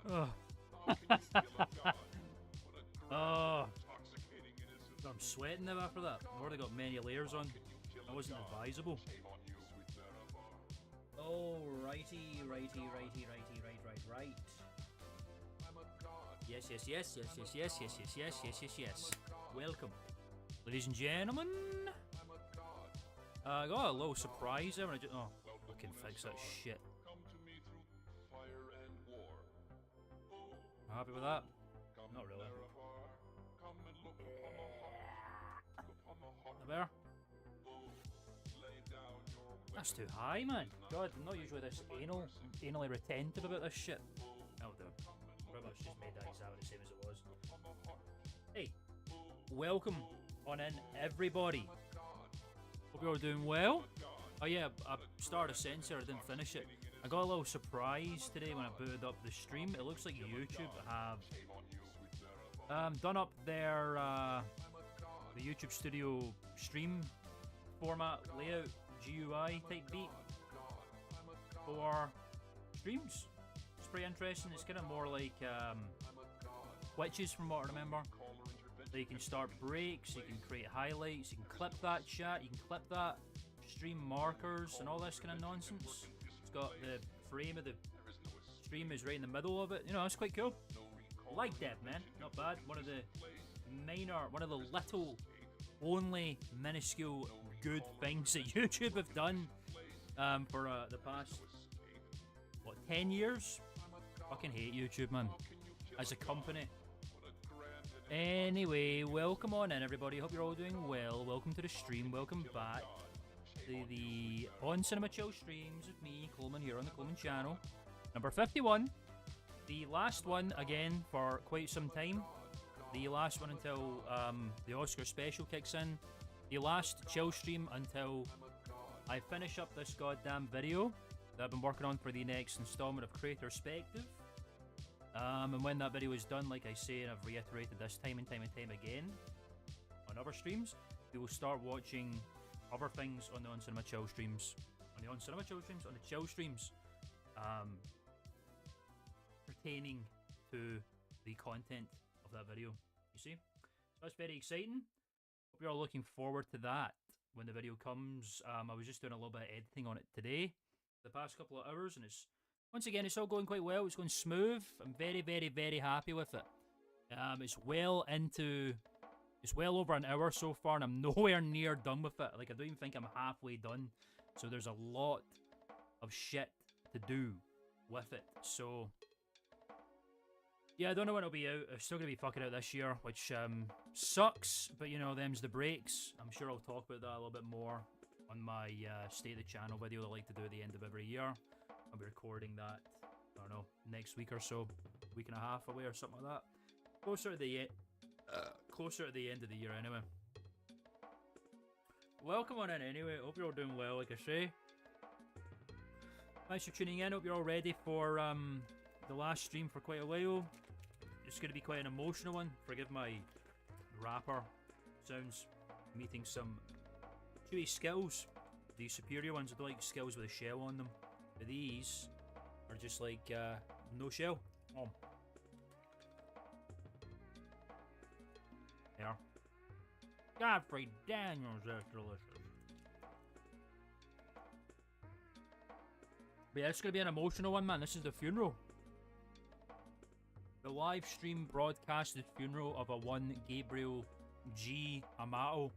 Oh. Oh. I'm sweating now after that. I've already got many layers on. That wasn't advisable. Oh, righty, right. Yes. Welcome, ladies and gentlemen. I got a little surprise there when oh, I can fix that shit. Happy with that? Not really. There. That's too high, man. God, I'm not usually this anally retentive about this shit. That'll do. Pretty much just made that exactly the same as it was. Hey, welcome on in, everybody. Hope you're all doing well. Oh yeah, I started a sensor, I didn't finish it. I got a little surprise today when I booted up the stream. It looks like YouTube have done up their the YouTube Studio stream format layout GUI type beat for streams. It's pretty interesting. It's kind of more like Twitches from what I remember. So you can start breaks, you can create highlights, you can clip that chat, you can clip that stream markers and all this kind of nonsense. It's got the frame of the stream is right in the middle of it. You know, it's quite cool. Like that, man. Not bad. One of the little, only minuscule good things that YouTube have done for the past, what, 10 years? Fucking hate YouTube, man. As a company. Anyway, welcome on in, everybody. Hope you're all doing well. Welcome to the stream. Welcome back to the On Cinema Chill streams with me, Klman, here on the Klman channel. Number 51. The last one, again, for quite some time. The last one until the Oscar special kicks in. The last chill stream until I finish up this goddamn video that I've been working on for the next installment of Creator Perspective. And when that video is done, like I say, and I've reiterated this time and time again on other streams, we will start watching other things on the On Cinema Chill streams. On the On Cinema Chill streams, on the chill streams, pertaining to the content of that video. You see? So that's very exciting. Hope you're all looking forward to that when the video comes. I was just doing a little bit of editing on it today, the past couple of hours, and once again, it's all going quite well. It's going smooth. I'm very happy with it. It's well over an hour so far, and I'm nowhere near done with it. Like, I don't even think I'm halfway done. So there's a lot of shit to do with it. So yeah, I don't know when it'll be out. It's still going to be fucking out this year, which sucks, but you know, them's the breaks. I'm sure I'll talk about that a little bit more on my State of the Channel video that I like to do at the end of every year. I'll be recording that, I don't know, next week or so, week and a half away or something like that. Closer to the end of the year anyway. Welcome on in anyway. Hope you're all doing well, like I say. Thanks for tuning in. Hope you're all ready for the last stream for quite a while. It's going to be quite an emotional one. Forgive my rapper sounds. Meeting some chewy Skittles. These superior ones, I don't like Skittles with a shell on them. But these are just like no shell. Oh. There. Godfrey Daniels, that's delicious. But yeah, it's going to be an emotional one, man. This is the funeral. The live stream broadcasted funeral of a one Gabriel G. Amato.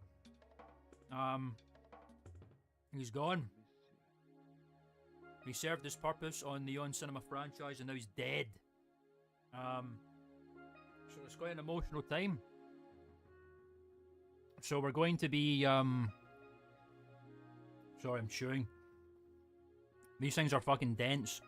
He's gone. He served his purpose on the On Cinema franchise and now he's dead. So it's quite an emotional time. So we're going to be sorry, I'm chewing. These things are fucking dense.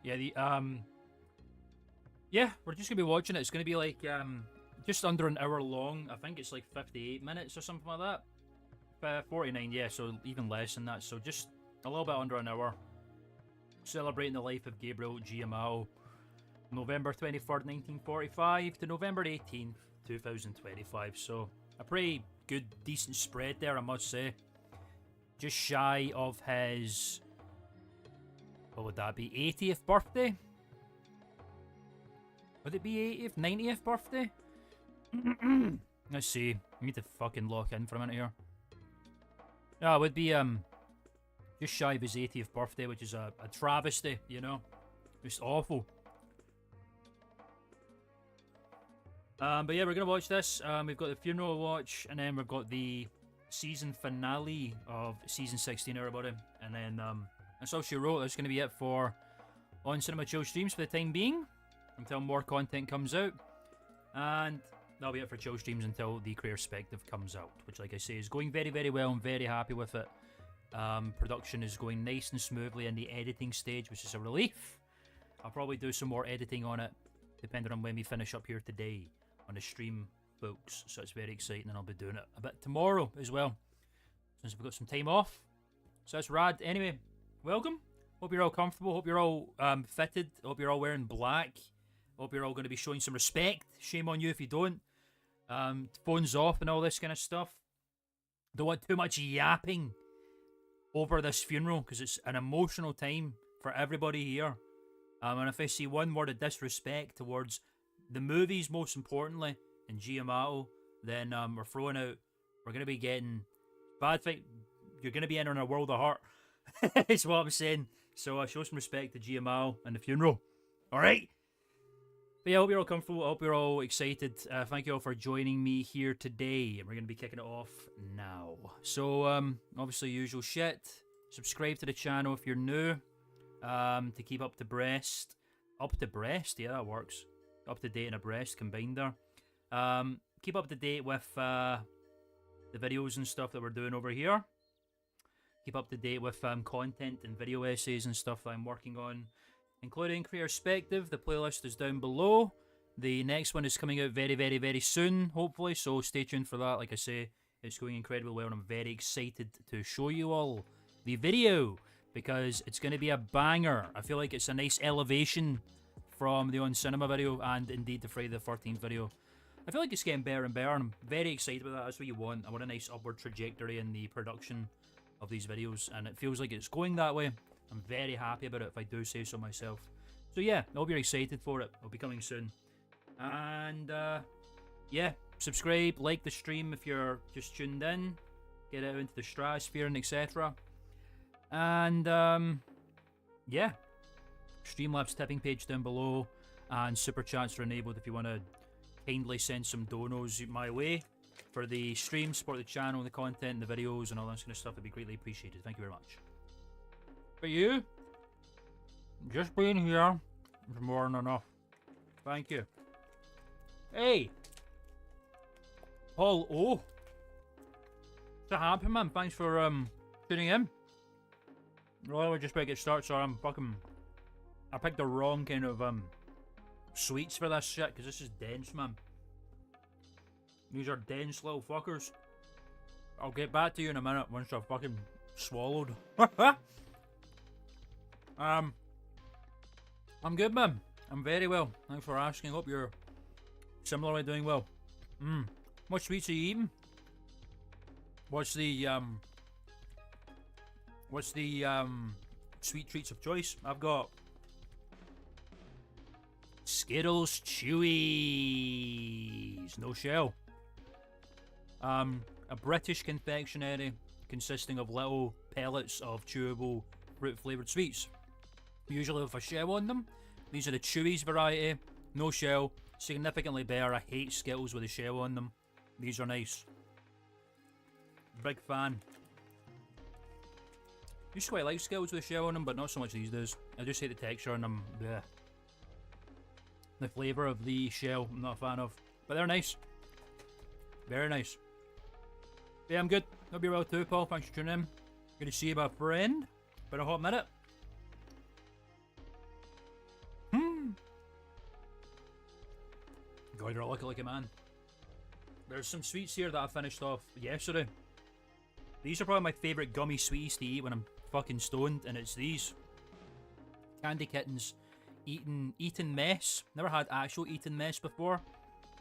Yeah, yeah, we're just gonna be watching it. It's gonna be like just under an hour long. I think it's like 58 minutes or something like that. 49, yeah, so even less than that. So just a little bit under an hour. Celebrating the life of Gabriel G. Amato, November 23rd, 1945 to November 18th, 2025. So a pretty good, decent spread there, I must say. Just shy of his, what would that be, 80th birthday? Would it be 80th, 90th birthday? Let's see. I need to fucking lock in for a minute here. Yeah, it would be just shy of his 80th birthday, which is a travesty, you know? Just awful. But yeah, we're going to watch this. We've got the funeral to watch, and then we've got the season finale of season 16, everybody. And then that's all she wrote. That's going to be it for On Cinema Chill Streams for the time being, until more content comes out. And that'll be it for Chill Streams until the Career Perspective comes out, which, like I say, is going very, very well. I'm very happy with it. Production is going nice and smoothly in the editing stage, which is a relief. I'll probably do some more editing on it, depending on when we finish up here today on the stream, folks. So it's very exciting, and I'll be doing it a bit tomorrow as well, since we've got some time off. So that's rad. Anyway, welcome. Hope you're all comfortable. Hope you're all fitted. Hope you're all wearing black. Hope you're all going to be showing some respect. Shame on you if you don't. Phones off and all this kind of stuff. Don't want too much yapping over this funeral, because it's an emotional time for everybody here. And if I see one word of disrespect towards the movies, most importantly, and Giamatti, then we're throwing out. We're going to be getting bad thing. You're going to be entering a world of hurt. That's what I'm saying. So show some respect to Giamatti and the funeral. All right. But yeah, I hope you're all comfortable. I hope you're all excited. Thank you all for joining me here today. And we're going to be kicking it off now. So, obviously, usual shit. Subscribe to the channel if you're new. To keep up to breast. Up to breast? Yeah, that works. Up to date and abreast combined there. Keep up to date with the videos and stuff that we're doing over here. Keep up to date with content and video essays and stuff that I'm working on, including Career Perspective. The playlist is down below. The next one is coming out very, very, very soon, hopefully, so stay tuned for that. Like I say, it's going incredibly well, and I'm very excited to show you all the video, because it's going to be a banger. I feel like it's a nice elevation from the On Cinema video, and indeed the Friday the 13th video. I feel like it's getting better and better, and I'm very excited about that. That's what you want. I want a nice upward trajectory in the production of these videos, and it feels like it's going that way. I'm very happy about it, if I do say so myself. So yeah, I hope you're excited for it. It'll be coming soon. And yeah, subscribe, like the stream if you're just tuned in. Get out into the stratosphere and etc. And yeah, Streamlabs tipping page down below, and super chats are enabled if you want to kindly send some donos my way for the stream, support the channel, the content, the videos, and all that kind of stuff. It'd be greatly appreciated. Thank you very much. For you, just being here is more than enough. Thank you. Hey, Paul O. What's happening, man? Thanks for tuning in. Really, we're just about to get started, so I picked the wrong kind of sweets for this shit, because this is dense, man. These are dense little fuckers. I'll get back to you in a minute once I've fucking swallowed. I'm good, man. I'm very well. Thanks for asking. Hope you're similarly doing well. What sweets are you eating? What's the sweet treats of choice? I've got Skittles Chewies, no shell. A British confectionery consisting of little pellets of chewable fruit flavoured sweets, usually with a shell on them. These are the Chewies variety, no shell, significantly better. I hate Skittles with a shell on them. These are nice. Big fan. Used to quite like Skittles with a shell on them, but not so much these days. I just hate the texture on them. Blech. The flavour of the shell, I'm not a fan of. But they're nice. Very nice. Yeah, I'm good. Hope you're well too, Paul. Thanks for tuning in. Good to see you, my friend. Been a hot minute. God, you're looking like a man. There's some sweets here that I finished off yesterday. These are probably my favourite gummy sweets to eat when I'm fucking stoned, and it's these. Candy Kittens Eaten Mess. Never had actual Eaten Mess before.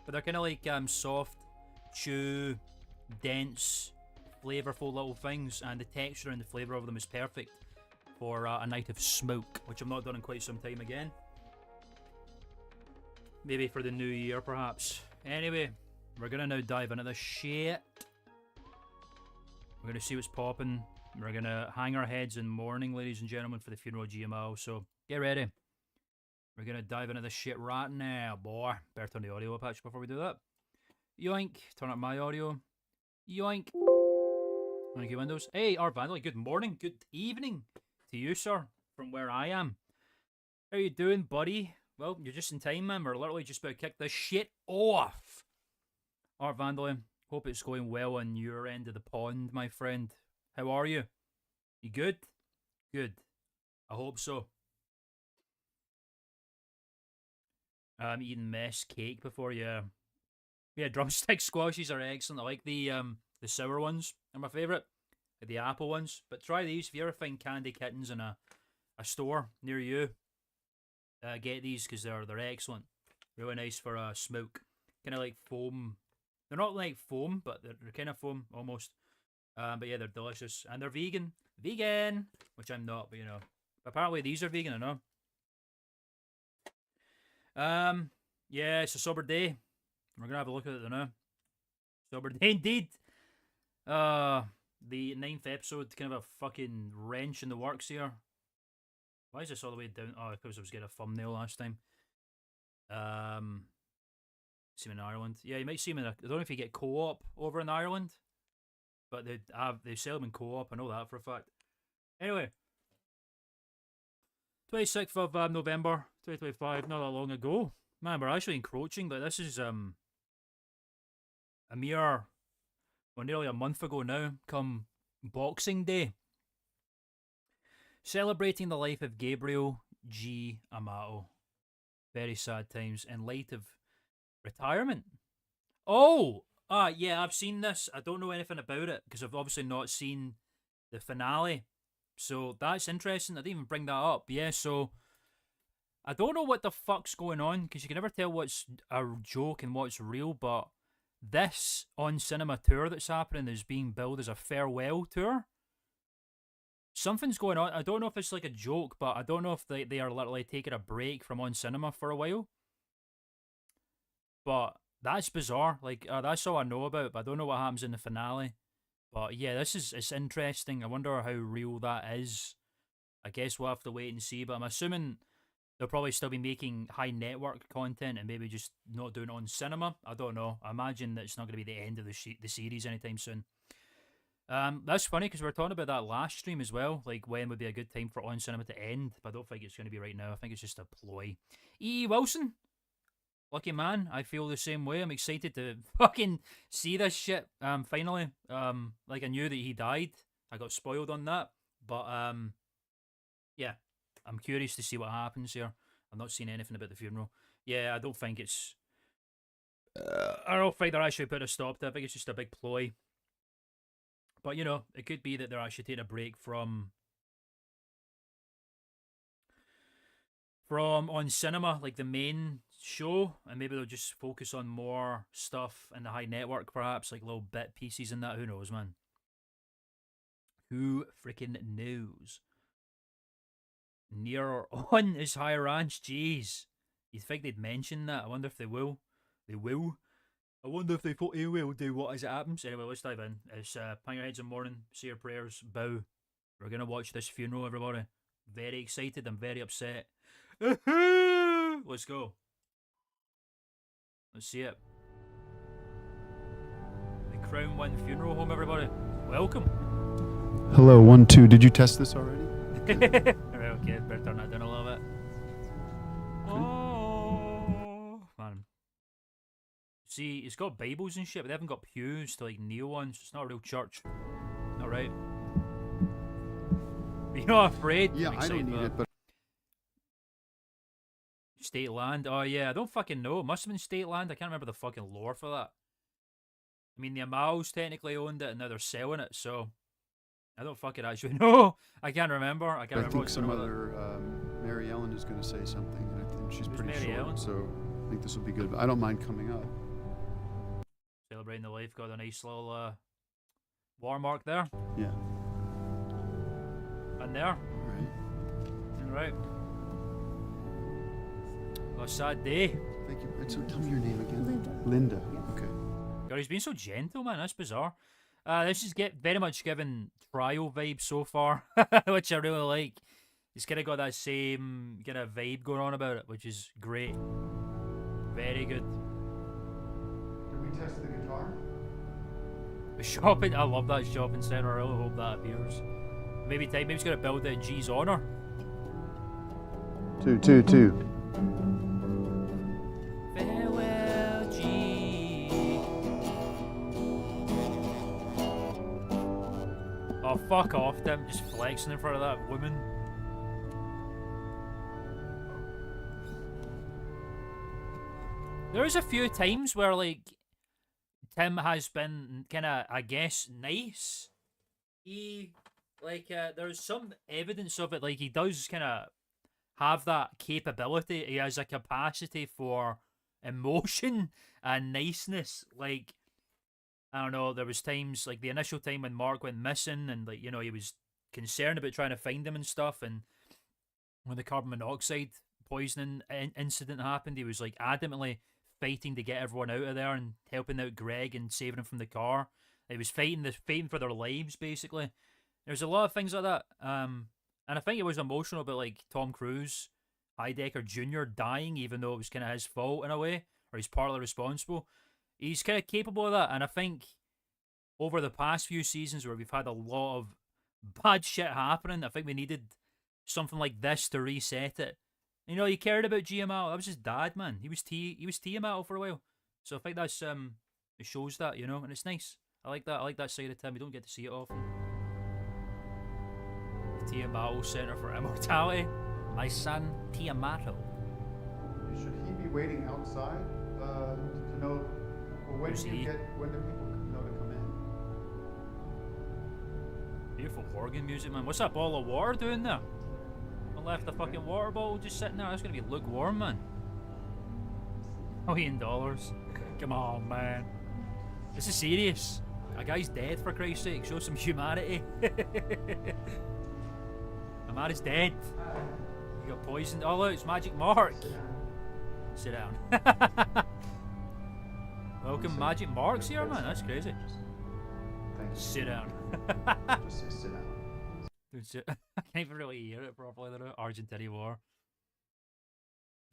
But they're kind of like soft, chew, dense, flavorful little things, and the texture and the flavour of them is perfect for a night of smoke, which I've not done in quite some time again. Maybe for the new year, perhaps. Anyway, we're gonna now dive into this shit. We're gonna see what's popping. We're gonna hang our heads in mourning, ladies and gentlemen, for the funeral of GMO. So get ready. We're gonna dive into this shit right now, boy. Better turn the audio up actually before we do that. Yoink. Turn up my audio. Yoink. Thank you, Windows. Hey, R. Vandal, good morning, good evening to you, sir, from where I am. How you doing, buddy? Well, you're just in time, man. We're literally just about to kick this shit off. R. Vandal, hope it's going well on your end of the pond, my friend. How are you? You good? Good. I hope so. I'm eating mess cake before, yeah. Yeah, drumstick squashes are excellent. I like the sour ones. They're my favourite. Like the apple ones. But try these. If you ever find candy kittens in a store near you, get these because they're excellent. Really nice for a smoke. Kind of like foam. They're not like foam, but they're kind of foam almost. But yeah, they're delicious. And they're vegan. Vegan! Which I'm not, but you know. Apparently these are vegan, I know. Yeah, it's a sober day. We're gonna have a look at it now. Sober day indeed. The 9th episode, kind of a fucking wrench in the works here. Why is this all the way down? Oh, because I was getting a thumbnail last time. See him in Ireland. Yeah, you might see him in I don't know if you get co-op over in Ireland, but they sell them in co-op. I know that for a fact. Anyway, 26th of November 2025, not that long ago. Man, we're actually encroaching. Like this is a mere, well, nearly a month ago now. Come Boxing Day, celebrating the life of Gabriel G. Amato. Very sad times in light of retirement. Oh, yeah, I've seen this. I don't know anything about it because I've obviously not seen the finale. So that's interesting. I didn't even bring that up. Yeah, so I don't know what the fuck's going on because you can never tell what's a joke and what's real, but this on cinema tour that's happening is being billed as a farewell tour. Something's going on. I don't know if it's like a joke, but I don't know if they are literally taking a break from on cinema for a while. But that's bizarre. Like, that's all I know about, but I don't know what happens in the finale. But yeah, it's interesting. I wonder how real that is. I guess we'll have to wait and see, but I'm assuming they'll probably still be making high network content and maybe just not doing it on cinema. I don't know. I imagine that it's not going to be the end of the series anytime soon. That's funny because we were talking about that last stream as well. Like, when would be a good time for on cinema to end? But I don't think it's going to be right now. I think it's just a ploy. E. Wilson, lucky man. I feel the same way. I'm excited to fucking see this shit. Finally. Like I knew that he died. I got spoiled on that. But yeah, I'm curious to see what happens here. I've not seen anything about the funeral. Yeah, I don't think it's. I don't think they're actually put a stop to it. I think it's just a big ploy. But, you know, it could be that they're actually taking a break from on cinema, like the main show, and maybe they'll just focus on more stuff in the high network, perhaps, like little bit pieces in that. Who knows, man? Who freaking knows? Near on his high ranch, jeez. You'd think they'd mention that. I wonder if they will. They will. I wonder if they will do what as it happens. Anyway, let's dive in. It's hang your heads in morning, say your prayers, bow. We're going to watch this funeral, everybody. Very excited. I'm very upset. Let's go. Let's see it. The Crown 1 Funeral Home, everybody. Welcome. Hello, 1, 2. Did you test this already? Alright, okay. Better turn that down a little bit. Oh, man. See, it's got Bibles and shit, but they haven't got pews to like kneel on, so it's not a real church. Alright. But you're not afraid? Yeah, I don't need it, but... State land? Oh yeah, I don't fucking know. It must have been state land. I can't remember the fucking lore for that. I mean, the Amals technically owned it, and now they're selling it, so... I don't fucking actually know. I can't remember. I think some other... Mary Ellen is going to say something, and I think she's pretty Mary short, Ellen? so I think this will be good. But I don't mind coming up. Celebrating the life. Got a nice little watermark there. Yeah. And there. All Right. right. A sad day. Thank you. And so tell me your name again. Linda. Linda. Okay. God, he's been so gentle, man. That's bizarre. This is very much given trial vibe so far, which I really like. It's kind of got that same kind of vibe going on about it, which is great. Very good. Did we test the guitar? The shopping, I love that shopping centre. I really hope that appears. Maybe he's gonna build it in G's honour. 2, 2, 2. Farewell, G. Oh, fuck off, them just flexing in front of that woman. There's a few times where, like, Tim has been kind of, I guess, nice. There's some evidence of it, like, he does kind of have that capability. He has a capacity for emotion and niceness. Like, I don't know, there was times, like, the initial time when Mark went missing and, like, you know, he was concerned about trying to find him and stuff, and when the carbon monoxide poisoning incident happened, he was, like, adamantly fighting to get everyone out of there and helping out Greg and saving him from the car. He was fighting for their lives, basically. There's a lot of things like that. And I think it was emotional about, like, Tom Cruise, Heidecker Jr. dying, even though it was kind of his fault in a way, or he's partly responsible. He's kind of capable of that, and I think over the past few seasons where we've had a lot of bad shit happening, I think we needed something like this to reset it. You know, he cared about GML. That was his dad, man. He was TML for a while. So I think that's it shows that, you know, and it's nice. I like that. I like that side of Tim. We don't get to see it often. The Tiamato Center for Immortality. My son, Tiamato. Should he be waiting outside to know? Or when do people know to come in? Beautiful organ music, man. What's that bottle of water doing there? I left the fucking water bottle just sitting there. That's gonna be lukewarm, man. $1 million. Come on, man. This is serious. A guy's dead, for Christ's sake. Show some humanity. A man is dead. He got poisoned. Oh, look, it's Magic Mark. Sit down. Welcome, Magic Mark's here, man. That's crazy. Thank you. Sit down. Just say sit down. I can't even really hear it properly. Though. Argentinian War.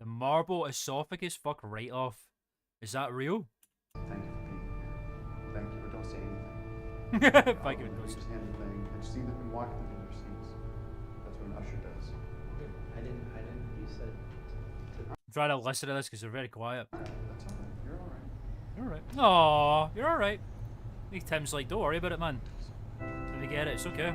The marble esophagus. Fuck right off. Is that real? Thank you for being here. Thank you, but don't say anything. Thank you. Just hand the thing and see them and walk them to their seats. That's what an usher does. I didn't. You said. I'm trying to listen to this because they're very quiet. That's all right. You're all right. You're alright. Aw, you're alright. I think Tim's like, don't worry about it, man. Let me get it. It's okay.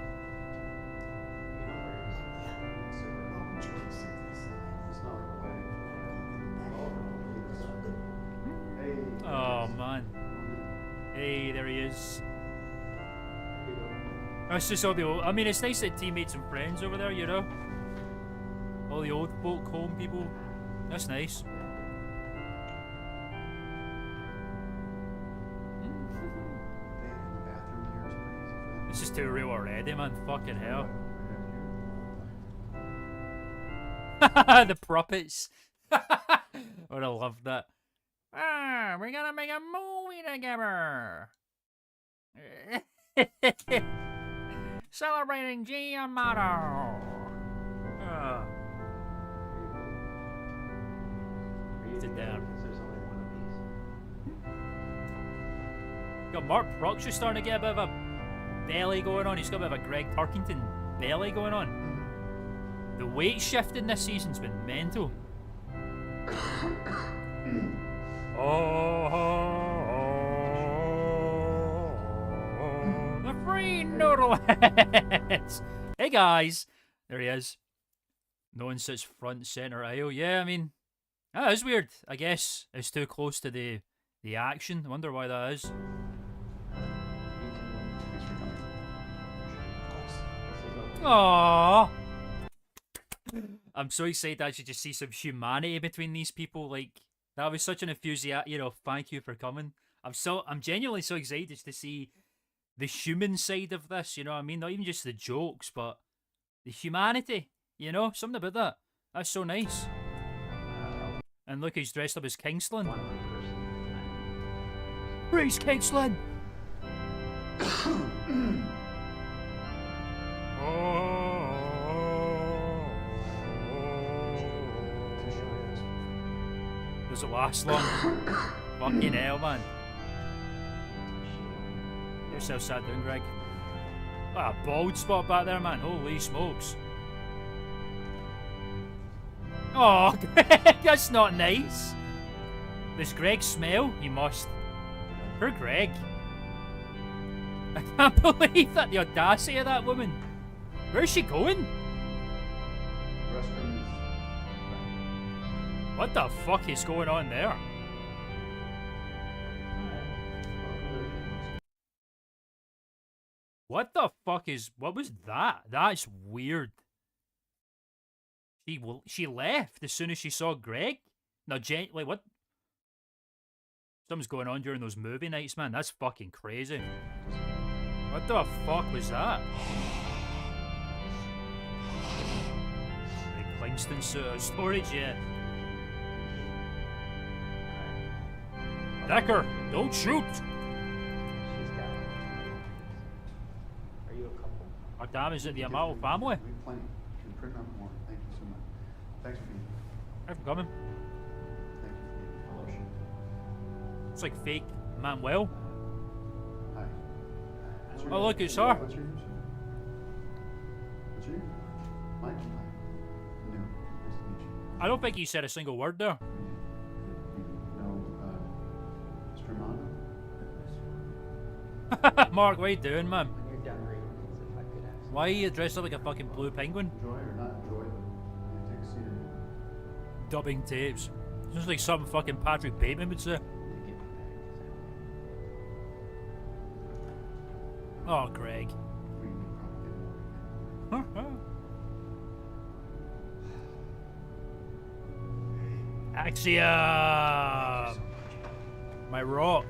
Oh man. Hey, there he is. That's just all the old. I mean, it's nice that teammates and friends over there, you know? All the old folk home people. That's nice. This is too real already, man. Fucking hell. The puppets. I would have loved that. We're gonna make a movie together. Celebrating Giamato. Sit down. There's only one of these. Got Mark Brooks is starting to get a bit of a belly going on. He's got a bit of a Greg Turkington belly going on. The weight shifting this season's been mental. The free noodleheads. Hey guys, there he is. No one sits front center aisle. Yeah, I mean, that is weird. I guess it's too close to the action. I wonder why that is. Aww. I'm so excited to actually just see some humanity between these people. Like, that was such an enthusiastic, you know, thank you for coming. I'm genuinely so excited just to see the human side of this, you know what I mean? Not even just the jokes, but the humanity, you know? Something about that. That's so nice. And look, he's dressed up as Kingsland. One person. Praise Kingsland! Does it last long? Fucking hell, man. Get yourself sat down, Greg. Ah, a bald spot back there, man. Holy smokes. Oh, Greg, that's not nice. Does Greg smell? He must. Poor Greg. I can't believe that, the audacity of that woman. Where's she going? Restrooms. What the fuck is going on there? What the fuck is... What was that? That's weird. She left as soon as she saw Greg? No, like, what? Something's going on during those movie nights, man. That's fucking crazy. What the fuck was that? The Kingston storage, yeah. Decker, don't shoot! She's got it. Are you a couple? Oh damn, is it the Amato family? We plenty. Can print out more. Thank you so much. Thanks for being here. Thanks for coming. Thank you for being here. It's like fake Manuel. Hi. What's your Oh, name? look, it's her. What's your name, sir? What's your name? Mike? Hi. No. Nice to meet you. I don't think he said a single word there. You know, Mr. Armando? Mark, what are you doing, man? When you're done reading these, if I could ask. Why are you dressed up like a fucking blue penguin? Enjoy or not enjoy, but you take a seat and Dubbing tapes. Sounds like something fucking Patrick Bateman would say. To get me back, Oh, Greg. we can probably get more. Axiom! My rock.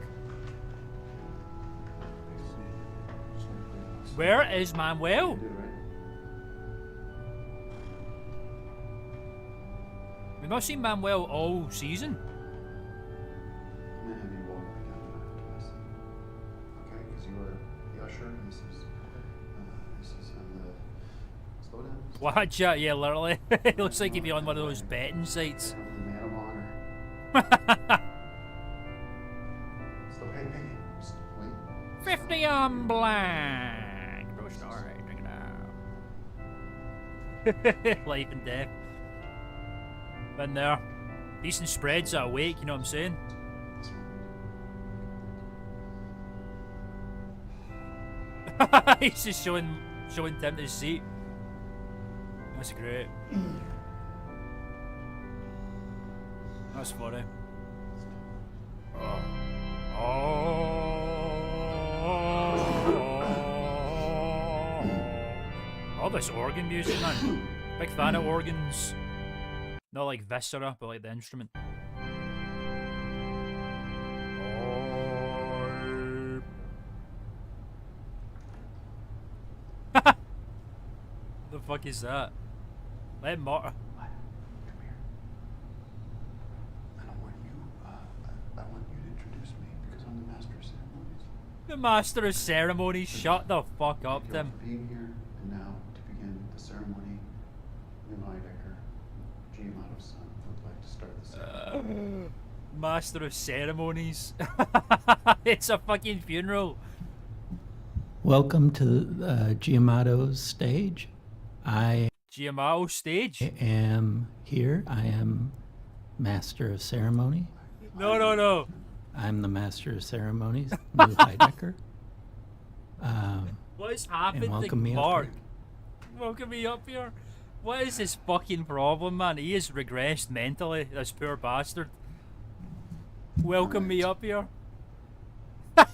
Where is Manuel? You did, right? We've not seen Manuel all season. I'm gonna have you walk down to my seat. Okay, because you are the usher, and this is on the slow down. Watch out, yeah, literally. It looks like he'd be on one of those betting sites. I'm the man of honor. So hey, just wait. 50 on black. Bro, alright, drink it out. Life and death. Been there. Decent spreads at a wake, you know what I'm saying? He's just showing Tim his seat. That's great. That's funny. All this organ music, man. Big fan of organs. Not like viscera, but like the instrument. The fuck is that? Let Marta. Come here. I don't want you, I want you to introduce me because I'm the master of ceremonies. The master of ceremonies. Shut the fuck up, Thank you all Tim. for being here, and now to begin the ceremony, Levi Decker, Giamato's son, would like to start the ceremony. Master of ceremonies. It's a fucking funeral. Welcome to Giamato's stage. I Giamato stage. am here. I am master of ceremony. No. I'm the master of ceremonies, Lou Heidecker. What has happened And to welcome me up Mark? here. Welcome me up here. What is his fucking problem, man? He has regressed mentally, this poor bastard. Welcome me up here. All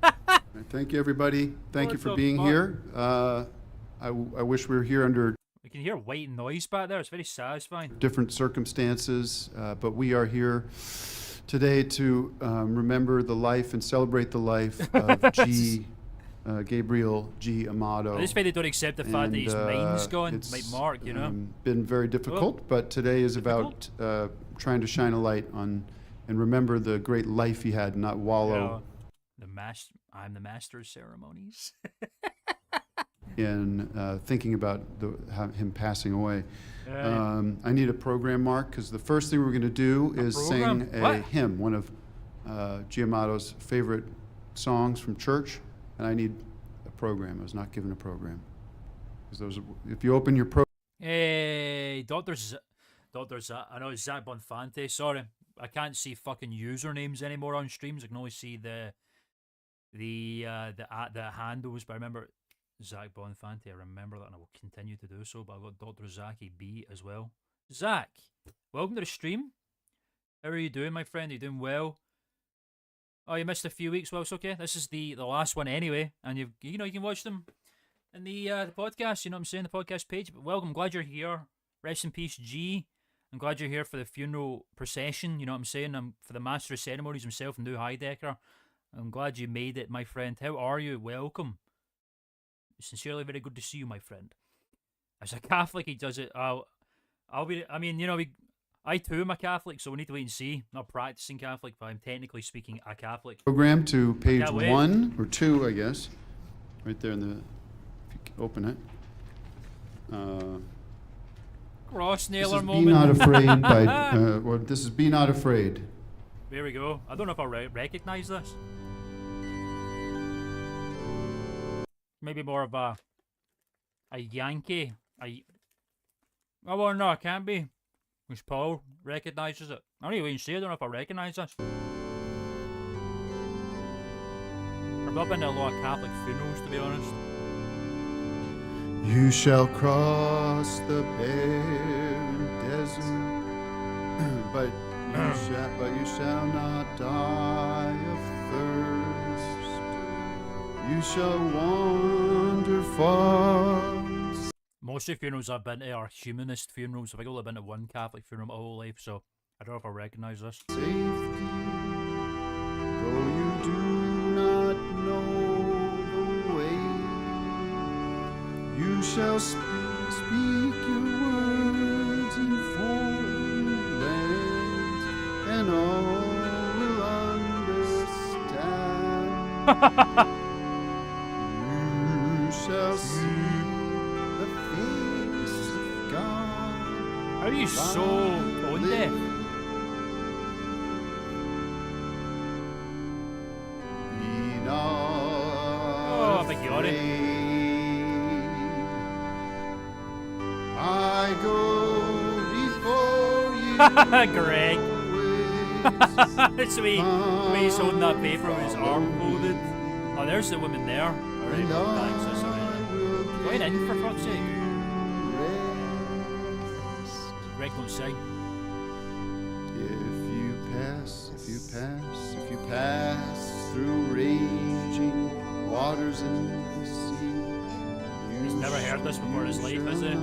right, thank you, everybody. Thank you What for the being fuck? here. I wish we were here under We can hear white noise back there. It's very satisfying. different circumstances, but we are here today to remember the life and celebrate the life of Gabriel G. Amato. I just find they don't accept the fact that his mind's gone, it's, like Mark, you know. Been very difficult, but today is about trying to shine a light on and remember the great life he had, not wallow I'm the master of ceremonies. in thinking about him passing away. I need a program, Mark, because the first thing we're going to do is sing a hymn, one of Giamato's favorite songs from church, and I need a program. I was not given a program. If you open your program. Hey, Dr. I know it's Zach Bonfante. Sorry, I can't see fucking usernames anymore on streams. I can only see the handles, but I remember Zach Bonfante. I remember that, and I will continue to do so. But I've got Dr. Zachy B as well. Zach, welcome to the stream. How are you doing, my friend? Are you doing well? Oh, you missed a few weeks. Well, it's okay. This is the last one anyway, and you can watch them in the podcast. You know what I'm saying? The podcast page. But welcome. I'm glad you're here. Rest in peace, G. I'm glad you're here for the funeral procession. You know what I'm saying? I'm for the master of ceremonies himself, and Lou Heidecker. I'm glad you made it, my friend. How are you? Welcome. Sincerely, very good to see you, my friend. As a Catholic, he does it. I too am a Catholic, so we need to wait and see. Not practicing Catholic, but I'm technically speaking a Catholic. Program to page 1 or 2, I guess. Right there in the, if you can open it. Cross This nailer is moment. Be Not Afraid by, this is Be Not Afraid. There we go. I don't know if I recognize this. Maybe more of a Yankee. Oh, no, it can't be. Which Paul recognizes it. I don't even see. I don't know if I recognize this. I've not been to a lot of Catholic funerals, to be honest. You shall cross the barren desert, but you shall not die of thirst. You shall wander far. Most of the funerals I've been to are humanist funerals. I've only been to one Catholic funeral my whole life, so I don't know if I recognize this. Safety, though you do not know the way, you shall speak your words in foreign lands, and all will understand. You shall see the face of God. How are you so tone deaf? Be not Oh, I think you got it. I go before you. Greg. So he's holding that paper with his arm folded. Oh, there's the woman there. Alright, well, thanks. That's alright. Going in for fuck's sake. Greg, don't sing. If you pass through raging waters in the sea, He's never heard this before in his life, has he?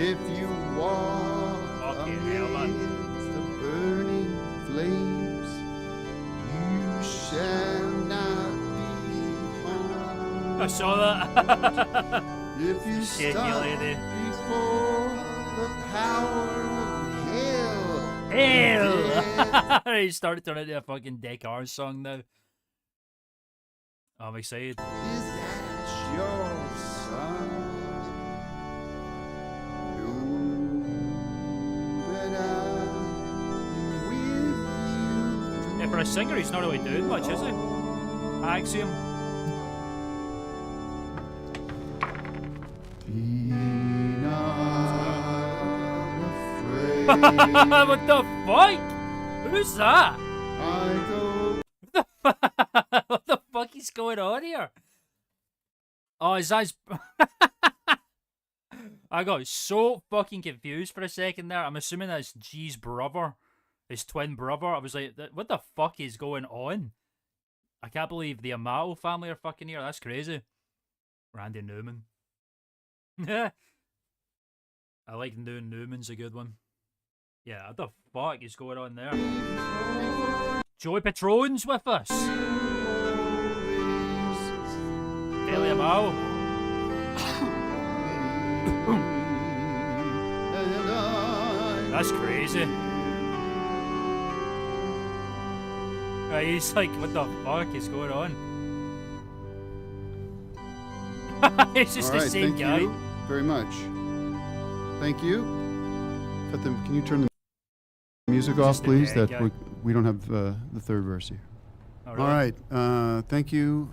If you walk Fucking hell, man. amidst the burning flames, you shall not be harmed. I saw that. If you Shit, you stop lady. before the power of hell, Hell! He started turning into a fucking Descartes song now. I'm excited. is that your son? Know that I'm with you. Yeah, for a singer, he's not really doing much, is he? Axiom. Be not afraid. What the fuck? Who's that? I go. What the fuck is going on here? Oh, is that his... I got so fucking confused for a second there. I'm assuming that's G's brother. His twin brother. I was like, what the fuck is going on? I can't believe the Amato family are fucking here. That's crazy. Randy Newman. I like Newman's a good one. Yeah, what the fuck is going on there? Joey Patron's with us. Billy Amao. That's crazy. He's like, what the fuck is going on? It's just All the right, same thank guy. you very much. Thank you. Cut them. Can you turn the music off, Just the please? bad That guy. we don't have the third verse here. All All right. Thank you.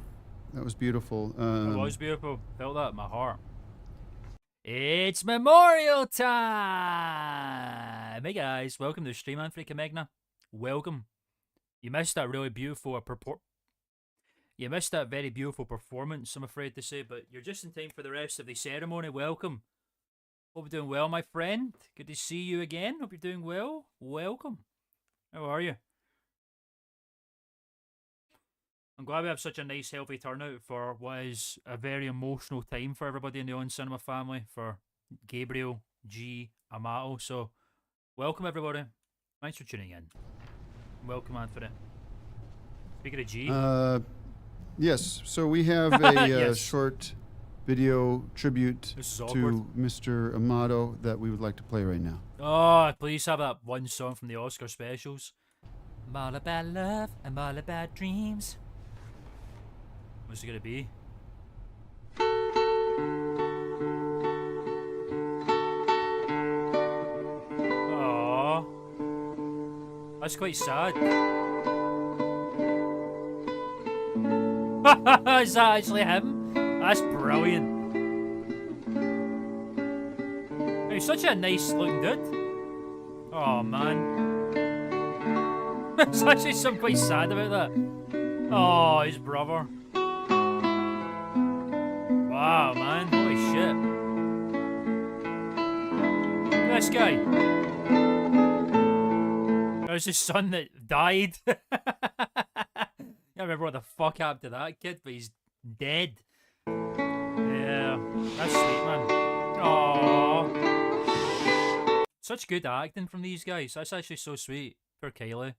That was beautiful. It was beautiful. Felt that in my heart. It's Memorial time! Hey guys, welcome to the stream, Freaking Magna. Welcome. You missed that really beautiful You missed that very beautiful performance, I'm afraid to say, but you're just in time for the rest of the ceremony. Welcome. Hope you're doing well, my friend. Good to see you again. Hope you're doing well. Welcome. How are you? I'm glad we have such a nice, healthy turnout for what is a very emotional time for everybody in the On Cinema family, for Gabriel, G, Amato. So, welcome everybody. Thanks for tuning in. Welcome, Anthony. Speaking of G. Yes. So we have a Yes. short video tribute This is awkward. to Mr. Amato that we would like to play right now. Oh, please have that one song from the Oscar specials. I'm all about love, I'm all about dreams. What's it gonna be? Aww. That's quite sad. Is that actually him? That's brilliant. He's such a nice looking dude. Oh man. There's actually something quite sad about that. Oh, his brother. Wow, man. Holy shit. This guy. There's his son that died. I can't remember what the fuck happened to that kid, but he's dead. Yeah, that's sweet, man. Aww. Such good acting from these guys. That's actually so sweet. Poor Kylie.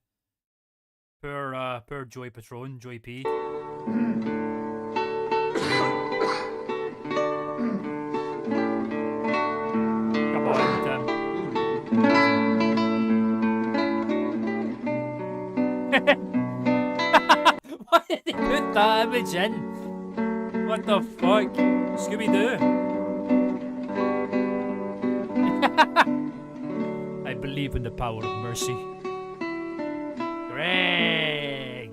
Poor Joy Patron, Joy P. Come on, Tim. Why did they put that image in? What the fuck? Scooby-Doo. I believe in the power of mercy. Greg!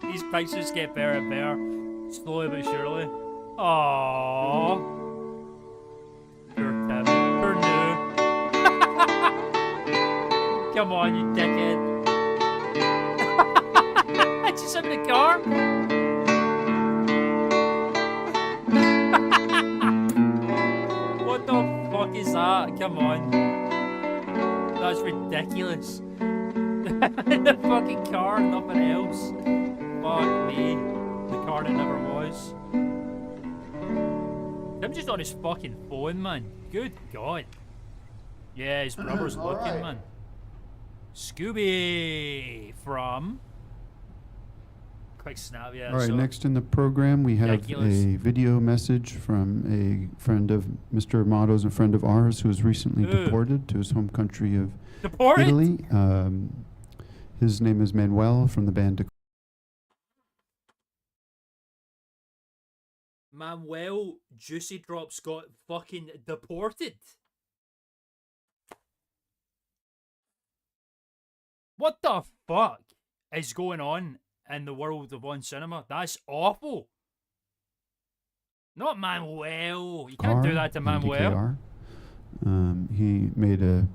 These pictures get better and better. Slowly but surely. Aww. Poor Tim. Poor New. Come on, you dickhead. Just him in the car. What the fuck is that? Come on. That's ridiculous. In the fucking car, nothing else. Fuck me. The car that never was. I'm just on his fucking phone, man. Good God. Yeah, his brother's All looking, right. man. Scooby from. Quick snap, yeah. All right, so- next in the program, we have Ridiculous. a video message from a friend of Mr. Amato's, a friend of ours who was recently Ooh. deported to his home country of Deported? Italy. His name is Manuel from the band. Manuel Juicy Drops got fucking deported. What the fuck is going on in the world of On Cinema? That's awful. Not Manuel. You can't do that to Manuel. DKR. He made a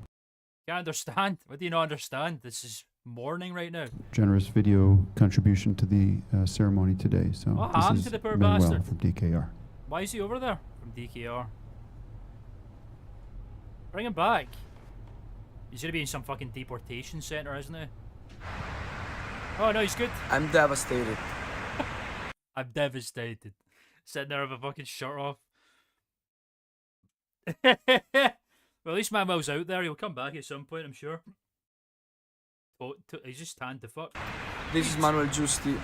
Can't understand. What do you not understand? This is morning right now. generous video contribution to the ceremony today. So What this happened is to the poor Manuel bastard? from DKR. Why is he over there? From DKR. Bring him back. He's gonna be in some fucking deportation center, isn't he? Oh no, he's good. I'm devastated. I'm devastated. Sitting there with a fucking shirt off. Well, at least Manuel's out there. He'll come back at some point, I'm sure. Oh, he's just tanned the fuck. This is Manuel Giusti,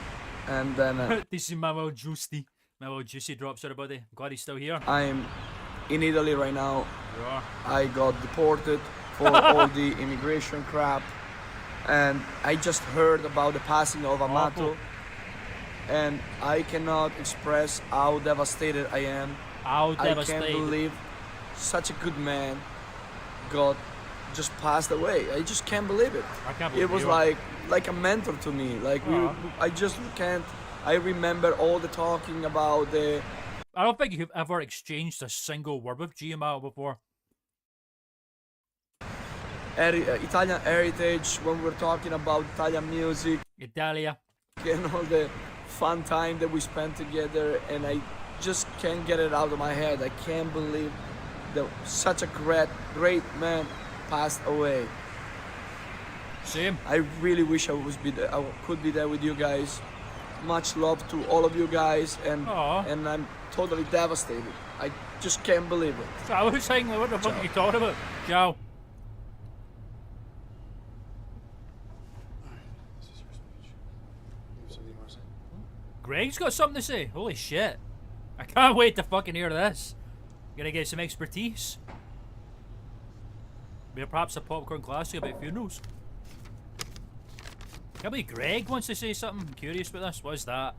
and then This is Manuel Giusti. Manuel Giusti drops everybody. I'm glad he's still here. I'm in Italy right now. You are. I got deported for all the immigration crap, and I just heard about the passing of Amato, Awful. and I cannot express how devastated I am. How I devastated. can't believe such a good man just passed away. I just can't believe it. I can't believe It was you are. like a mentor to me. Like I just can't. I remember all the talking about the I don't think you've ever exchanged a single word with GML before. Italian heritage, when we're talking about Italian music Italia. and all the fun time that we spent together, and I just can't get it out of my head. I can't believe that such a great man passed away. Same. I really wish I could be there with you guys. Much love to all of you guys, and Aw. and I'm totally devastated. I just can't believe it. I was saying, what the fuck are you talking about? Ciao. This is your speech. You have something more to say? Greg's got something to say. Holy shit. I can't wait to fucking hear this. Gonna get some expertise. Maybe perhaps a popcorn classic about funerals. Can't believe Greg wants to say something. I'm curious about this. What is that?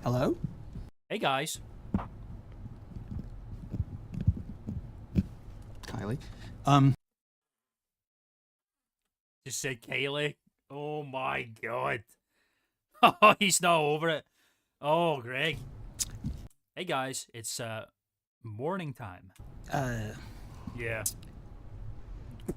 Hello? Hey guys. Kylie. Just said Kaylee. Oh my god. Oh, he's not over it. Oh, Greg. Hey guys, it's morning time. Yeah.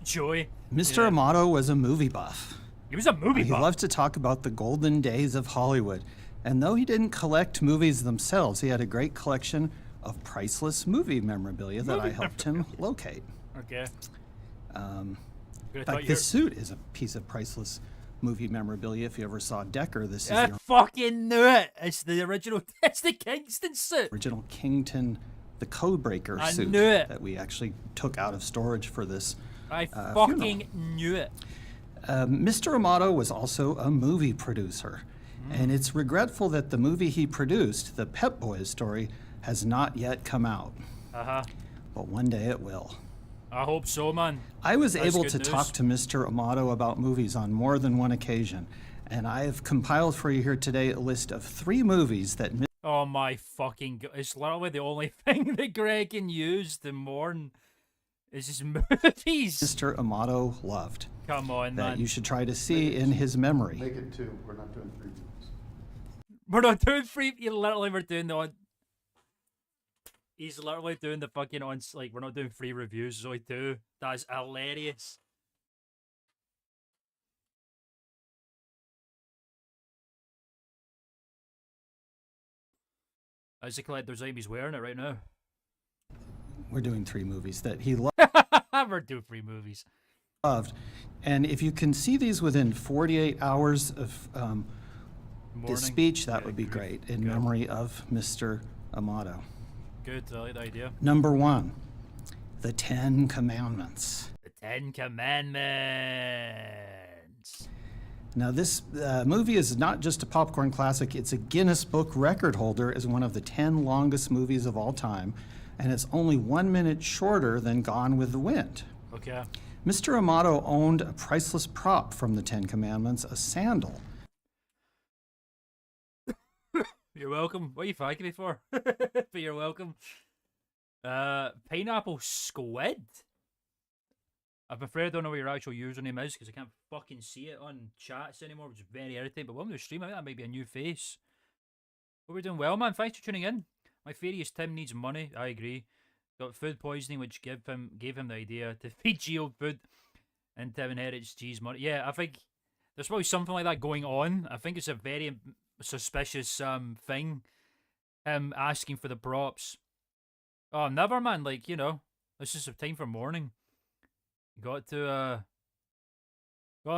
Joy. Mr. Yeah. Amato was a movie buff. He was a movie He buff. loved to talk about the golden days of Hollywood. And though he didn't collect movies themselves, he had a great collection of priceless movie memorabilia that I helped him locate. Okay. In Could've fact, thought this suit is a piece of priceless movie memorabilia. If you ever saw Decker, this is I the fucking knew it. It's the original. It's the Kingston suit. original Kington, the Codebreaker I suit knew it. that we actually took out of storage for this. I funeral. fucking knew it. Mr. Amato was also a movie producer, and it's regretful that the movie he produced, the Pep Boys story, has not yet come out. But one day it will. I hope so, man. I was That's able good to news. talk to Mr. Amato about movies on more than one occasion, and I have compiled for you here today a list of 3 movies that Oh my fucking god. It's literally the only thing that Greg can use to mourn is his movies. Mr. Amato loved Come on, that man. you should try to see in his memory. Make it 2. We're not doing 3 movies. We're not doing free. You literally were doing the on. He's literally doing the fucking on. Like, we're not doing free reviews, Zoe 2. That's hilarious. That's the collector's item. He's wearing it right now. We're doing 3 movies that he We're doing free movies. loved. And if you can see these within 48 hours of Morning. his speech, that Yeah, would be good, great in good. memory of Mr. Amato. Good, I like the idea. Number 1, The 10 Commandments. The 10 Commandments. Now, this movie is not just a popcorn classic, it's a Guinness Book record holder as one of the 10 longest movies of all time, and it's only 1 minute shorter than Gone with the Wind. Okay. Mr. Amato owned a priceless prop from the 10 Commandments, a sandal. You're welcome. What are you thanking me for? But you're welcome. Pineapple squid? I'm afraid I don't know what your actual username is because I can't fucking see it on chats anymore, which is very irritating. But when we stream, I think that might be a new face. But we're doing well, man. Thanks for tuning in. My theory is Tim needs money. I agree. Got food poisoning, which gave him the idea to feed Gio food, and Tim inherits G's money. Yeah, I think there's probably something like that going on. I think it's a very suspicious thing. Him asking for the props. Oh, never, man. Like, you know, this is a time for mourning. Got to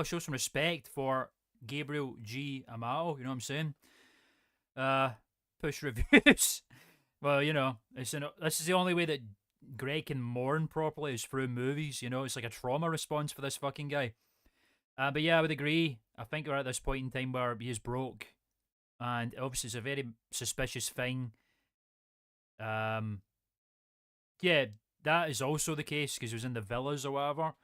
show some respect for Gabriel G. Amato. You know what I'm saying? Push reviews. Well, you know, this is the only way that Greg can mourn properly is through movies. You know, it's like a trauma response for this fucking guy. But yeah, I would agree. I think we're at this point in time where he is broke, and obviously it's a very suspicious thing. Um, yeah, that is also the case because he was in the villas or whatever.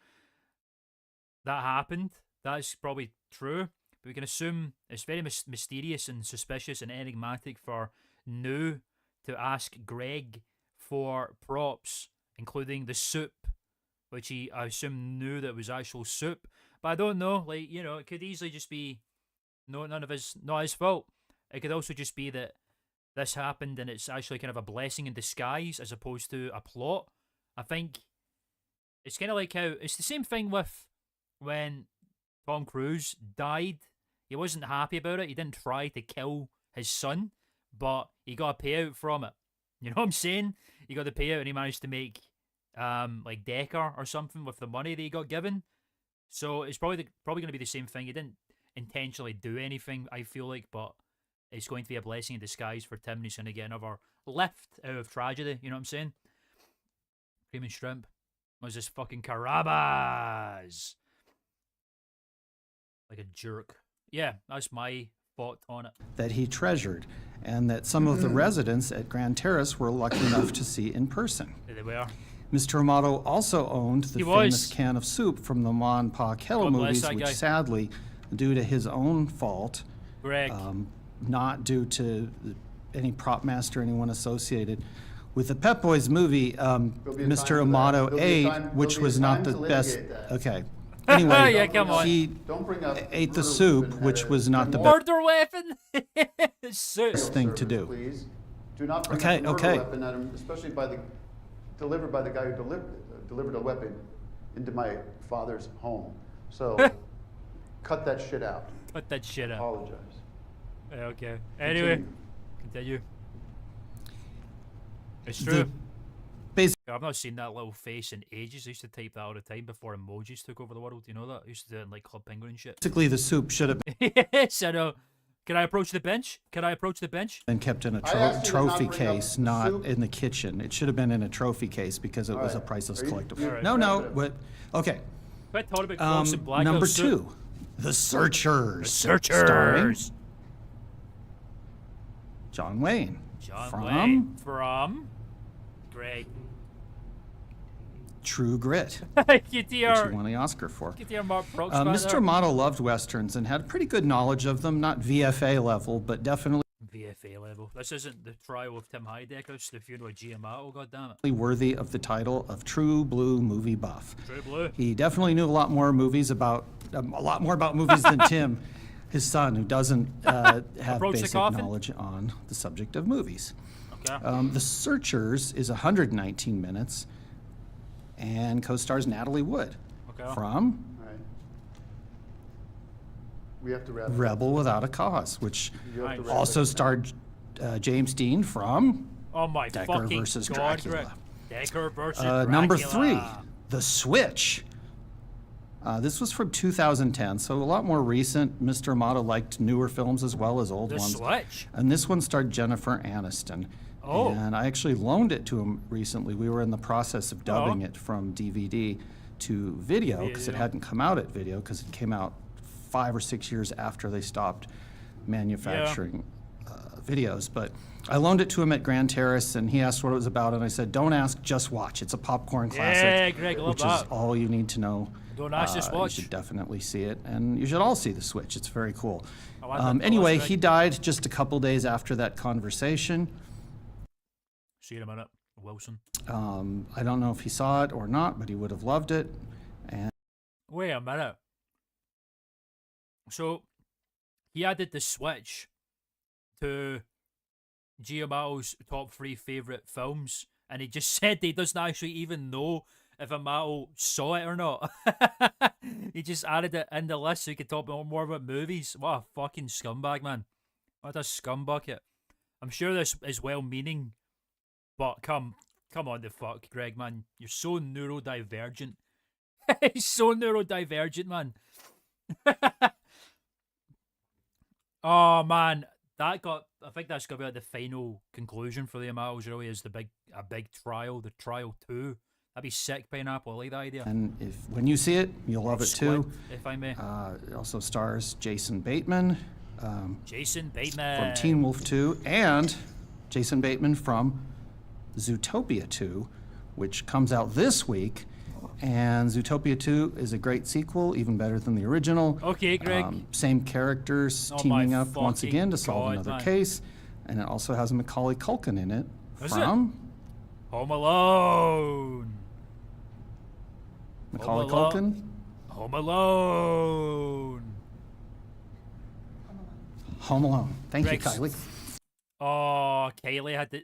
That happened. That is probably true. But we can assume it's very mysterious and suspicious and enigmatic for New to ask Greg for props, including the soup, which he, I assume, knew that was actual soup. But I don't know. Like, you know, it could easily just be not his fault. It could also just be that this happened and it's actually kind of a blessing in disguise as opposed to a plot. I think it's kind of like how it's the same thing with when Tom Cruise died. He wasn't happy about it. He didn't try to kill his son, but he got a payout from it. You know what I'm saying? He got the payout and he managed to make like Decker or something with the money that he got given. So it's probably going to be the same thing. He didn't intentionally do anything, I feel like, but it's going to be a blessing in disguise for Tim. He's going to get another lift out of tragedy. You know what I'm saying? Cream and shrimp. Was this fucking Carabas? Like a jerk. Yeah, that's my thought on it. That he treasured, and that some of the residents at Grand Terrace were lucky enough to see in person. There they were. Mr. Amato also owned the famous can of soup from the Ma and Pa Kettle movies, which guy. sadly, due to his own fault, Greg. not due to any prop master, anyone associated with the Pep Boys movie, Mr. Amato ate, which was not the best. Okay. Anyway, yeah, come on. he ate the soup, which was not the best Murder weapon? Soup. thing to do. Please. Do not bring Okay, up a murder okay. weapon at him, especially delivered by the guy who delivered a weapon into my father's home. So, cut that shit out. Cut that shit out. Apologize. Yeah, okay. Anyway, continue. It's true. I've not seen that little face in ages. I used to type that all the time before emojis took over the world. You know that? I used to do it in like Club Penguin and shit. Basically, the soup should have Yes, I know. Can I approach the bench? Can I approach the bench? been kept in a I asked you to not trophy bring up case, the not soup. in the kitchen. It should have been in a trophy case because it was a right. priceless Are you- collectible. you're- No, what? Okay. Quit talking about close and black. Number soup. 2, The Searchers. Searchers. Starring John Wayne. John from Wayne. From Greg. True Grit, Get which he your won the Oscar for. Mark Brooks. Mr. Amato loved westerns and had pretty good knowledge of them, not VFA level, but definitely VFA level. This isn't the trial of Tim Heidecker. It's the funeral of Giamatti. God damn it. worthy of the title of True Blue Movie Buff. True Blue. He definitely knew a lot more movies about movies than Tim, his son, who doesn't have Approach the basic coffin? knowledge on the subject of movies. Okay. The Searchers is 119 minutes and co-stars Natalie Wood Okay. from All right. We have to wrap it up. Rebel Without a Cause, which You have to Nice. wrap also it. starred James Dean from Oh my Decker fucking versus God, Dracula. Greg. Decker versus Dracula. Number 3, The Switch. This was from 2010, so a lot more recent. Mr. Amato liked newer films as well as old The ones. Switch. And this one starred Jennifer Aniston. Oh. And I actually loaned it to him recently. We were in the process of dubbing Oh. it from DVD to video because it Video. hadn't come out at video because it came out 5 or 6 years after they stopped manufacturing videos. But I loaned it to him at Grand Terrace and he asked what it was about and I said, don't ask, just watch. It's a popcorn classic, Yeah, Greg, I love which that. is all you need to know. Don't ask, just watch. You should definitely see it, and you should all see The Switch. It's very cool. I like that. Oh, Anyway, that's he right. died just a couple days after that conversation. See you in a minute, Wilson. I don't know if he saw it or not, but he would have loved it. And Wait a minute. So, he added the Switch to Giamatto's top 3 favourite films, and he just said he doesn't actually even know if Amato saw it or not. He just added it in the list so he could talk more about movies. What a fucking scumbag, man. What a scumbucket. I'm sure this is well-meaning, but come on the fuck, Greg, man. You're so neurodivergent. He's so neurodivergent, man. Oh, man. that got. I think that's gonna be like the final conclusion for the Amatos. Really, is a big trial. The trial 2. That'd be sick, Pineapple. I like that idea. And when you see it, you'll love it too. Squid, if I may. It also stars Jason Bateman. Jason Bateman from Teen Wolf 2, and Jason Bateman from Zootopia 2, which comes out this week. And Zootopia 2 is a great sequel, even better than the original. Okay, Greg. Same characters Oh teaming my up once fucking again to solve God, another man. case. And it also has Macaulay Culkin in it Is from Home Alone. Macaulay Home Culkin. Home Alone. Home Alone. Thank Greg's- you, Kylie. Oh, Kylie had to.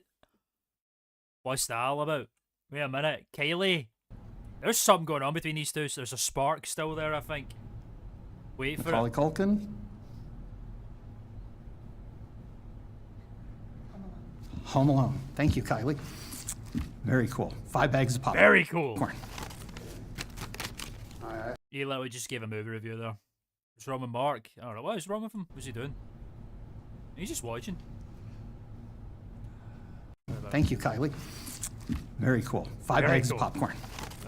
What's that all about? Wait a minute, Kylie. There's something going on between these two. So there's a spark still there, I think. Wait for Macaulay it. Culkin. Home Alone. Thank you, Kylie. Very cool. 5 bags of popcorn. Very cool. You literally just gave a movie review there. What's wrong with Mark? I don't know. What is wrong with him? What's he doing? He's just watching. Thank you, Kylie. Very cool. 5 Very bags cool. of popcorn.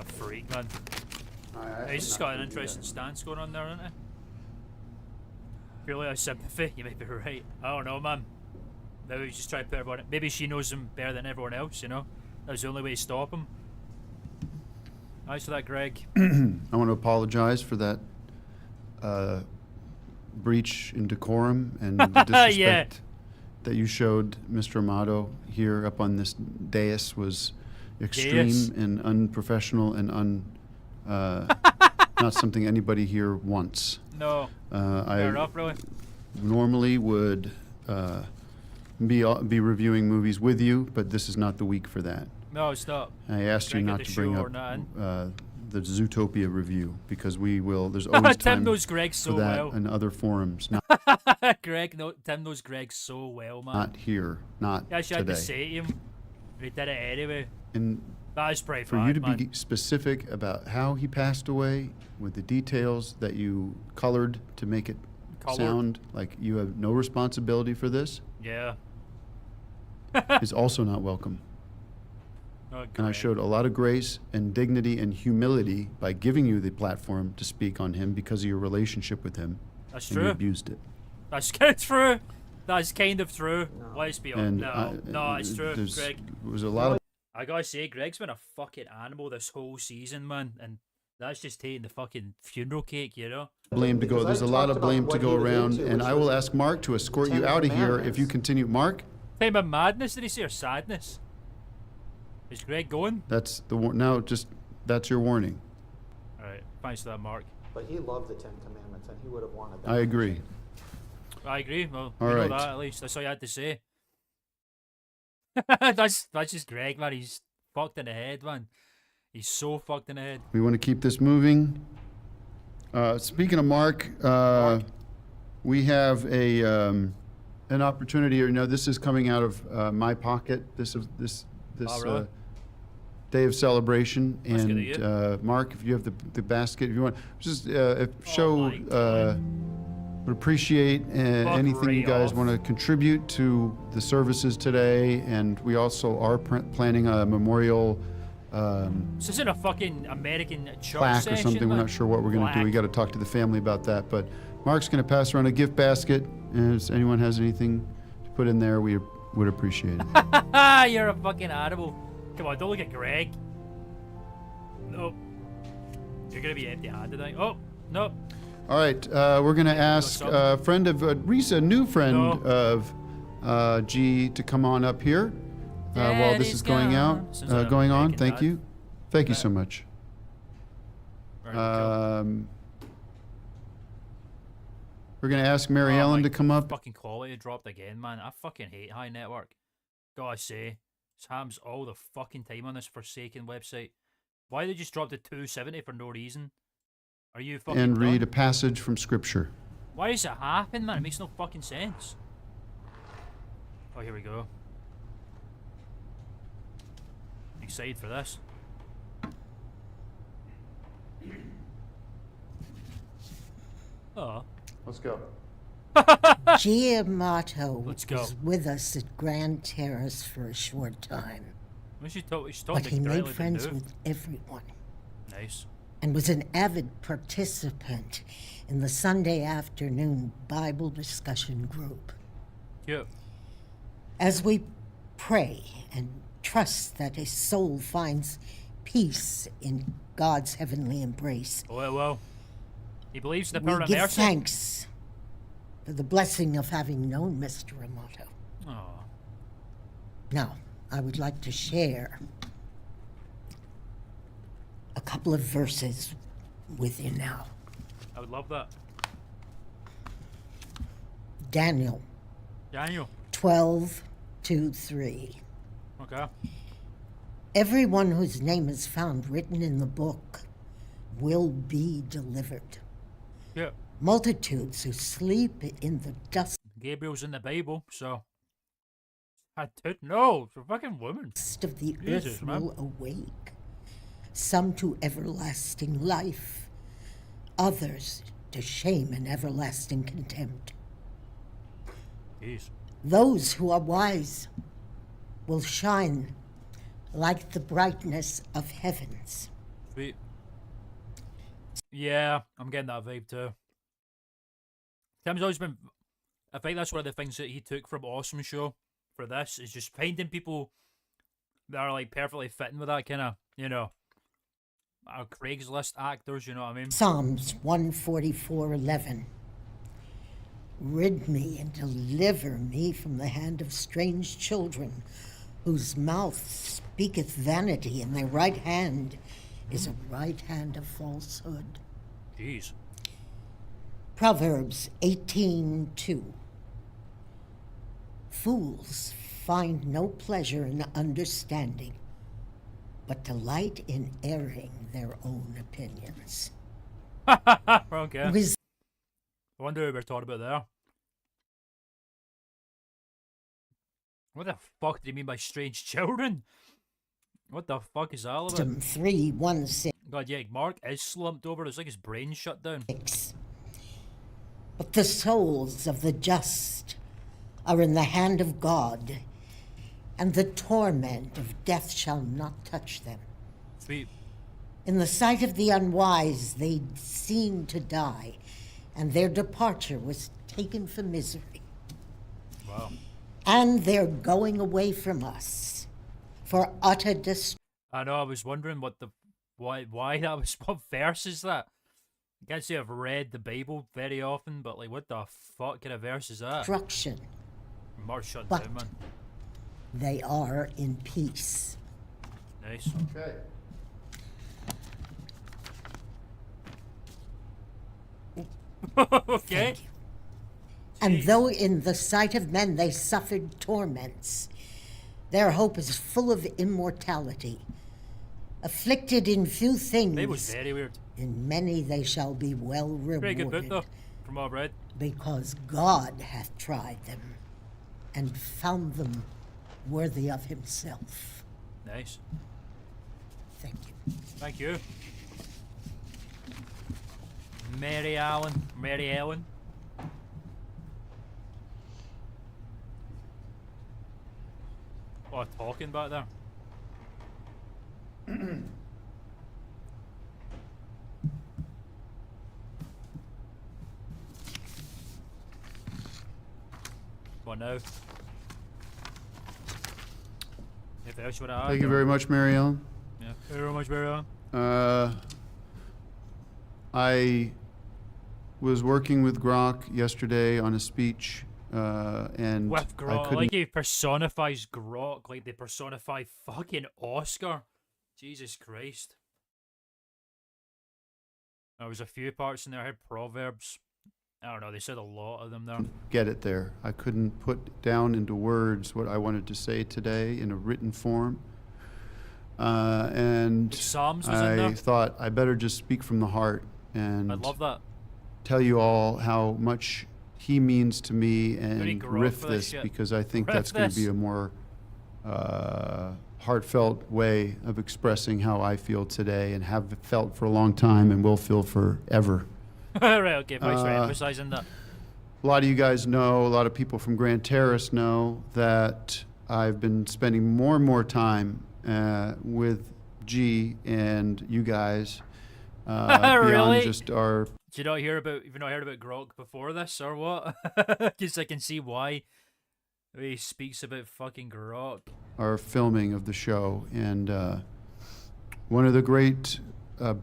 A freak, man. He's just got an interesting stance going on there, isn't he? Purely out of sympathy, you may be right. I don't know, man. Maybe he's just trying to put everyone. Maybe she knows him better than everyone else, you know? That's the only way to stop him. Nice for that, Greg. I want to apologize for that breach in decorum and the disrespect that you showed Mr. Amato here up on this dais was extreme Dais. and unprofessional and not something anybody here wants. No. Fair I enough, really. normally would be reviewing movies with you, but this is not the week for that. No, stop. I asked you Greg at not the to bring show up or nothing. the Zootopia review because we will. There's always Tim time knows Greg for so that well. in other forums. Not, Tim knows Greg so well, man. not here. Not I actually had to today. say to him. He did it anyway. And That is pretty for bad, you to man. be specific about how he passed away with the details that you colored to make it Colored? sound like you have no responsibility for this Yeah. is also not welcome. Oh, And I Greg. showed a lot of grace and dignity and humility by giving you the platform to speak on him because of your relationship with him. That's And you true. abused it. That's kind of true. That's kind of true. Let's be honest. And No, it's true, there's- Greg. There was a lot of I gotta say, Greg's been a fucking animal this whole season, man. And that's just taking the fucking funeral cake, you know? blame to go. Because I There's a lot talked of about blame to what go he was around, into, and which I will was ask Mark to escort you Ten out of here if you Commandments. continue. Mark, Time of madness, did he say, or sadness? Is Greg going? that's the now. Just that's your warning. Alright, thanks for that, Mark. But he loved the 10 Commandments, and he would have wanted that. I agree. I agree. Well, All you right. know that at least. That's all you had to say. that's just Greg, man. He's fucked in the head, man. He's so fucked in the head. We want to keep this moving. Speaking of Mark, we have a an opportunity. You know, this is coming out of my pocket. This Oh, really? day of celebration. That's good of And you. Mark, if you have the basket, if you want, just Oh show. my God. Would appreciate anything you right guys off. want to contribute to the services today, and we also are planning a memorial This isn't a fucking American church plaque or session, something. We're man. not sure what we're going to do. Plaque. We got to talk to the family about that. But Mark's going to pass around a gift basket, and if anyone has anything to put in there, we would appreciate it. You're a fucking animal. Come on, don't look at Greg. Nope. You're gonna be empty-handed. Oh, nope. All right, we're going to ask a friend of Risa, a new friend No. of G, to come on up here while this Daddy's is going gone. Sounds like out, I'm going on. making Thank that. you. Thank you so much. Right, cool. We're going to ask Mary Ellen my to come up. Fucking quality dropped again, man. I fucking hate High Network. Gotta say, this happens all the fucking time on this forsaken website. Why they just dropped to 270 for no reason? Are you fucking And read a done? passage from Scripture. Why does it happen, man? It makes no fucking sense. Oh, here we go. Excited for this. Oh, Let's go. Giamato Let's go. was with us at Grand Terrace for a short time, Well, she's talking but he made directly to friends New. with everyone Nice. and was an avid participant in the Sunday afternoon Bible discussion group. Cute. As we pray and trust that his soul finds peace in God's heavenly embrace, Well. He believes in the we power of give mercy. thanks for the blessing of having known Mr. Amato. Oh, Now, I would like to share a couple of verses with you now. I would love that. Daniel Daniel. 12:2-3. Okay. Everyone whose name is found written in the book will be delivered. Yeah. Multitudes who sleep in the dust Gabriel's in the Bible, so I don't know. It's a fucking woman. of the Jesus, earth man. will awake, some to everlasting life, others to shame and everlasting contempt. Jeez. Those who are wise will shine like the brightness of heavens. Sweet. Yeah, I'm getting that vibe too. Tim's always been. I think that's one of the things that he took from Awesome Show for this is just finding people that are like perfectly fitting with that kind of, our Craigslist actors. You know what I mean? Psalms 144:11. Rid me and deliver me from the hand of strange children, whose mouth speaketh vanity, and their right hand is a right hand of falsehood. Jeez. Proverbs 18:2. Fools find no pleasure in understanding, but delight in airing their own opinions. Okay. Wisdom I wonder who we're talking about there. What the fuck did he mean by strange children? What the fuck is that all about? 3:1-6. God, yeah, Mark is slumped over. It's like his brain shut down. But the souls of the just are in the hand of God, and the torment of death shall not touch them. Sweet. In the sight of the unwise, they seem to die, and their departure was taken for misery. Wow. And they're going away from us for utter destruction. I know, I was wondering why that was, what verse is that? I can't say I've read the Bible very often, but like, what the fuck kind of verse is that? Mark shut But- down, man. They are in peace. Nice. Okay. Okay. Thank you. And though in the sight of men they suffered torments, their hope is full of immortality. Afflicted in few things, It was very weird. in many they shall be well Very good book rewarded, though, from what I've read. because God hath tried them and found them worthy of himself. Nice. Thank you. Thank you. Mary Ellen. What, talking back there? What now? Anything else you want to add? Thank you or- very much, Mary Ellen. Yeah. Thank you very much, Mary Ellen. I was working with Grok yesterday on a speech, and With I Grok, couldn't. like he personifies Grok, like they personify fucking Oscar. Jesus Christ. There was a few parts in there. I had Proverbs. I don't know, they said a lot of them there. Get it there. I couldn't put down into words what I wanted to say today in a written form. And Psalms was in I there. thought I better just speak from the heart and I love that. tell you all how much he means to me Very and Grok riff for that this shit. because I think Riff that's going to be this. a more heartfelt way of expressing how I feel today and have felt for a long time and will feel forever. Right, okay, thanks for Uh, emphasizing that. a lot of you guys know, a lot of people from Grand Terrace know that I've been spending more and more time with G and you guys beyond Really? just our Did you not hear about? You've not heard about Grok before this, or what? Because I can see why he speaks about fucking Grok. our filming of the show. And one of the great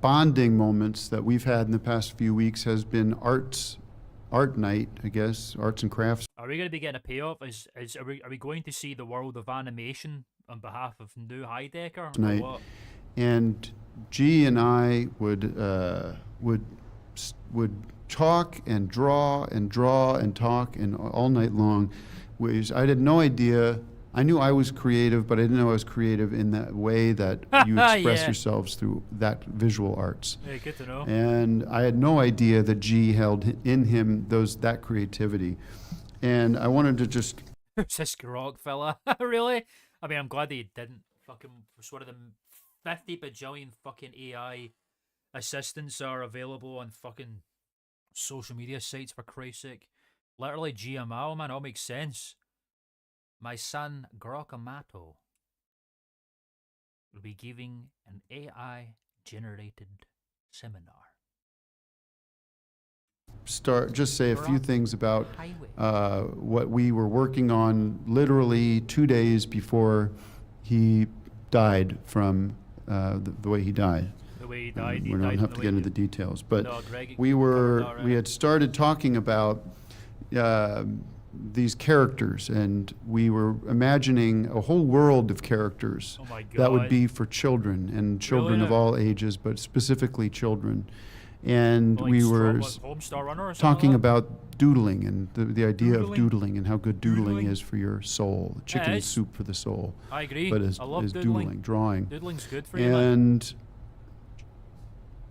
bonding moments that we've had in the past few weeks has been art night, I guess, arts and crafts Are we going to be getting a payoff? Are we going to see the world of animation on behalf of New Heidecker? Or night. what? And G and I would talk and draw and talk and all night long. I had no idea. I knew I was creative, but I didn't know I was creative in that way that you express Yeah. yourselves through that visual arts. Yeah, good to know. And I had no idea that G held in him that creativity. And I wanted to just Who's this Grok fella? Really? I mean, I'm glad that you didn't. Fucking, it's one of them 50 bajillion fucking AI assistants are available on fucking social media sites, for Christ's sake. Literally GMO, man, all makes sense. My son Grokamato will be giving an AI generated seminar. say a few things about Highway. what we were working on literally 2 days before he died from the way he died. The way he died, he We don't died have the to way get into he- the details, but No, Greg, we you covered that we already. had started talking about these characters, and we were imagining a whole world of characters Oh my that would God. be for children, and children of Really? all ages, but specifically children. And Like we Star- were what, Homestar Runner or something talking like that? about doodling and the idea of Doodling? doodling and how good doodling Doodling? is for your soul. Chicken it's- soup for the soul. I agree. But is I love doodling, drawing. Doodling's good for you, man. And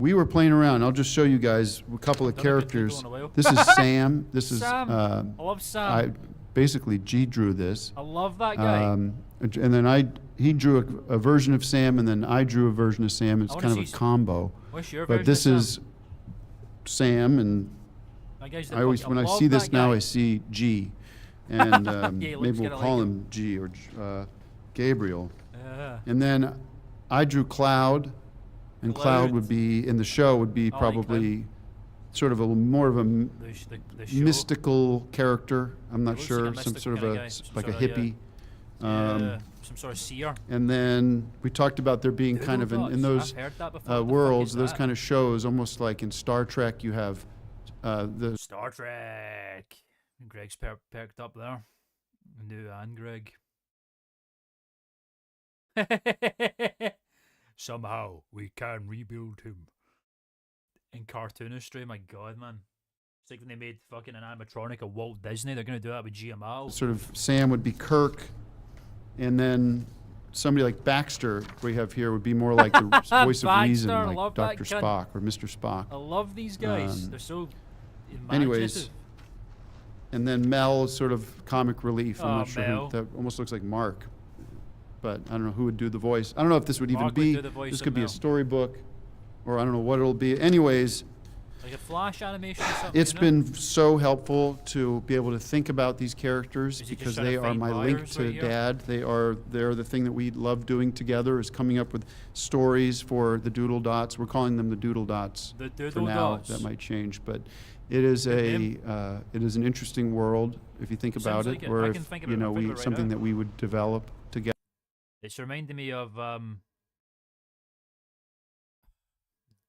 we were playing around. I'll just show you guys a couple of Done a good doodle characters. in a while. This is Sam. This is Sam. I love Sam. basically G drew this. I love that guy. And then he drew a version of Sam, and then I drew a version of Sam. It's wanna kind of a see combo. What's your But version this of is Sam, and That guy's the I always, fucking- when I love see this that now, guy. I see G, and he looks maybe we'll kinda call like him G or Gabriel. Yeah. And then I drew Cloud, and Cloud Cloud. would be in the show would be I like probably sort of a more of a The show. mystical character. I'm not looks sure, like a some mystic sort of kinda a guy, some like a sorta, yeah. hippie. Yeah, some sort of seer. And then we talked about there being kind of in those I've heard that before. What the fuck worlds, is those that? kind of shows, almost like in Star Trek, you have the Star Trek. Greg's perked up there. New and Greg. Somehow we can rebuild him. In cartoonistry, my god, man. It's like when they made fucking an animatronic of Walt Disney, they're gonna do that with GMO. sort of Sam would be Kirk, and then somebody like Baxter we have here would be more like the voice of reason, Baxter, I like love that Dr. kid. Spock or Mr. Spock. I love these guys. Um, They're so anyways, imaginative. And then Mel is sort of comic relief. I'm Oh, not sure Mel. who, that almost looks like Mark, but I don't know who would do the voice. I don't know if this would even Mark would be. do the voice This of could be a Mel. storybook, or I don't know what it'll be. Anyways, Like a flash animation or something. it's you know? been so helpful to be able to think about these characters Is he just because trying to they are find my link buyers to right here? Dad. They're the thing that we love doing together is coming up with stories for the Doodle Dots. We're calling them the Doodle Dots The for Doodle now. Dots. That might change, but it is Good it is an interesting world if you think Sounds about like it, it. or I if can think of you it. know I'm thinking we of it right something now. that we would develop together. It's reminding me of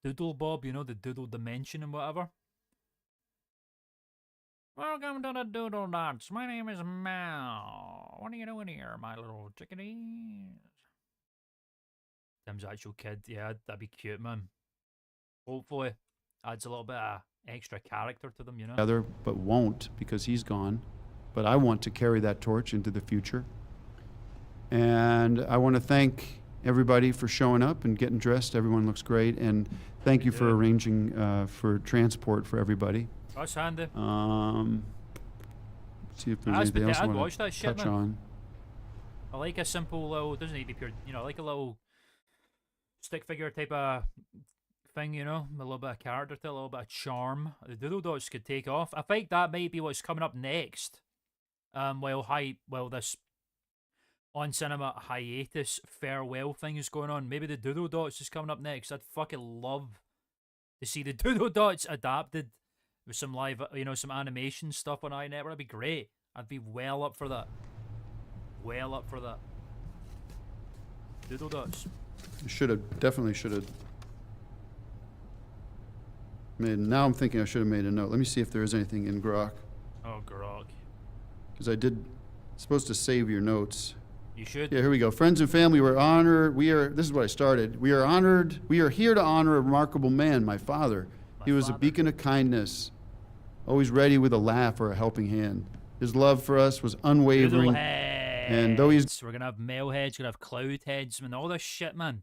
Doodle Bob, you know, the Doodle Dimension and whatever. Welcome to the Doodle Dots. My name is Mal. What are you doing here, my little chickadees? Tim's actual kid. Yeah, that'd be cute, man. Hopefully, adds a little bit of extra character to them, you know? Together, but won't because he's gone. But I want to carry that torch into the future. And I want to thank everybody for showing up and getting dressed. Everyone looks great. And thank you for do. arranging for transport for everybody. That's handy. See if there's That's anything else I I'd want watch to that shit, touch man. on. I like a simple little, doesn't need to be pure, you know, I like a little stick figure type of thing, you know, a little bit of character to it, a little bit of charm. The Doodle Dots could take off. I think that might be what's coming up next. While this on cinema hiatus farewell thing is going on, maybe the Doodle Dots is coming up next. I'd fucking love to see the Doodle Dots adapted with some live, you know, some animation stuff on iNetwork. That'd be great. I'd be well up for that. Well up for that. Doodle Dots. Definitely should have made. Now I'm thinking I should have made a note. Let me see if there is anything in Grok, Oh, Grog. because I did. Supposed to save your notes. You should. Yeah, here we go. Friends and family, we're honored. This is what I started. We are honored. We are here to honor a remarkable man, my father. He was a beacon of kindness, always ready with a laugh or a helping hand. His love for us was unwavering. And though he's... We're going to have male heads, we're going to have cloud heads, and all this shit, man.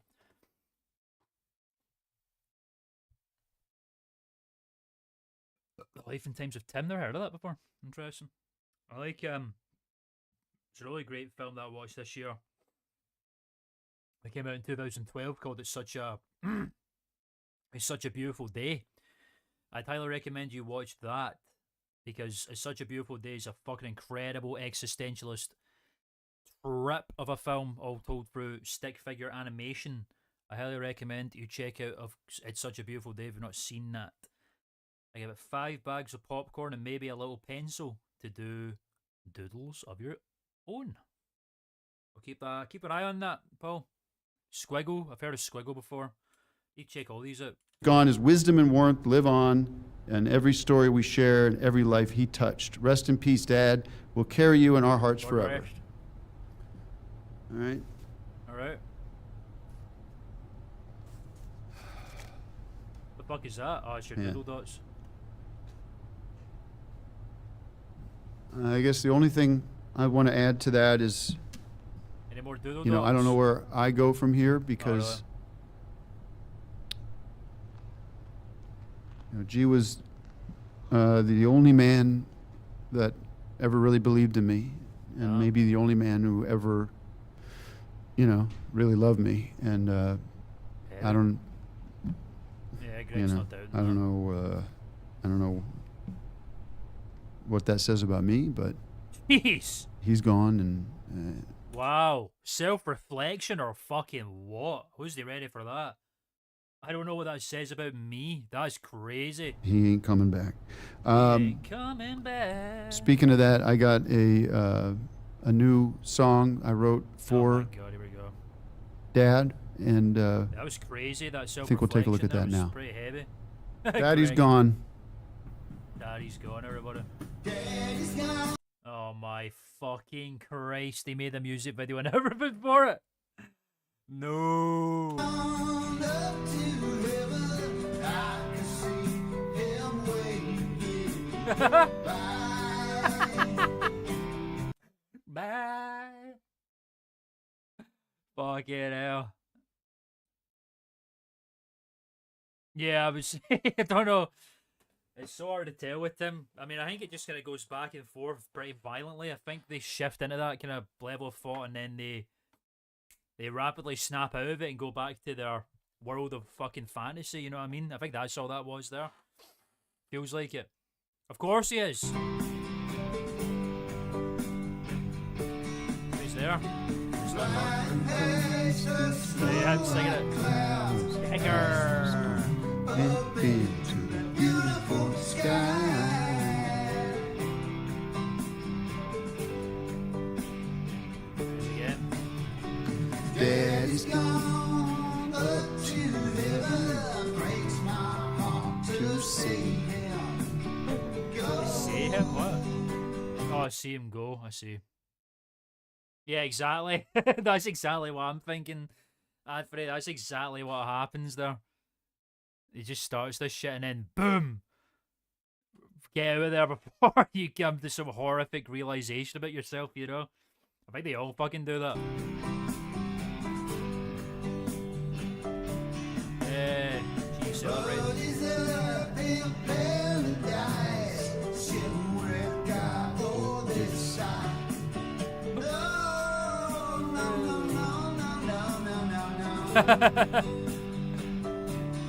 The Life and Times of Tim, never heard of that before. Interesting. I like, it's a really great film that I watched this year. It came out in 2012 called It's Such a... It's Such a Beautiful Day. I'd highly recommend you watch that, because It's Such a Beautiful Day is a fucking incredible existentialist trip of a film, all told through stick figure animation. I highly recommend you check out It's Such a Beautiful Day if you've not seen that. I give it 5 bags of popcorn and maybe a little pencil to do doodles of your own. I'll keep an eye on that, Paul. Squiggle, I've heard of Squiggle before. You check all these out. Gone, his wisdom and warmth live on, and every story we share and every life he touched. Rest in peace, Dad. We'll carry you in our hearts Lord forever. rest. All right. All right. The fuck is that? Oh, it's your Yeah. doodle dots. I guess the only thing I want to add to that is, Any more doodle you know, dots? I don't know where I go from here because, you know, G was the only man that ever really believed in me, and maybe the only man who ever, you know, really loved me. And I don't, Yeah, you Greg's know, not doubting I don't know what that says about me, but Jeez. he's gone, and Wow. Self-reflection or fucking what? Who's they ready for that? I don't know what that says about me. That's crazy. he ain't coming back. Ain't coming back. Speaking of that, I got a new song I wrote Oh for my God, here we go. Dad, and That was crazy. That self-reflection. think we'll take a look at that was now. Pretty heavy. Daddy's Greg. gone. Daddy's gone, everybody. Oh my fucking Christ. They made a music video and everything for it. No. Bye. Fucking hell. Yeah, I was. I don't know. It's so hard to tell with him. I mean, I think it just kind of goes back and forth pretty violently. I think they shift into that kind of level of thought, and then they rapidly snap out of it and go back to their world of fucking fantasy. You know what I mean? I think that's all that was there. Feels like it. Of course he is. He's there. He's there. Yeah, I'm singing it. Sticker. Into the beautiful sky. Again. Daddy's gone up to heaven. Breaks my heart to see him. See him? What? Oh, I see him go. I see. Yeah, exactly. That's exactly what I'm thinking, Anthony. That's exactly what happens there. He just starts this shit and then boom! Get out of there before you come to some horrific realization about yourself, you know? I think they all fucking do that. Yeah, she celebrating.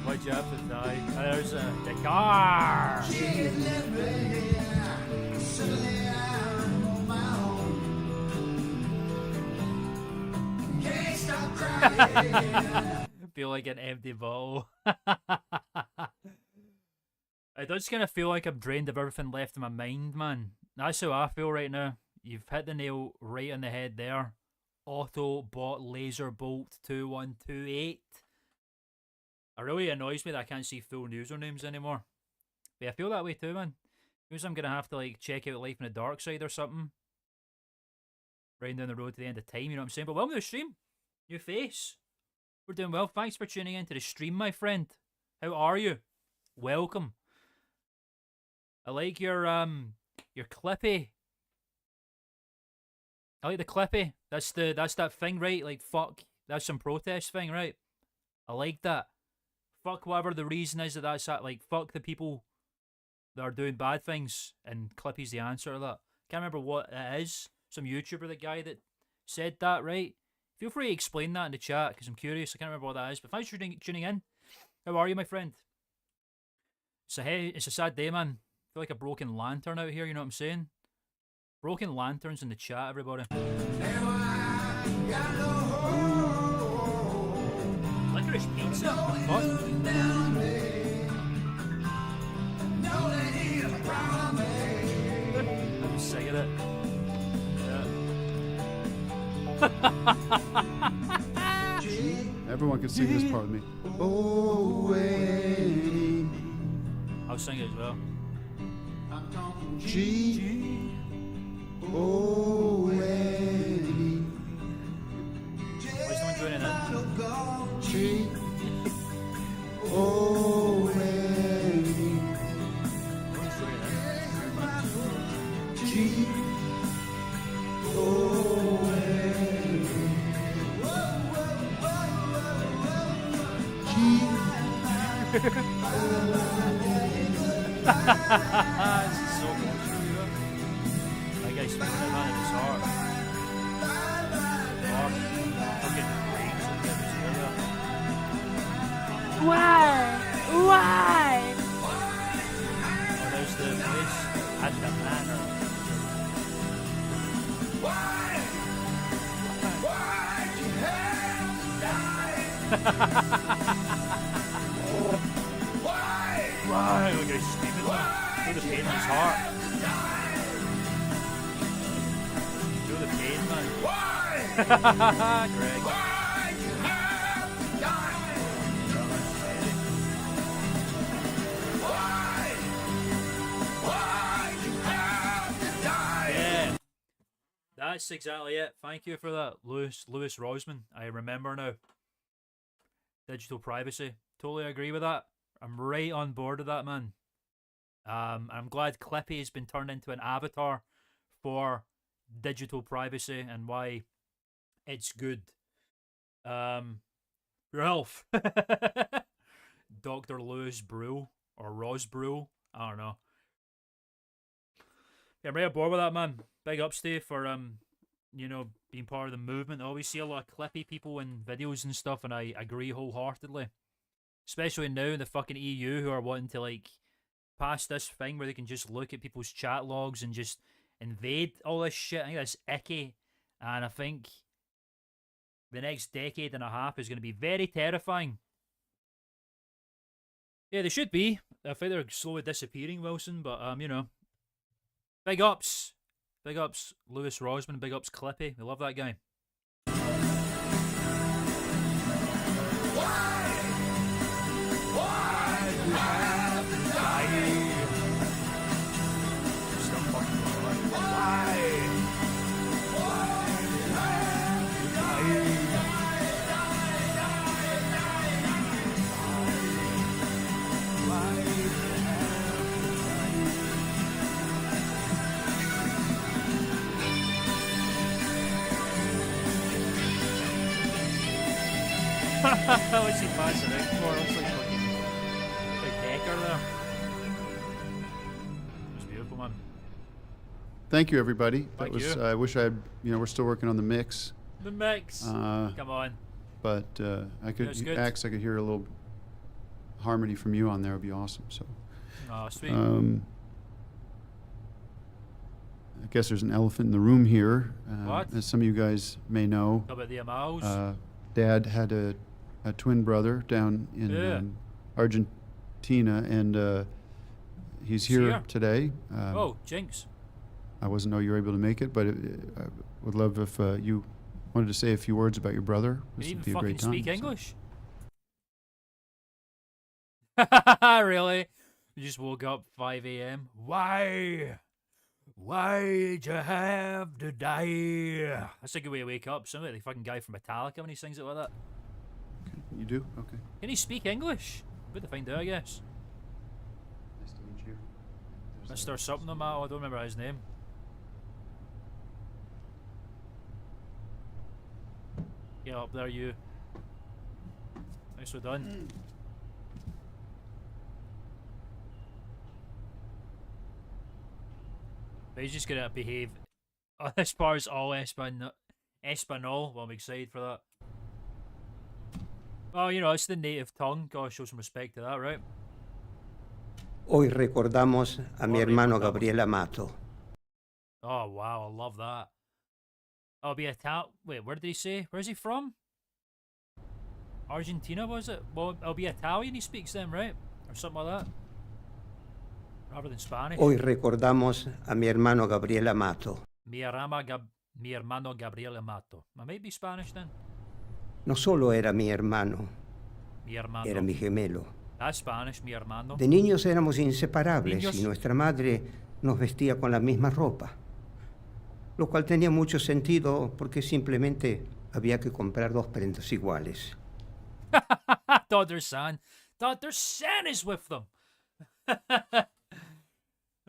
What Jeff, aye. There's the car. Feel like an empty bottle. It does kind of feel like I'm drained of everything left in my mind, man. That's how I feel right now. You've hit the nail right on the head there. Autobot Laser Bolt 2128. It really annoys me that I can't see full usernames anymore. But I feel that way too, man. Means I'm gonna have to like check out Life in the Dark Side or something. Riding down the road to the end of time, you know what I'm saying? But welcome to the stream. New face. We're doing well. Thanks for tuning in to the stream, my friend. How are you? Welcome. I like your clippy. I like the clippy. That's that thing, right? Like fuck. That's some protest thing, right? I like that. Fuck whatever the reason is that's that. Like fuck the people that are doing bad things, and Clippy's the answer to that. Can't remember what it is. Some YouTuber, the guy that said that, right? Feel free to explain that in the chat because I'm curious. I can't remember what that is. But thanks for tuning in. How are you, my friend? It's a sad day, man. I feel like a broken lantern out here. You know what I'm saying? Broken lanterns in the chat, everybody. Licorice pizza? What? I'm singing it. Yeah. Everyone can sing this part with me. Oh, I'll sing it as well. G. Oh, Why is someone doing it then? G. Oh, No one's doing it then. G. This is so emotional. That guy's feeling it, man, in his heart. Fucking breaks and everything here, yeah. Why? Oh, there's the place at the manor. Why? Look at he's screaming. Feel the pain in his heart. Feel the pain, man. Why? Greg. Why you have died? Why you have died? Yeah. That's exactly it. Thank you for that, Lewis Rosman. I remember now. Digital privacy. Totally agree with that. I'm right on board with that, man. I'm glad Clippy has been turned into an avatar for digital privacy and why it's good. Your health. Dr. Lewis Brule or Ros Brule. I don't know. Yeah, I'm right on board with that, man. Big ups to you for you know, being part of the movement. I always see a lot of Clippy people in videos and stuff, and I agree wholeheartedly. Especially now in the fucking EU who are wanting to like pass this thing where they can just look at people's chat logs and just invade all this shit. I think that's icky. And I think the next decade and a half is going to be very terrifying. Yeah, they should be. I think they're slowly disappearing, Wilson, but you know. Big ups. Big ups Lewis Rosman, big ups Clippy. We love that guy. What's he passing out for? Looks like fucking Decker there. It was beautiful, man. Thank you, everybody. Thank that was. you. I wish I had. You know, we're still working on the mix. The mix. Come on. But I could That's good. Axe. I could hear a little harmony from you on there would be awesome. So, Oh, sweet. I guess there's an elephant in the room here. What? As some of you guys may know, How about the Amals? Dad had a twin brother down in Yeah. Argentina, and he's here here? today. Oh, jinx. I wasn't know you were able to make it, but I would love if you wanted to say a few words about your brother. Can This you would even be a fucking great time. speak so. English? Really? You just woke up 5 a.m. Why? Why'd you have to die? That's a good way to wake up. Sounds like the fucking guy from Metallica when he sings it like that. You do? Okay. Can he speak English? Good to find out, I guess. Nice to meet you. Mr. Something or I don't remember his name. Get up there, you. Nicely done. But he's just gonna behave as far as all Espanol. Well, I'm excited for that. Oh, you know, it's the native tongue. Gotta show some respect to that, right? Hoy recordamos a mi Hoy hermano recordamos. Gabriel Amato. Oh, wow, I love that. I'll be Italian. Wait, where did he say? Where's he from? Argentina, was it? Well, I'll be Italian, he speaks then, right? Or something like that. Rather than Spanish. Hoy recordamos a mi hermano Gabriel Amato. Mi hermano Gabriel Amato. I might be Spanish then. No solo era mi hermano, Mi hermano. era mi gemelo. That's Spanish, mi hermano. De niños éramos inseparables Niños. y nuestra madre nos vestía con la misma ropa, lo cual tenía mucho sentido porque simplemente había que comprar dos prendas iguales. Dr. San. Dr. San is with them.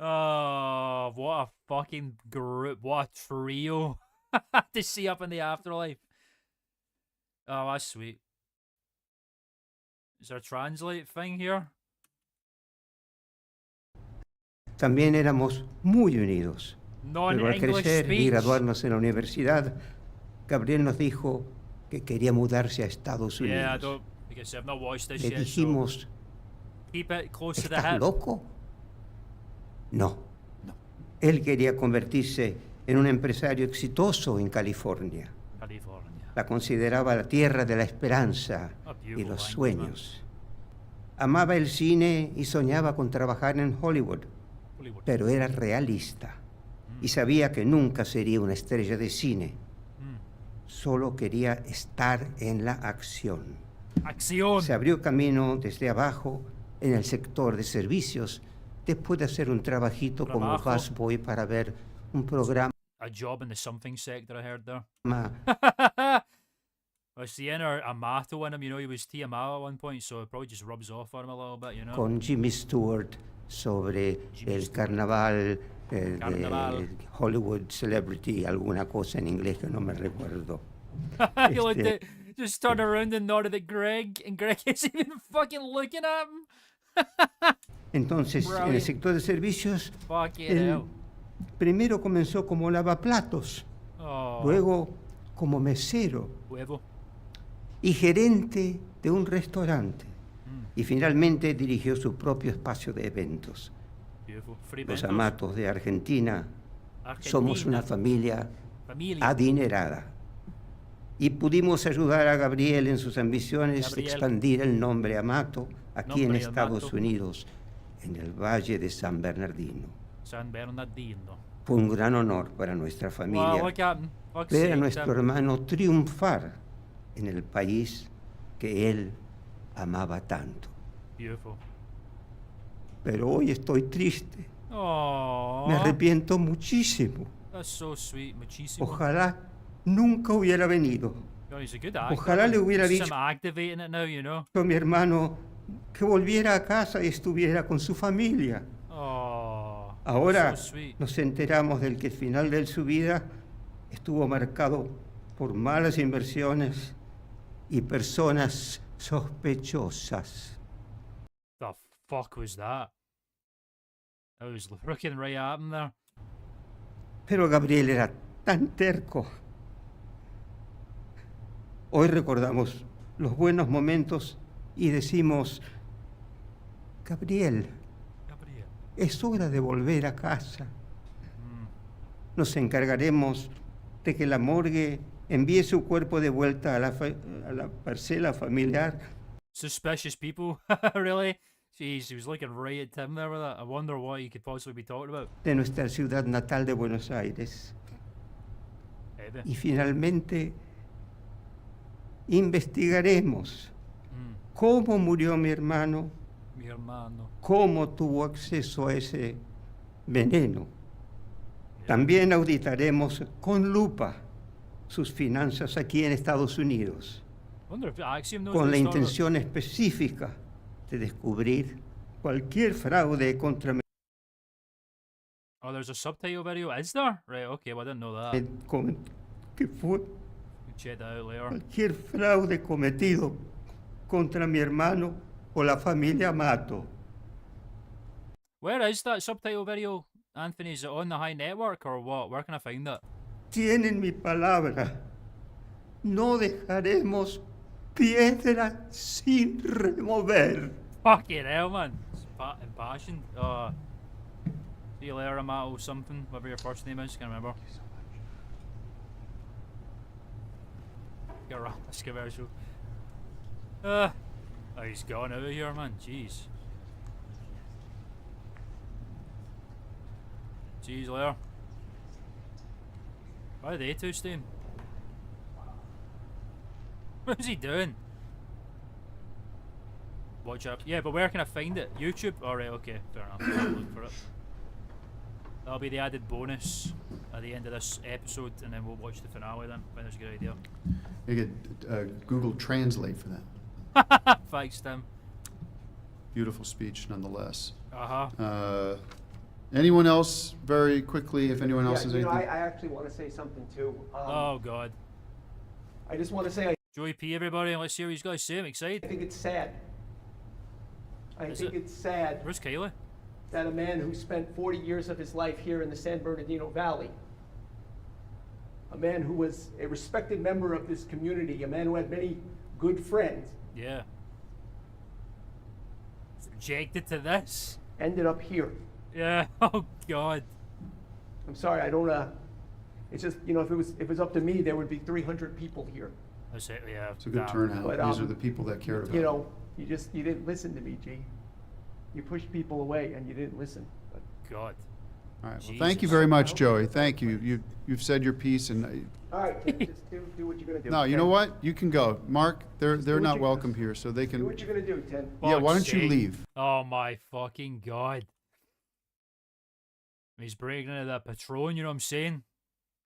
Oh, what a fucking group. What a trio to see up in the afterlife. Oh, that's sweet. Is there a translate thing here? También éramos muy unidos. Pero al Non-English crecer y speech. graduarnos en la universidad, Gabriel nos dijo que quería mudarse a Estados Yeah, I Unidos. don't, because I've not watched this Le yet, so dijimos, keep it close to the ¿estás hip. loco? No. Él quería convertirse en un empresario exitoso en California. California. La consideraba la tierra de la esperanza A y beautiful los language, sueños. Amaba el cine y soñaba con trabajar en Hollywood, Hollywood. pero era realista y sabía que nunca sería una estrella de cine. Solo quería estar en la acción. Acción. Se abrió camino desde abajo en el sector de servicios después de hacer un trabajito como Trabajo. busboy para ver un programa A job in the something sector, I heard there. I was seeing our Amato in him, you know, he was Tiamato at one point, so it probably just rubs off on him a little bit, you know. con Jimmy Stewart sobre Jimmy el Stewart. carnaval, Carnaval. de Hollywood Celebrity, alguna cosa en inglés que no me recuerdo. He looked Este- at, just turned around and nodded at Greg, and Greg isn't even fucking looking at him. Entonces, en el Brilliant. sector de servicios, Fucking él hell. primero comenzó como lavaplatos, Oh, luego como mesero huevo. y gerente de un restaurante. Mm. Y finalmente dirigió su propio espacio de eventos. Beautiful. Free Los bentos. Amatos de Argentina somos una familia Familia. adinerada. Y pudimos ayudar a Gabriel en sus ambiciones de Gabriel. expandir el nombre Amato aquí en Nombre Estados Amato. Unidos, en el Valle de San Bernardino. San Bernardino. Fue un gran honor para nuestra Wow, familia look at him. Fuck's ver a sake, nuestro them. hermano triunfar en el país que él amaba tanto. Beautiful. Pero hoy estoy triste, Oh, me arrepiento muchísimo. that's so sweet. Muchísimo. Ojalá nunca hubiera venido. God, he's a good actor. Ojalá le hubiera It's just dicho him activating it now, you know. a mi hermano que volviera a casa y estuviera con su familia. Oh, Ahora so sweet. nos enteramos del que el final de su vida estuvo marcado por malas inversiones y personas sospechosas. The fuck was that? I was looking right at him there. Pero Gabriel era tan terco. Hoy recordamos los buenos momentos y decimos, Gabriel, Gabriel. es hora de volver a casa. Nos encargaremos de que la morgue envíe su cuerpo de vuelta a la parcela familiar. Suspicious people, really? Jeez, he was looking right at Tim there with that. I wonder what he could possibly be talking about. De nuestra ciudad natal de Buenos Aires. Maybe. Y finalmente investigaremos cómo murió mi hermano, Mi hermano. cómo tuvo acceso a ese veneno. También auditaremos con lupa sus finanzas aquí en Estados Unidos, Wonder if Axiom knows con la the story. intención específica de descubrir cualquier fraude contra Oh, there's a subtitle video. Is there? Right, okay, well, I didn't know that. que fue We'll check that out later. cualquier fraude cometido contra mi hermano o la familia Mato. Where is that subtitle video, Anthony? Is it on the High Network or what? Where can I find that? Tienen mi palabra. No dejaremos piedra sin remover. Fucking hell, man. It's impassioned. See you later, Amato something, whatever your first name is, can't remember. Get around this commercial. Oh, he's gone out of here, man. Jeez. Jeez, later. Why are they two staying? What is he doing? Watch out. Yeah, but where can I find it? YouTube? Alright, okay. Fair enough. I'll look for it. That'll be the added bonus at the end of this episode, and then we'll watch the finale then. I think that's a good idea. You get Google Translate for that. Thanks, Tim. Beautiful speech, nonetheless. Uh-huh. Anyone else, very quickly, if anyone else Yeah, has you know, anything? I actually want to say something too. Oh, God. I just want to say Joey P, everybody. Let's see what he's got to say. I'm I excited. think it's sad. I Is think it? it's sad Where's Kaylee? that a man who spent 40 years of his life here in the San Bernardino Valley, a man who was a respected member of this community, a man who had many good friends, Yeah. Subjected to this? ended up here. Yeah. Oh, God. I'm sorry, I don't, it's just, you know, if it was up to me, there would be 300 people here. That's it, yeah. It's a good Damn. turnout. But, These are the people that cared about You it. know, you didn't listen to me, G. You pushed people away and you didn't listen. But God. All right. Well, thank you Jesus. very much, Joey. Thank you. You've said your piece, and all right, Tim, just do what you're gonna do. no, you okay? know what? You can go, Mark. They're what not you- welcome here, so they Do can. what you're gonna do, Tim. Yeah. Why Fuck's don't you sake. leave? Oh, my fucking God. He's breaking into that Patron, you know what I'm saying?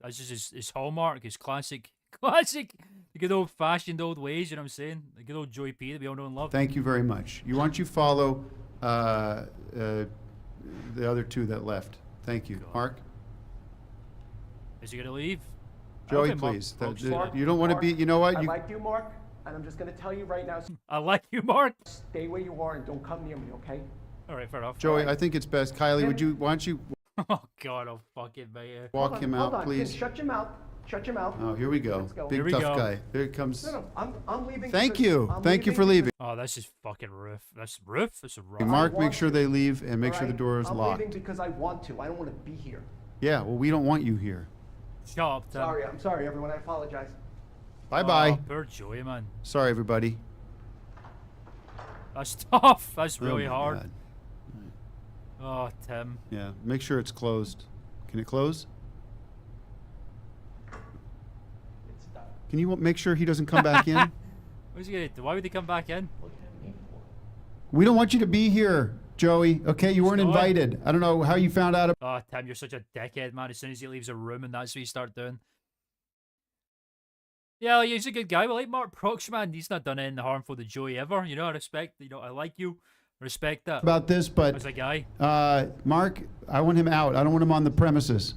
That's just his hallmark, his classic, the good old fashioned old ways, you know what I'm saying? The good old Joey P that we all know and love. Thank you very much. You want you follow the other two that left. Thank you, Mark. Is he gonna leave? Joey, Okay, Mark. please. Oh, Mark, You don't want to Mark, be. You know what? I You like you, Mark, and I'm just gonna tell you right now, I like you, Mark. stay where you are and don't come near me, okay? All right, fair enough. Joey, I think it's best. Kylie, would you? Why don't you Oh, God, I'll fucking mate you. walk Hold on, him hold out, on. please? Tim, shut your mouth. Shut your mouth. Oh, here we go. Let's go. Big Here we tough go. guy. Here it comes. No, I'm leaving. Thank because- you. I'm Thank you for because- leaving. Oh, this is fucking roof. That's roof? That's a rough. Hey, Mark, want make sure to. they leave and make all sure the right? door is I'm locked. leaving because I want to. I don't want to be here. Yeah, well, we don't want you here. Shut up, Tim. Sorry, I'm sorry, everyone. I apologize. Bye-bye. Oh, poor Joey, man. Sorry, everybody. That's tough. That's Oh really my hard. God. Oh, Tim. Yeah, make sure it's closed. Can it close? It's done. Can you make sure he doesn't come back in? What's he gonna do? Why would he come back in? We don't want you to be here, Joey. Okay, you weren't Sorry. invited. I don't know how you found out. Oh, Tim, you're such a dickhead, man. As soon as he leaves a room, and that's what you start doing. Yeah, like, he's a good guy. But like Mark Prox, man, he's not done anything harmful to Joey ever. You know, I respect. You know, I like you. Respect that. About this, but As a guy. Mark, I want him out. I don't want him on the premises.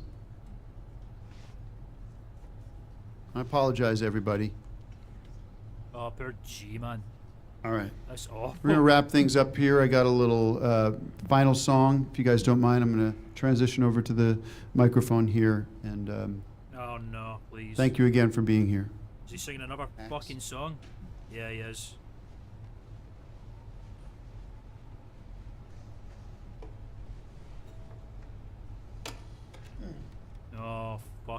I apologize, everybody. Oh, poor G, man. All right. That's awful. We're going to wrap things up here. I got a little final song. If you guys don't mind, I'm going to transition over to the microphone here. And Oh, no, please. thank you again for being here. Is he singing another Thanks. fucking song? Yeah, he is.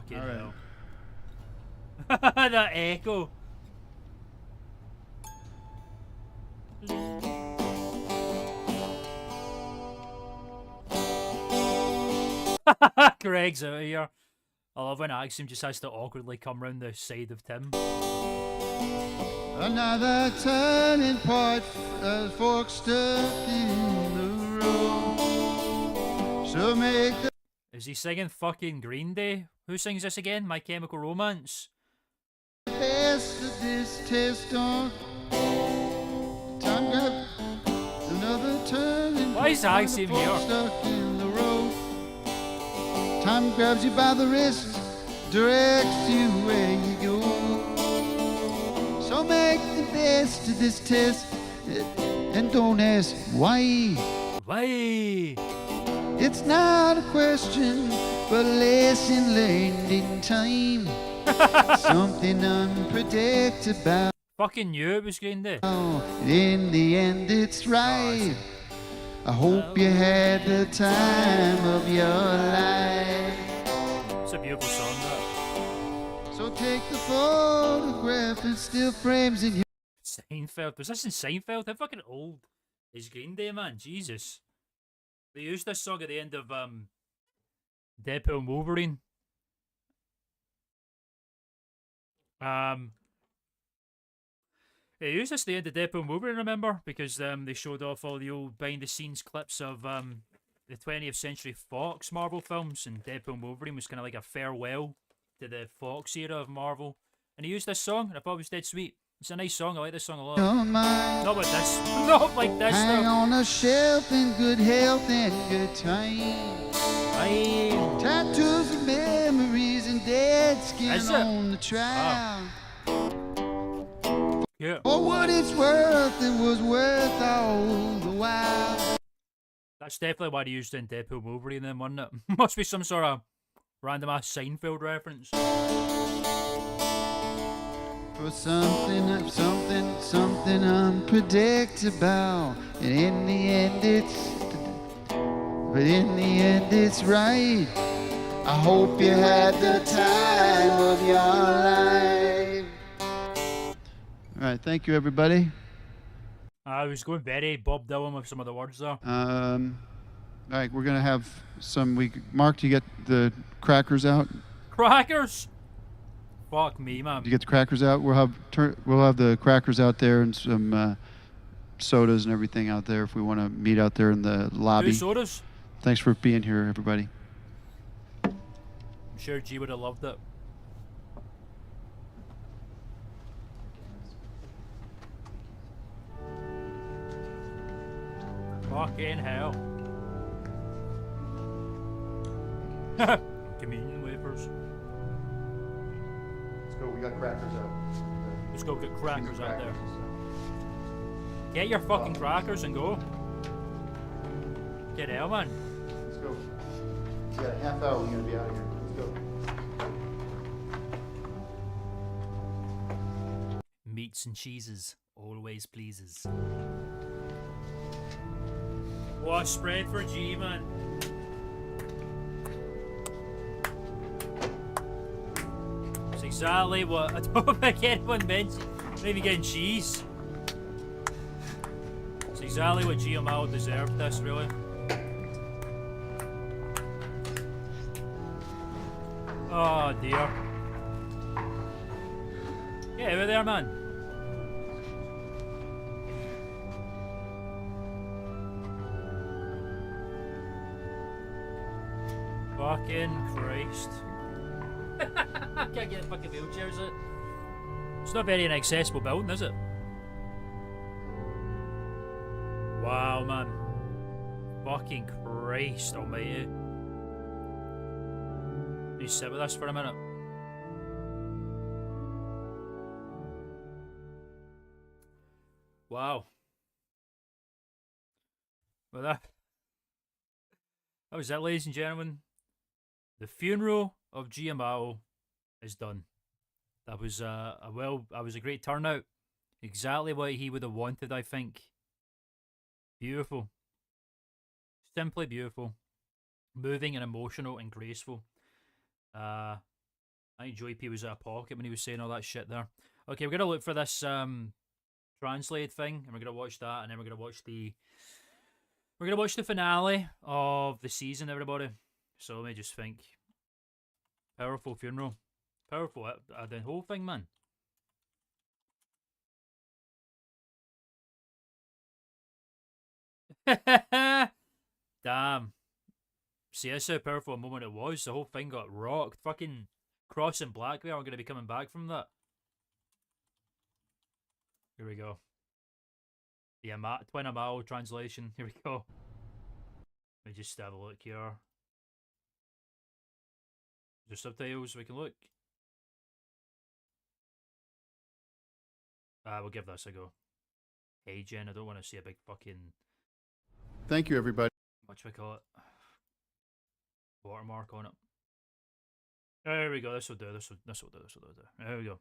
Fucking All right. hell. That echo. Greg's out of here. I love when Axiom just has to awkwardly come round the side of Tim. Another turning point, fork stuck in the road. So make the Is he singing fucking Green Day? Who sings this again? My Chemical Romance? best of this test on. Time grab another turning Why is point, Axiom fork here? stuck in the road. Time grabs you by the wrist, directs you where you go. So make the best of this test, and don't ask why. Why? It's not a question, but a lesson learned in time. Something unpredictable. Fucking knew it was Green Day. In the end, it's right. I hope you had the time of your life. It's a beautiful song, that. So take the photograph and still frames in your. Seinfeld. Was this in Seinfeld? How fucking old is Green Day, man? Jesus. They used this song at the end of Deadpool and Wolverine. They used this at the end of Deadpool and Wolverine, remember? Because they showed off all the old behind-the-scenes clips of the 20th Century Fox Marvel films, and Deadpool and Wolverine was kind of like a farewell to the Fox era of Marvel. And he used this song, and I thought it was dead sweet. It's a nice song. I like this song a lot. Not like this. Not like this. Hang though. on a shelf in good health and good time. Aye. Tattoos of memories and dead skin Is it? on the trial. Yeah. For what it's worth, it was worth all the while. That's definitely why they used it in Deadpool and Wolverine then, wasn't it? Must be some sort of random ass Seinfeld reference. For something unpredictable. And in the end it's right. I hope you had the time of your life. All right, thank you, everybody. I was going very Bob Dylan with some of the words there. All right, we're gonna have some. Mark, do you get the crackers out? Crackers? Fuck me, man. Do you get the crackers out? We'll have the crackers out there and some sodas and everything out there if we want to meet out there in the lobby. 2 sodas? Thanks for being here, everybody. I'm sure G would have loved it. Fucking hell. Communion wafers. Let's go. We got crackers out. Let's go get crackers out there. Get your fucking crackers and go. Get out, man. Let's go. We got a half hour. We're gonna be out of here. Let's go. Meats and cheeses always pleases. What spread for G, man? It's exactly what I don't think anyone mentioned. Maybe getting cheese. It's exactly what GMO deserved this, really. Oh dear. Get over there, man. Fucking Christ. I can't get fucking wheelchairs out. It's not very inaccessible building, is it? Wow, man. Fucking Christ almighty. Can you sit with us for a minute? Wow. Well, that was it, ladies and gentlemen. The funeral of GMO is done. That was a great turnout. Exactly what he would have wanted, I think. Beautiful. Simply beautiful. Moving and emotional and graceful. I think Joey P was out of pocket when he was saying all that shit there. Okay, we're gonna look for this translated thing, and we're gonna watch that, and then we're gonna watch the finale of the season, everybody. So let me just think. Powerful funeral, powerful. The whole thing, man. Damn. See, that's how powerful a moment it was. The whole thing got rocked. Fucking Cross and Blackwell are going to be coming back from that. Here we go. The Twin Amao translation. Here we go. Let me just have a look here. Is there subtitles we can look? We'll give this a go. Hey, Jen, I don't want to see a big fucking... Thank you, everybody. What should we call it? Watermark on it. There we go. This will do. This will do. There we go.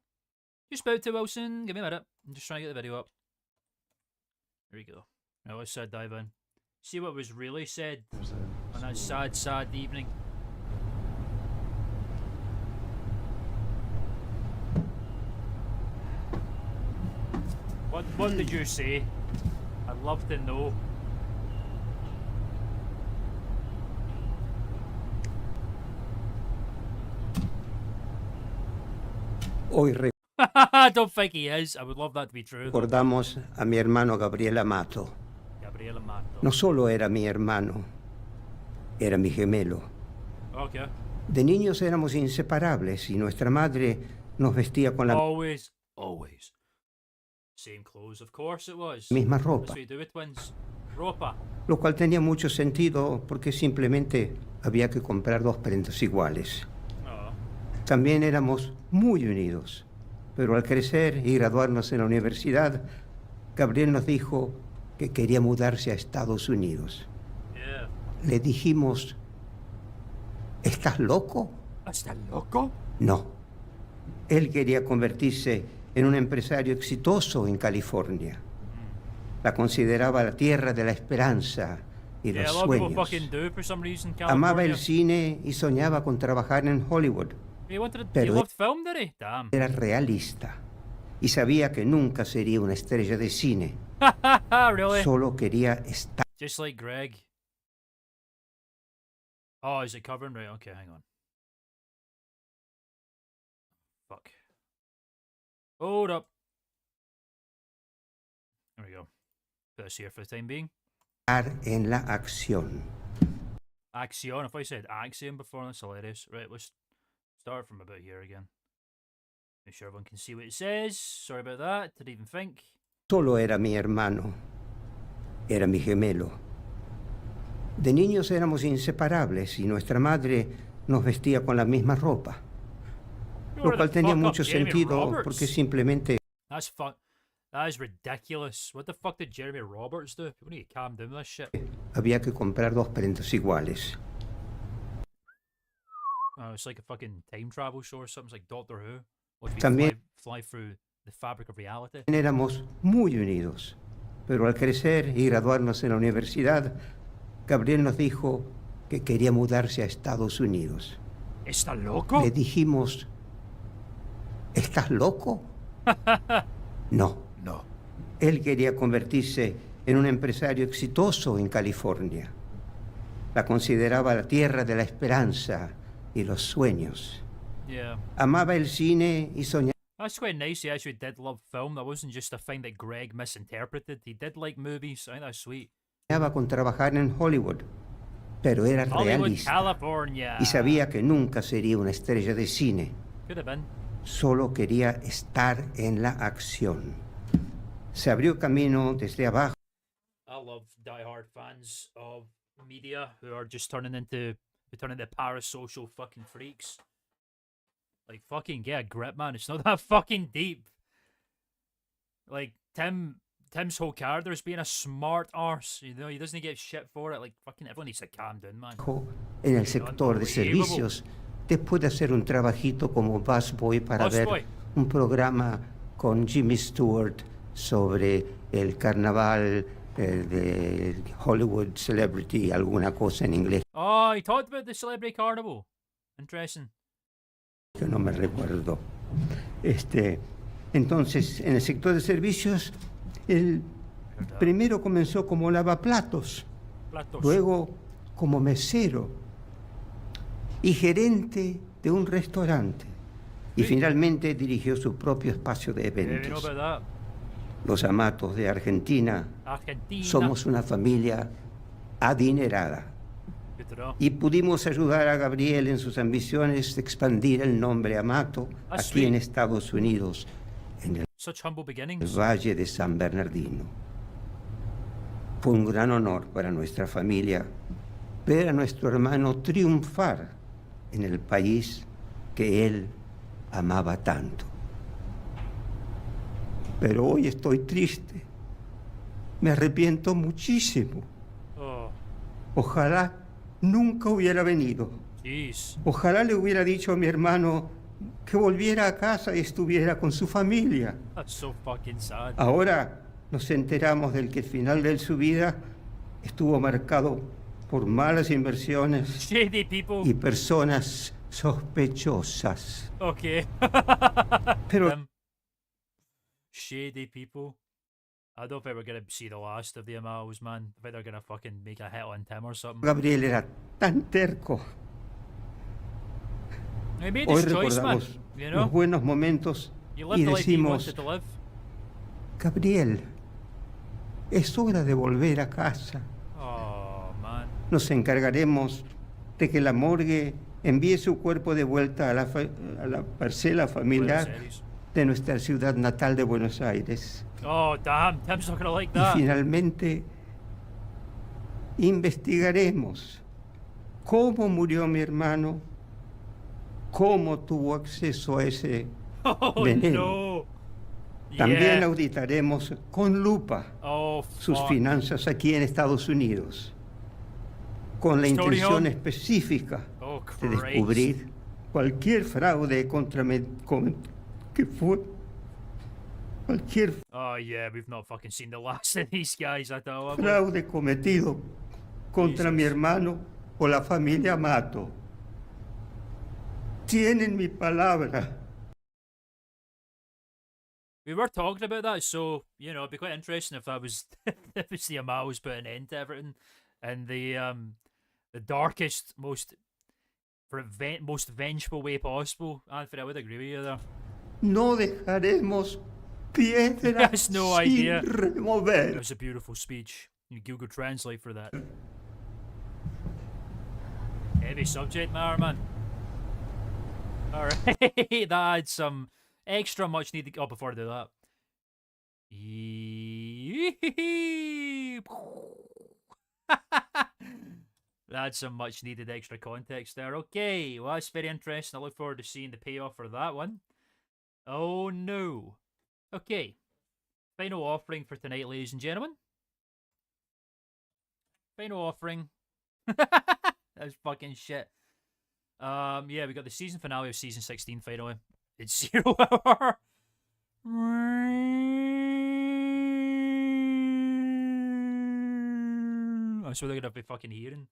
Just about to, Wilson. Give me a minute. I'm just trying to get the video up. There we go. Now let's dive in. See what was really said on that sad, sad evening. What did you say? I'd love to know. Hoy I don't think he is. I would love that to be true. recordamos a mi hermano Gabriel Amato. Gabriel Amato. No solo era mi hermano, era mi gemelo. Okay. De niños éramos inseparables y nuestra madre nos vestía con la Always. Same clothes, of course it was. misma That's ropa, what you do with twins. Ropa. lo cual tenía mucho sentido porque simplemente había que comprar dos prendas iguales. Oh. También éramos muy unidos, pero al crecer y graduarnos en la universidad, Gabriel nos dijo que quería mudarse a Estados Unidos. Yeah. Le dijimos, ¿estás loco? ¿Estás loco? No. Él quería convertirse en un empresario exitoso en California. La consideraba la tierra de la esperanza y Yeah, a los lot of people sueños. fucking do for some reason. Amaba California. el cine y soñaba con trabajar en Hollywood. He Pero loved film, did he? Damn. Era realista y sabía que nunca sería una estrella de cine. Really? Solo quería estar Just like Greg. Oh, is it covering? Right, okay, hang on. Fuck. Hold up. There we go. Put this here for the time being. en la acción. Axion. If I said Axiom before, that's hilarious. Right, let's start from about here again. Make sure everyone can see what it says. Sorry about that. Didn't even think. Solo era mi hermano, era mi gemelo. De niños éramos inseparables y nuestra madre nos vestía con la misma ropa, lo cual tenía mucho sentido porque simplemente That's fuck. That is ridiculous. What the fuck did Jeremy Roberts do? People need to calm down with this shit. había que comprar dos prendas iguales. Oh, it's like a fucking time travel show or something. It's like Doctor Who. What, we También- fly through the fabric of reality. Éramos muy unidos, pero al crecer y graduarnos en la universidad, Gabriel nos dijo que quería mudarse a Estados Unidos. ¿Está loco? Le dijimos, ¿estás loco? No. No. Él quería convertirse en un empresario exitoso en California. La consideraba la tierra de la esperanza y los sueños. Yeah. Amaba el cine y soñaba That's quite nice. He actually did love film. That wasn't just a thing that Greg misinterpreted. He did like movies. I think that's sweet. con trabajar en Hollywood, pero era Hollywood, realista California. y sabía que nunca sería una estrella de cine. Could have been. Solo quería estar en la acción. Se abrió camino desde abajo. I love diehard fans of media who are just turning into parasocial fucking freaks. Like, fucking get a grip, man. It's not that fucking deep. Like, Tim's whole character is being a smart arse. You know, he doesn't get shit for it. Like, fucking everyone needs to calm down, man. En el sector de servicios, después de hacer un trabajito como busboy para Busboy. ver un programa con Jimmy Stewart sobre el carnaval de Hollywood Celebrity, alguna cosa en inglés. Oh, he talked about the Celebrity Carnival. Interesting. que no me recuerdo. Entonces, en el sector de servicios, él primero comenzó como lavaplatos, luego como mesero y gerente de un restaurante. Y finalmente dirigió su propio espacio de eventos. Los Amatos de Argentina somos una familia adinerada. Y pudimos ayudar a Gabriel en sus ambiciones de expandir el nombre Amato aquí en Estados Unidos, en el Valle de San Bernardino. Fue un gran honor para nuestra familia ver a nuestro hermano triunfar en el país que él amaba tanto. Pero hoy estoy triste. Me arrepiento muchísimo. Ojalá nunca hubiera venido. Ojalá le hubiera dicho a mi hermano que volviera a casa y estuviera con su familia. Ahora nos enteramos del que el final de su vida estuvo marcado por malas inversiones y personas sospechosas. Pero Shady people. I don't think we're gonna see the last of the Amatos, man. I think they're gonna fucking make a hit on Tim or something. Gabriel era tan terco. He made Hoy his choice, man. recordamos You know? los buenos momentos He y lived the life he decimos, wanted to live. Gabriel, es hora de volver a casa. Oh, man. Nos encargaremos de que la morgue envíe su cuerpo de vuelta a la parcela familiar de nuestra ciudad natal de Buenos Aires. Oh, damn. Tim's not gonna like Y that. finalmente investigaremos cómo murió mi hermano, cómo tuvo acceso a ese Oh, veneno. no. También Yeah. auditaremos con lupa Oh, sus fuck. finanzas aquí en Estados Unidos, con la Story intención home. específica Oh, de Christ. descubrir cualquier fraude que fue cualquier Oh, yeah, we've not fucking seen the last of these guys at all, have we? fraude cometido contra mi hermano o la familia Mato. Tienen mi palabra. We were talking about that, so, you know, it'd be quite interesting if that was if it's the Amatos put an end to everything and the darkest, most vengeful way possible. Anthony, I would agree with you there. No dejaremos piedra Has no idea. sin It remover. was a beautiful speech. You Google Translate for that. Heavy subject matter, man. Alright, that had some extra much needed. Oh, before I do that. That's some much needed extra context there. Okay, well, that's very interesting. I look forward to seeing the payoff for that one. Oh no. Okay. Final offering for tonight, ladies and gentlemen. Final offering. That's fucking shit. Yeah, we got the season finale of season 16 finally. It's 0 hour. I'm sure they're gonna be fucking hearing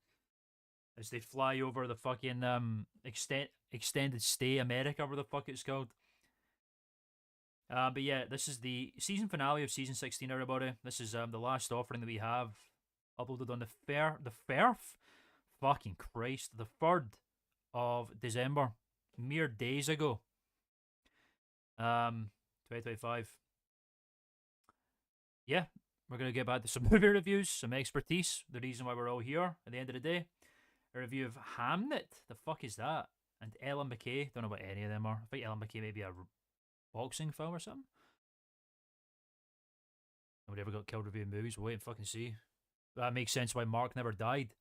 as they fly over the fucking extended stay America, whatever the fuck it's called. But yeah, this is the season finale of season 16, everybody. This is the last offering that we have uploaded on the 3rd, fucking Christ, the 3rd of December, mere days ago. 2025. Yeah, we're gonna get back to some movie reviews, some expertise. The reason why we're all here at the end of the day. A review of Hamnet. The fuck is that? And Ellen McKay. Don't know what any of them are. I think Ellen McKay may be a boxing film or something. Nobody ever got killed reviewing movies. We'll wait and fucking see. That makes sense why Mark never died.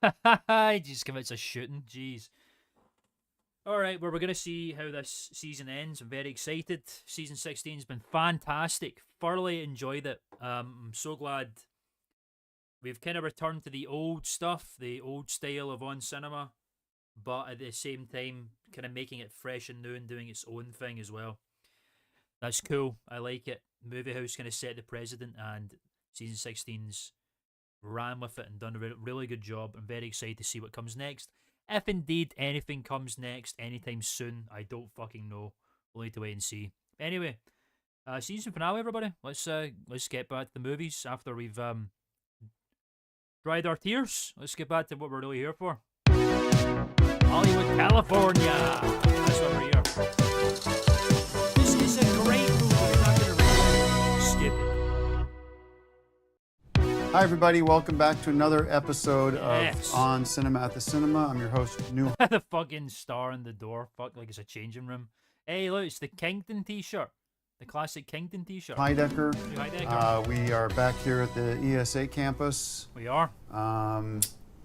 He just commits a shooting. Jeez. Alright, well, we're going to see how this season ends. I'm very excited. Season 16 has been fantastic. Thoroughly enjoyed it. I'm so glad we've kind of returned to the old stuff, the old style of on cinema, but at the same time, kind of making it fresh and new and doing its own thing as well. That's cool. I like it. Movie House kind of set the precedent, and season 16's ran with it and done a really good job. I'm very excited to see what comes next. If indeed anything comes next anytime soon, I don't fucking know. We'll need to wait and see. Anyway, season finale, everybody. Let's get back to the movies after we've dried our tears. Let's get back to what we're really here for. Hollywood, California. That's what we're here. This is a great movie. You're not gonna really skip it. Hi, everybody. Welcome back to another episode Yes. of On Cinema at the Cinema. I'm your host, New. The fucking star in the door. Fuck, like it's a changing room. Hey, look, it's the Kington t-shirt. The classic Kington t-shirt. Heidecker. Heidecker. We are back here at the ESA campus. We are.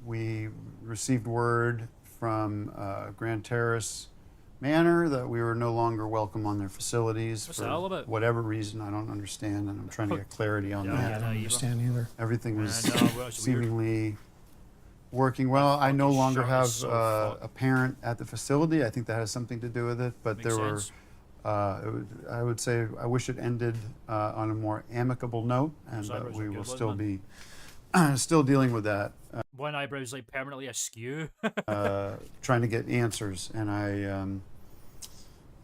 We received word from Grand Terrace Manor that we were no longer welcome on their facilities What's for that all about? whatever reason. I don't understand, and I'm trying to get clarity on Yeah, that. yeah, I don't understand either. Everything was I know, well, it's weird. seemingly working well. I no fucking longer shirt have is so fucked. a parent at the facility. I think that has something to do with it. But Makes there sense. I would say I wish it ended on a more amicable note, and Eyebrows we are will good, still wasn't be still dealing with that. One eyebrow's like permanently askew. Trying to get answers, and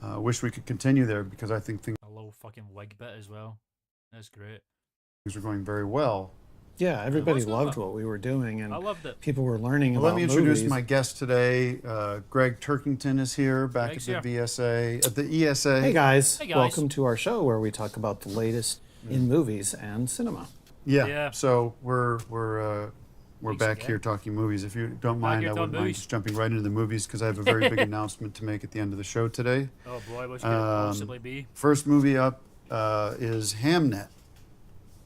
I wish we could continue there because I think things A little fucking wig bit as well. That's great. are going very well. Yeah, everybody What's that loved about? what we were doing, and I loved it. people were learning Well, about let me introduce movies. my guest today. Greg Turkington is here, back Greg's at the here. VSA, at the ESA. Hey guys. Hey, guys. Welcome to our show where we talk about the latest in movies and cinema. Yeah. Yeah. So we're Thanks back again. here talking movies. If you don't mind, here I talking wouldn't mind movies. just jumping right into the movies because I have a very big announcement to make at the end of the show today. Oh boy, what could it possibly be? First movie up is Hamnet.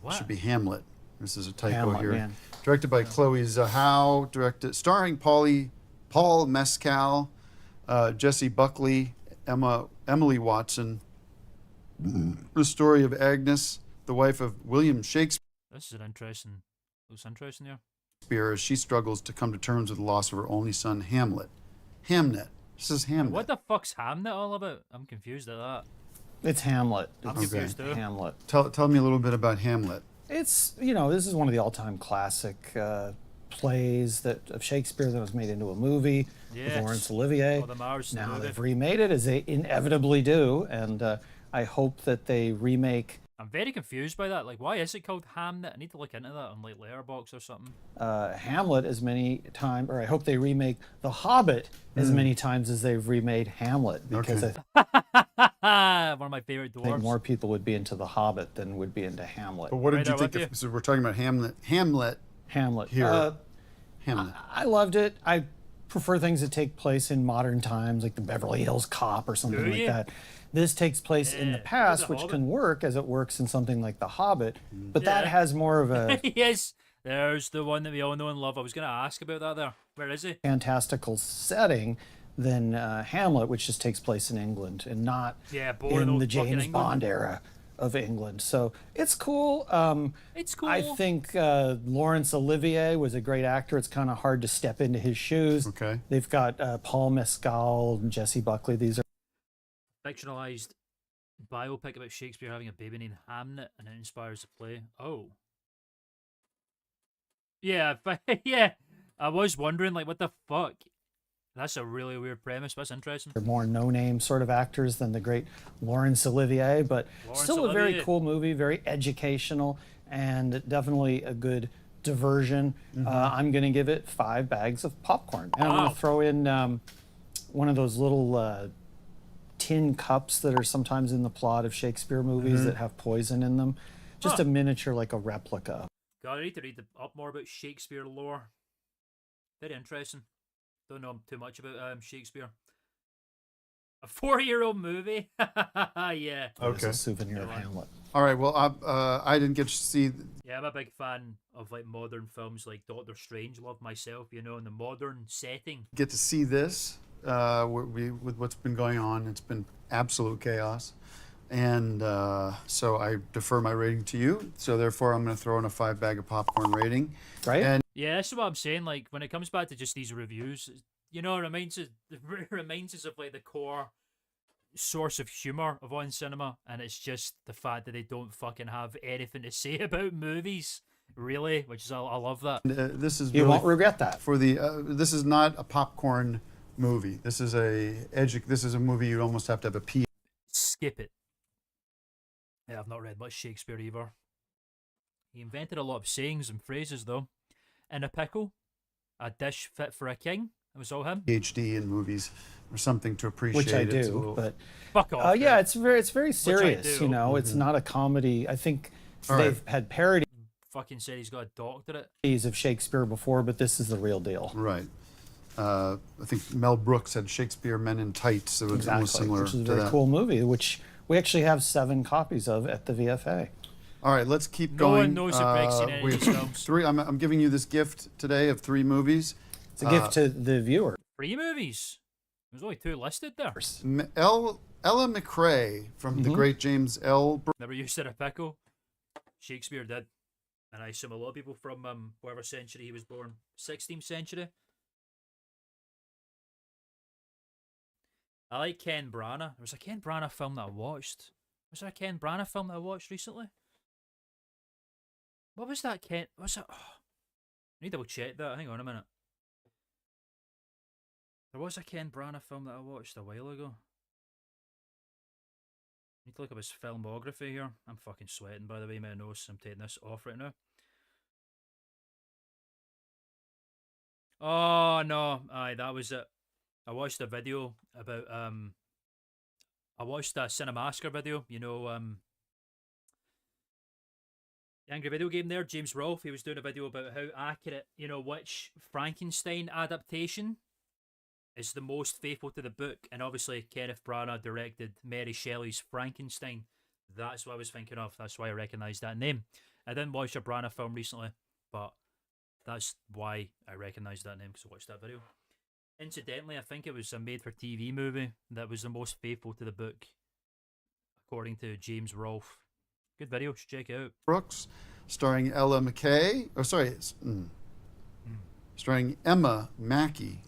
What? Should be Hamlet. This is a typo Hamlet, here. man. Directed by Chloe Zhao, starring Paul Mescal, Jesse Buckley, Emily Watson. The story of Agnes, the wife of William Shakespeare, This is an interesting. Looks interesting here. as she struggles to come to terms with the loss of her only son, Hamlet. Hamnet. This is Hamlet. What the fuck's Hamnet all about? I'm confused at that. It's Hamlet. I'm It's confused too. Hamlet. Tell me a little bit about Hamlet. It's, this is one of the all-time classic plays of Shakespeare that was made into a movie Yes. with Laurence Olivier. Oh, the Mars Now movie. they've remade it, as they inevitably do, and I hope that they remake I'm very confused by that. Like, why is it called Hamnet? I need to look into that on like Letterboxd or something. Hamlet as many times, or I hope they remake The Hobbit as many times as they've remade Hamlet, because Okay. I One of my favorite think dwarves. more people would be into The Hobbit than would be into Hamlet. But what did Right you there think with of, you. so we're talking about Hamlet Hamlet. here. Hamlet. I loved it. I prefer things that take place in modern times, like the Beverly Hills Cop or something Do like you? that. This takes place in the Yeah, past, there's a which Hobbit. can work as it works in something like The Hobbit, but that Yeah. has more of a Yes, there's the one that we all know and love. I was going to ask about that there. Where is he? fantastical setting than Hamlet, which just takes place in England and not Yeah, boring in old the fucking James England. Bond era of England. So it's cool. It's cool. I think Laurence Olivier was a great actor. It's kind of hard to step into his shoes. Okay. They've got Paul Mescal and Jesse Buckley. These are Fictionalized biopic about Shakespeare having a baby named Hamnet, and it inspires the play. Oh. Yeah, but yeah. I was wondering, like, what the fuck? That's a really weird premise, but that's interesting. more no-name sort of actors than the great Laurence Olivier, but Laurence still a very Olivier. cool movie, very educational, and definitely a good diversion. I'm going to give it 5 bags of popcorn. And I'm going Wow. to throw in one of those little tin cups that are sometimes in the plot of Shakespeare movies that have poison in them. Just Huh. a miniature, like a replica. God, I need to read up more about Shakespeare lore. Very interesting. Don't know too much about Shakespeare. A 4-year-old movie? Yeah. As Okay. a souvenir of Go on. Hamlet. All right. Well, I didn't get to see. Yeah, I'm a big fan of like modern films like Doctor Strange. Love myself, in the modern setting. Get to see this with what's been going on. It's been absolute chaos, and so I defer my rating to you. So therefore, I'm going to throw in a 5 bag of popcorn rating. Right? And Yeah, that's what I'm saying. Like when it comes back to just these reviews, it reminds us of like the core source of humor of On Cinema, and it's just the fact that they don't fucking have anything to say about movies really, which is I love that. This is You really won't regret that. for the. This is not a popcorn movie. This is This is a movie you almost have to have a P. Skip it. Yeah, I've not read much Shakespeare either. He invented a lot of sayings and phrases, though. In a pickle, a dish fit for a king. It was all him. PhD in movies or something to appreciate. Which I It's a do, little- but Fuck off. yeah, dude. it's very serious. do. You know, it's not a comedy. I think All they've right. had parodies Fucking said he's got a doctorate. of Shakespeare before, but this is the real deal. Right. I think Mel Brooks had Shakespeare Men in Tights. So it's almost similar which is a to very that. cool movie, which we actually have 7 copies of at the VFA. All right, let's keep No going. one knows if Greg's seen any of we these have films. 3. I'm giving you this gift today of 3 movies. It's a gift to the viewer. 3 movies. There's only 2 listed there. Ella McRae from the great James L. Never used to a pickle. Shakespeare did. And I assume a lot of people from whatever century he was born. 16th century. I like Ken Branagh. There was a Ken Branagh film that I watched. Was there a Ken Branagh film that I watched recently? What was that Ken? Was that? Oh, I need to double check that. Hang on a minute. There was a Ken Branagh film that I watched a while ago. I need to look up his filmography here. I'm fucking sweating, by the way, my nose. I'm taking this off right now. Oh no, aye, that was it. I watched a video about I watched a Cinemasker video, you know, the Angry Video Game there, James Rolfe, he was doing a video about how accurate, you know, which Frankenstein adaptation is the most faithful to the book. And obviously Kenneth Branagh directed Mary Shelley's Frankenstein. That's what I was thinking of. That's why I recognised that name. I didn't watch a Branagh film recently, but that's why I recognised that name, because I watched that video. Incidentally, I think it was a made-for-TV movie that was the most faithful to the book, according to James Rolfe. Good video, you should check it out. Brooks, starring Ella McKay. Oh, sorry. Starring Emma Mackey.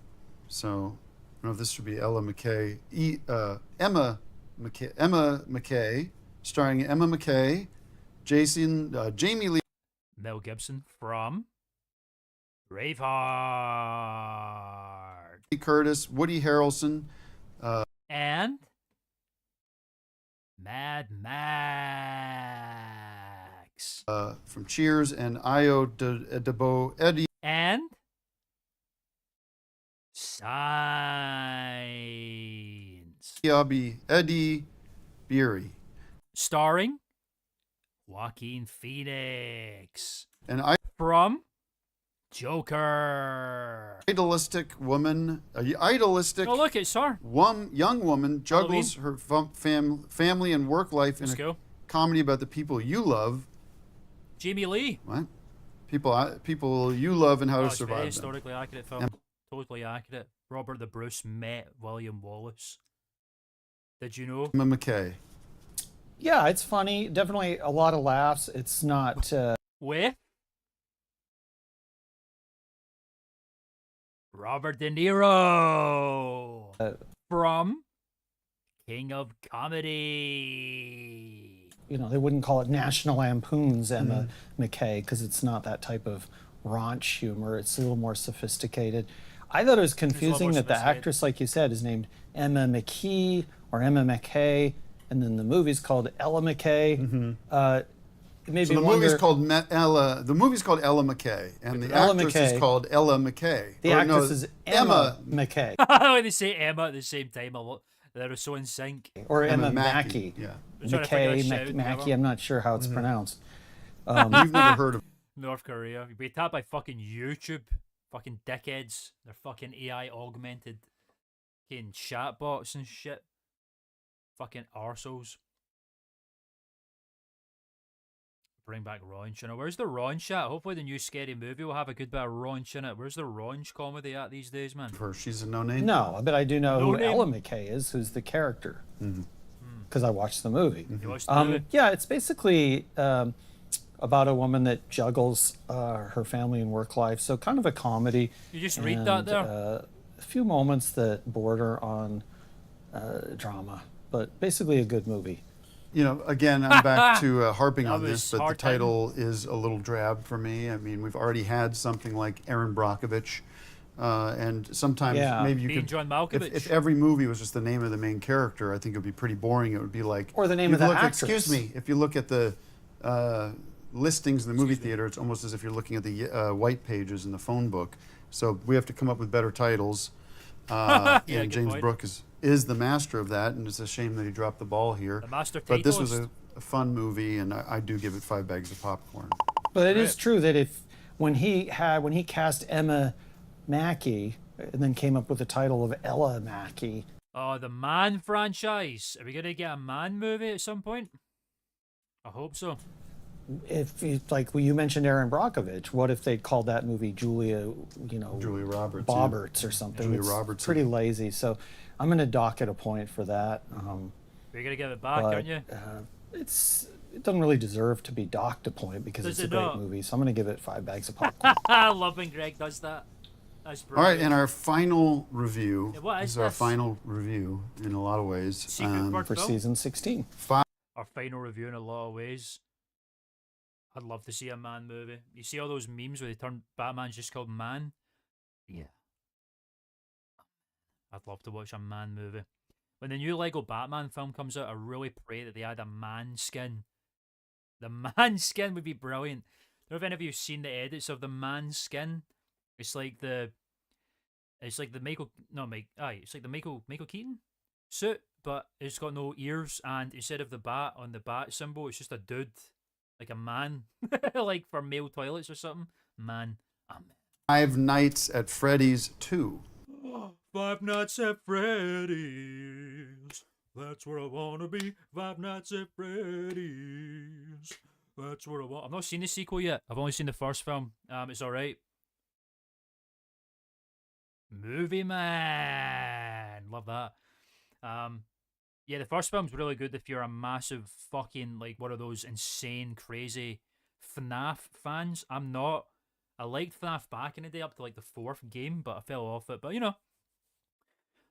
So, I don't know if this should be Ella McKay. Emma McKay, starring Emma McKay, Jamie Lee Mel Gibson from Braveheart. Curtis, Woody Harrelson, And Mad Max. from Cheers, and Io DeBo Eddie. And Signs. Eddie Beery. Starring Joaquin Phoenix. And From Joker. idealistic woman, idealistic Oh, look, it's her. young woman juggles her family and work life in Let's a go. comedy about the people you love. Jamie Lee. What? People you love and how Oh, to it's very survive them. historically accurate film. Totally accurate. Robert the Bruce met William Wallace. Did you know? Emma McKay. Yeah, it's funny. Definitely a lot of laughs. It's not. With Robert De Niro from King of Comedy. You know, they wouldn't call it National Lampoon's Emma McKay because it's not that type of raunch humor. It's a little more sophisticated. I thought it was confusing that the sophisticated. actress, like you said, is named Emma McKee or Emma McKay, and then the movie's called Ella McKay. It made So me the wonder. movie's called Ella. The movie's called Ella McKay, and the Ella actress McKay. is called Ella McKay. The Or no, actress is Emma McKay When they say Emma at the same time, they're so in sync. or Emma Mackey. Mackey. Yeah, I'm trying to figure McKay, this out, Mackey. whatever. I'm not sure how it's pronounced. you've never heard of. North Korea. You'd be tapped by fucking YouTube. Fucking dickheads. They're fucking AI augmented. Fucking chatbots and shit. Fucking arseholes. Bring back raunch. You know, where's the raunch at? Hopefully the new scary movie will have a good bit of raunch in it. Where's the raunch comedy at these days, man? Her. She's a no name. No, but I do know No who name. Ella McKay is, who's the character, because I watched the movie. You watched the movie? Yeah, it's basically about a woman that juggles her family and work life, so kind of a comedy. You just read that there? A few moments that border on drama, but basically a good movie. again, I'm back to harping That on this, was but the hard hitting. title is a little drab for me. I mean, we've already had something like Aaron Brockovich, and sometimes Yeah. maybe you Being could. John Malkovich. If every movie was just the name of the main character, I think it would be pretty boring. It would be like Or the name you of the look, actress. Excuse me. If you look at the listings in the movie theater, it's almost as if you're looking at the white pages in the phone book. So we have to come up with better titles. Yeah, and good James point. Brooke is the master of that, and it's a shame that he dropped the ball here. The master But this was titleist. a fun movie, and I do give it 5 bags of popcorn. But it is Right. true that when he cast Emma Mackey and then came up with the title of Ella Mackey. Oh, the Man franchise. Are we gonna get a Man movie at some point? I hope so. If you mentioned Aaron Brockovich, what if they called that movie Julia Roberts. Bobberts or something? Julia It's Roberts. pretty lazy. So I'm going to dock it a point for that. You're gonna give it back, but, aren't you? it doesn't really deserve to be docked a point because Does it's a it great not? movie. So I'm going to give it 5 bags of popcorn. I love when Greg does that. That's All brilliant. right, and our final review. Yeah, what this is is our this? final review in a lot of ways. Secret word For film? season 16. Our final review in a lot of ways. I'd love to see a Man movie. You see all those memes where they turn Batman's just called Man? Yeah. I'd love to watch a Man movie. When the new Lego Batman film comes out, I really pray that they add a man skin. The man skin would be brilliant. I don't know if any of you have seen the edits of the man skin. It's like the Michael Keaton suit, but it's got no ears, and instead of the bat on the bat symbol, it's just a dude, like a man, like for male toilets or something. Man, I'm Five Nights at Freddy's 2. Five Nights at Freddy's. That's where I wanna be. Five Nights at Freddy's. That's where I want. I've not seen the sequel yet. I've only seen the first film. It's alright. Movie Man, love that. Yeah, the first film's really good if you're a massive fucking like one of those insane, crazy FNAF fans. I'm not. I liked FNAF back in the day up to like the 4th game, but I fell off it. But a lot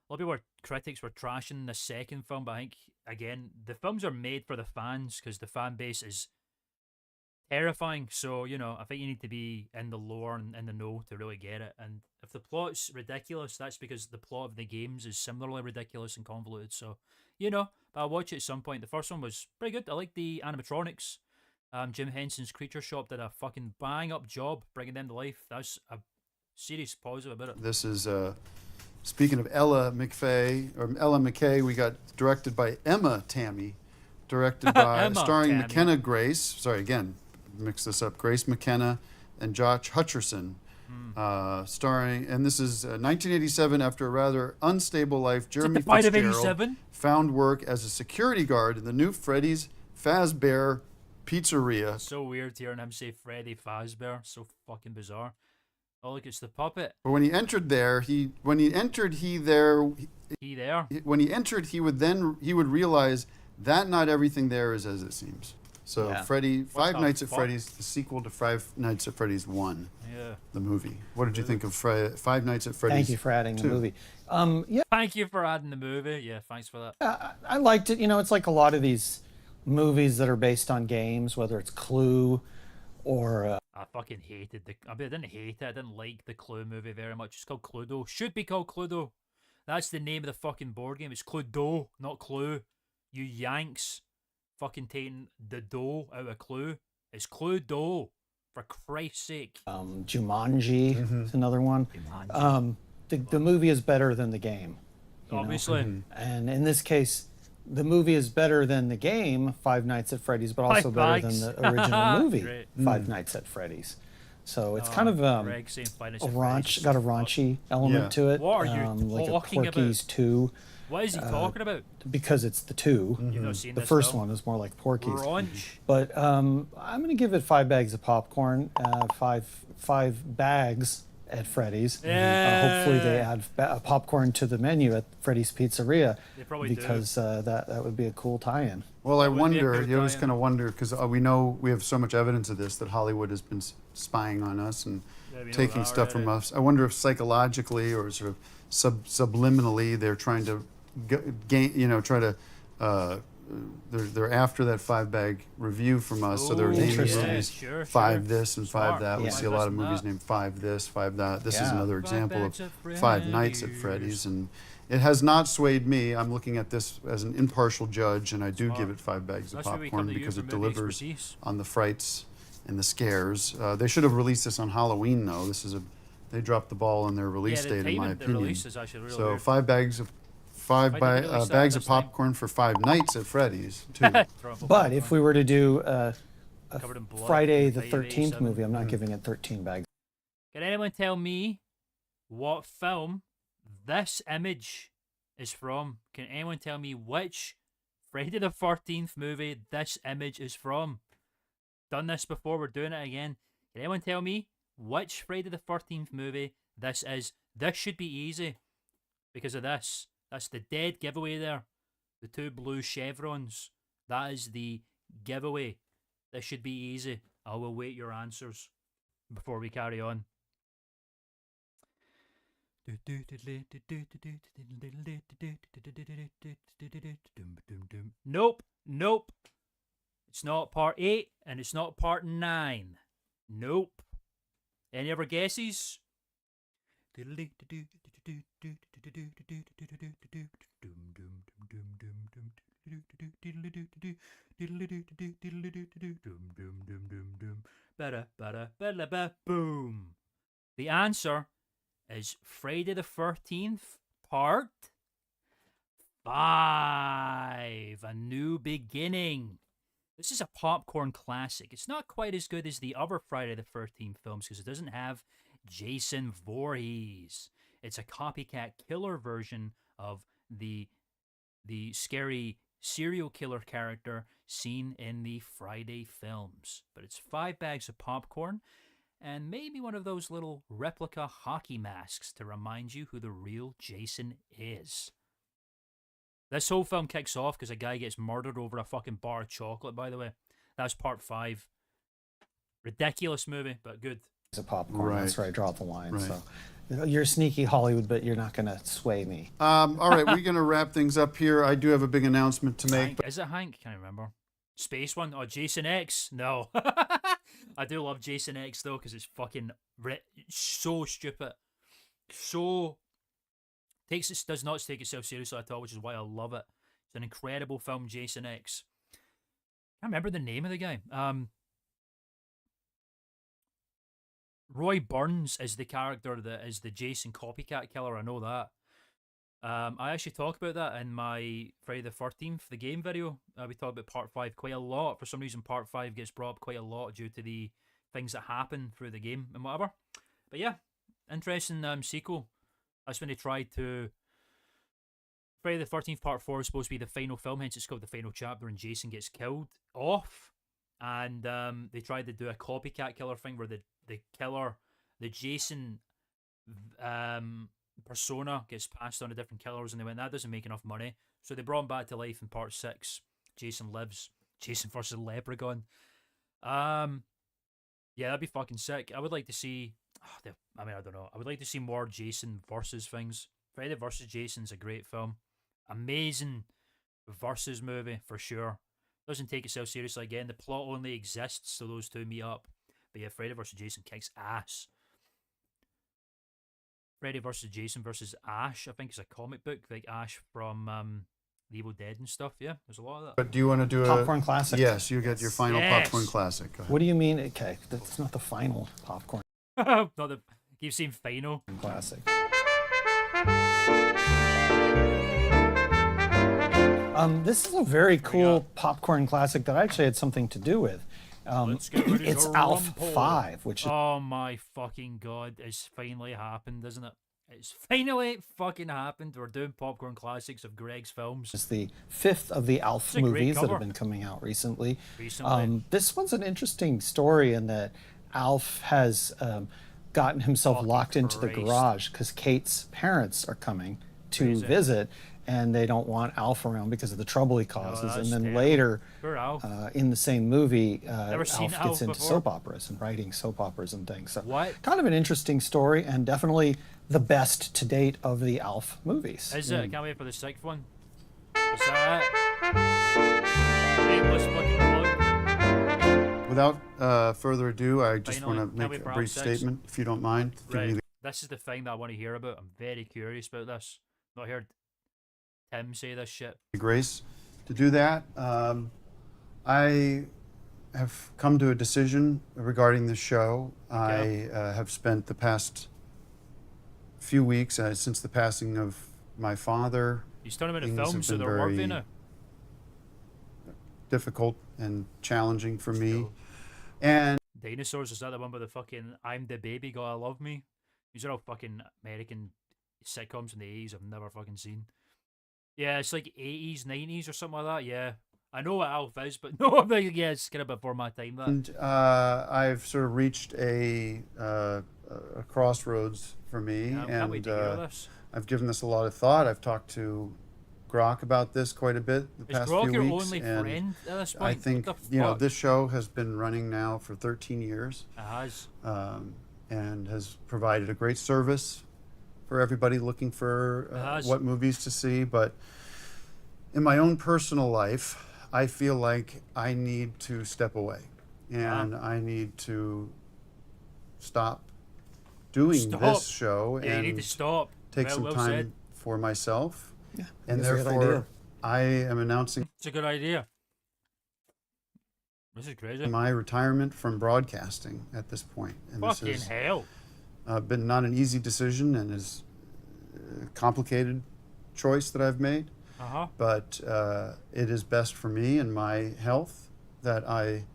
of people critics were trashing the second film, but I think again the films are made for the fans because the fan base is terrifying. So I think you need to be in the lore and in the know to really get it. And if the plot's ridiculous, that's because the plot of the games is similarly ridiculous and convoluted. So but I'll watch it at some point. The first one was pretty good. I like the animatronics. Jim Henson's Creature Shop did a fucking bang up job bringing them to life. That's a serious positive about it. This is, speaking of Ella McKay, we got directed by Emma Tammy, directed by, Emma starring Tammy. McKenna Grace, sorry, again, mix this up, Grace McKenna and Josh Hutcherson, starring, and this is 1987, after a rather unstable life, Jeremy the fight of Fitzgerald 87? found work as a security guard in the new Freddy's Fazbear Pizzeria. So weird hearing him say Freddy Fazbear. So fucking bizarre. Oh, look, it's the puppet. But when he entered, he would realize that not everything there is as it seems. So Yeah. Five the Nights at fuck? Freddy's, the sequel to Five Nights at Freddy's 1, Yeah. the movie. What did you think of Five Nights at Freddy's? Thank you for adding the 2? movie. Thank you for adding the movie. Yeah, thanks for that. I liked it. It's like a lot of these movies that are based on games, whether it's Clue or I fucking hated I didn't hate it. I didn't like the Clue movie very much. It's called Cluedo. Should be called Cluedo. That's the name of the fucking board game. It's Cluedo, not Clue. You Yanks fucking taking the dough out of Clue. It's Cluedo. For Christ's sake. Jumanji is another one. The movie is better than the game. Obviously. And in this case, the movie is better than the game, Five Nights at Freddy's, but also better than the original movie, Great. Five Nights at Freddy's. So it's kind of Greg saying Five Nights a at Freddy's is got a so raunchy element Yeah. to it. What are you like talking a Porky's about? 2, What is he talking about? because it's the 2. You've not seen The this first film? one is more like Porky's. Raunch. But I'm going to give it 5 bags of popcorn, five bags at Freddy's. Hopefully they add popcorn to the menu at Freddy's Pizzeria, They probably do. because that would be a cool tie-in. Well, I would be a wonder, good you always tie-in. kind of wonder, because we know we have so much evidence of this, that Hollywood has been spying on us and Yeah, we know taking that stuff from already. us. I wonder if psychologically or sort of subliminally they're trying to gain, try to they're after that 5-bag review from us, so they're Ooh, naming Interesting. movies Sure, 5 sure. this and Smart. 5 that. We Yeah. see a lot of Five this movies and named 5 this, 5 that. This is Yeah. another 5 example of Bags at 5 Nights at Freddy's. Freddy's, and it has not swayed me. I'm looking at this as an impartial judge, and I do Smart. give it 5 bags of That's why we popcorn come to you because for it movie delivers expertise. on the frights and the scares. They should have released this on Halloween, though. They dropped the ball on their release the date, in timing my of the opinion. release is actually really So weird. 5 bags of Why did they release that bags of this time? popcorn for 5 nights at Freddy's too. Truffle But if we were to do a Covered in blood Friday from the Friday 13th 87. movie, I'm not giving it 13 bags. Can anyone tell me what film this image is from? Can anyone tell me which Friday the 13th movie this image is from? Done this before, we're doing it again. Can anyone tell me which Friday the 13th movie this is? This should be easy because of this. That's the dead giveaway there. The 2 blue chevrons. That is the giveaway. This should be easy. I will wait your answers before we carry on. Nope, nope. It's not part 8 and it's not part 9. Nope. Any other guesses? Boom. The answer is Friday the 13th, part 5. A New Beginning. This is a popcorn classic. It's not quite as good as the other Friday the 13th films because it doesn't have Jason Voorhees. It's a copycat killer version of the scary serial killer character seen in the Friday films. But it's 5 bags of popcorn and maybe one of those little replica hockey masks to remind you who the real Jason is. This whole film kicks off because a guy gets murdered over a fucking bar of chocolate, by the way. That's part 5. Ridiculous movie, but good. It's a popcorn. That's Right. where I draw the line. Right. So you're sneaky Hollywood, but you're not going to sway me. All right, we're going to wrap things up here. I do have a big announcement to make. Hank, is it Hank? Can't remember. Space one? Oh, Jason X? No. I do love Jason X though, because it's fucking so stupid. So does not take itself seriously at all, which is why I love it. It's an incredible film, Jason X. I can't remember the name of the guy. Roy Burns is the character that is the Jason copycat killer. I know that. I actually talk about that in my Friday the 13th, the game video. We talk about part 5 quite a lot. For some reason, part 5 gets brought up quite a lot due to the things that happen through the game and whatever. But yeah, interesting sequel. That's when they tried to... Friday the 13th part 4 is supposed to be the final film, hence it's called the final chapter, and Jason gets killed off. And they tried to do a copycat killer thing where the killer, the Jason persona gets passed on to different killers, and they went, that doesn't make enough money. So they brought him back to life in part 6. Jason lives. Jason versus Leprechaun. Yeah, that'd be fucking sick. I would like to see... I mean, I don't know. I would like to see more Jason versus things. Friday versus Jason's a great film. Amazing versus movie, for sure. Doesn't take itself seriously again. The plot only exists so those two meet up. But yeah, Friday vs. Jason kicks ass. Friday vs. Jason versus Ash, I think it's a comic book, like Ash from The Evil Dead and stuff. Yeah, there's a lot of that. But do you want to do Popcorn classic? Yes, you get your final Yes. popcorn classic. Go ahead. What do you mean? Okay, that's not the final popcorn Not the... You've seen Final. classic. This is a very cool popcorn classic that I actually had something to do with. Let's get rid of It's your Alf rumple. 5, which is Oh my fucking god, it's finally happened, isn't it? It's finally fucking happened. We're doing popcorn classics of Greg's films. the 5th of the Alf It's a great movies that cover. have been coming out recently. Recently. This one's an interesting story in that Alf has gotten himself Fucking locked into the Christ. garage because Kate's parents are coming to Crazy. visit, and they don't want Alf around because of the trouble he causes. that's and then terrible. later, Poor Alf. in the same movie, Never seen Alf Alf gets into before. soap operas and writing soap operas and things. So What? kind of an interesting story, and definitely the best to date of the Alf movies. Is it? I can't wait for the 6th one. Is that it? without further ado, I just Finally, want to can make we a perhaps brief sex? statement, if you don't mind. Give me Right. This is the thing that I want to hear about. I'm very curious about this. Not heard Tim say this shit. the grace to do that. I have come to a decision regarding the show. Okay. I have spent the past few weeks since the passing of my father. He's talking about the Things film, have so been they're worthy very now. difficult and challenging for me. Still. And Dinosaurs, is that the one with the fucking I'm the baby, gotta love me? These are all fucking American sitcoms from the 80s I've never fucking seen. Yeah, it's like 80s, 90s or something like that, yeah. I know what Alf is, but no, I'm like, yeah, it's kind of before my time, that. I've sort of reached a crossroads for me, Yeah, I can't wait and to hear this. I've given this a lot of thought. I've talked to Grok about this quite a bit the Is past Grok few your weeks, only and friend at this point? I think What the you know fuck? this show has been running now for 13 years, It has. and has provided a great service for everybody looking for has. what movies to see. But in my own personal life, I feel like I need to step away, and I need to stop doing Stop. this show Yeah, you and need to stop. take Well- some well time said. for myself. Yeah, And that's a good therefore, idea. I am announcing It's a good idea. This is crazy. my retirement from broadcasting at this point. And Fucking this hell. has been not an easy decision and is a complicated choice that I've made. Uh-huh. But it is best for me and my health that I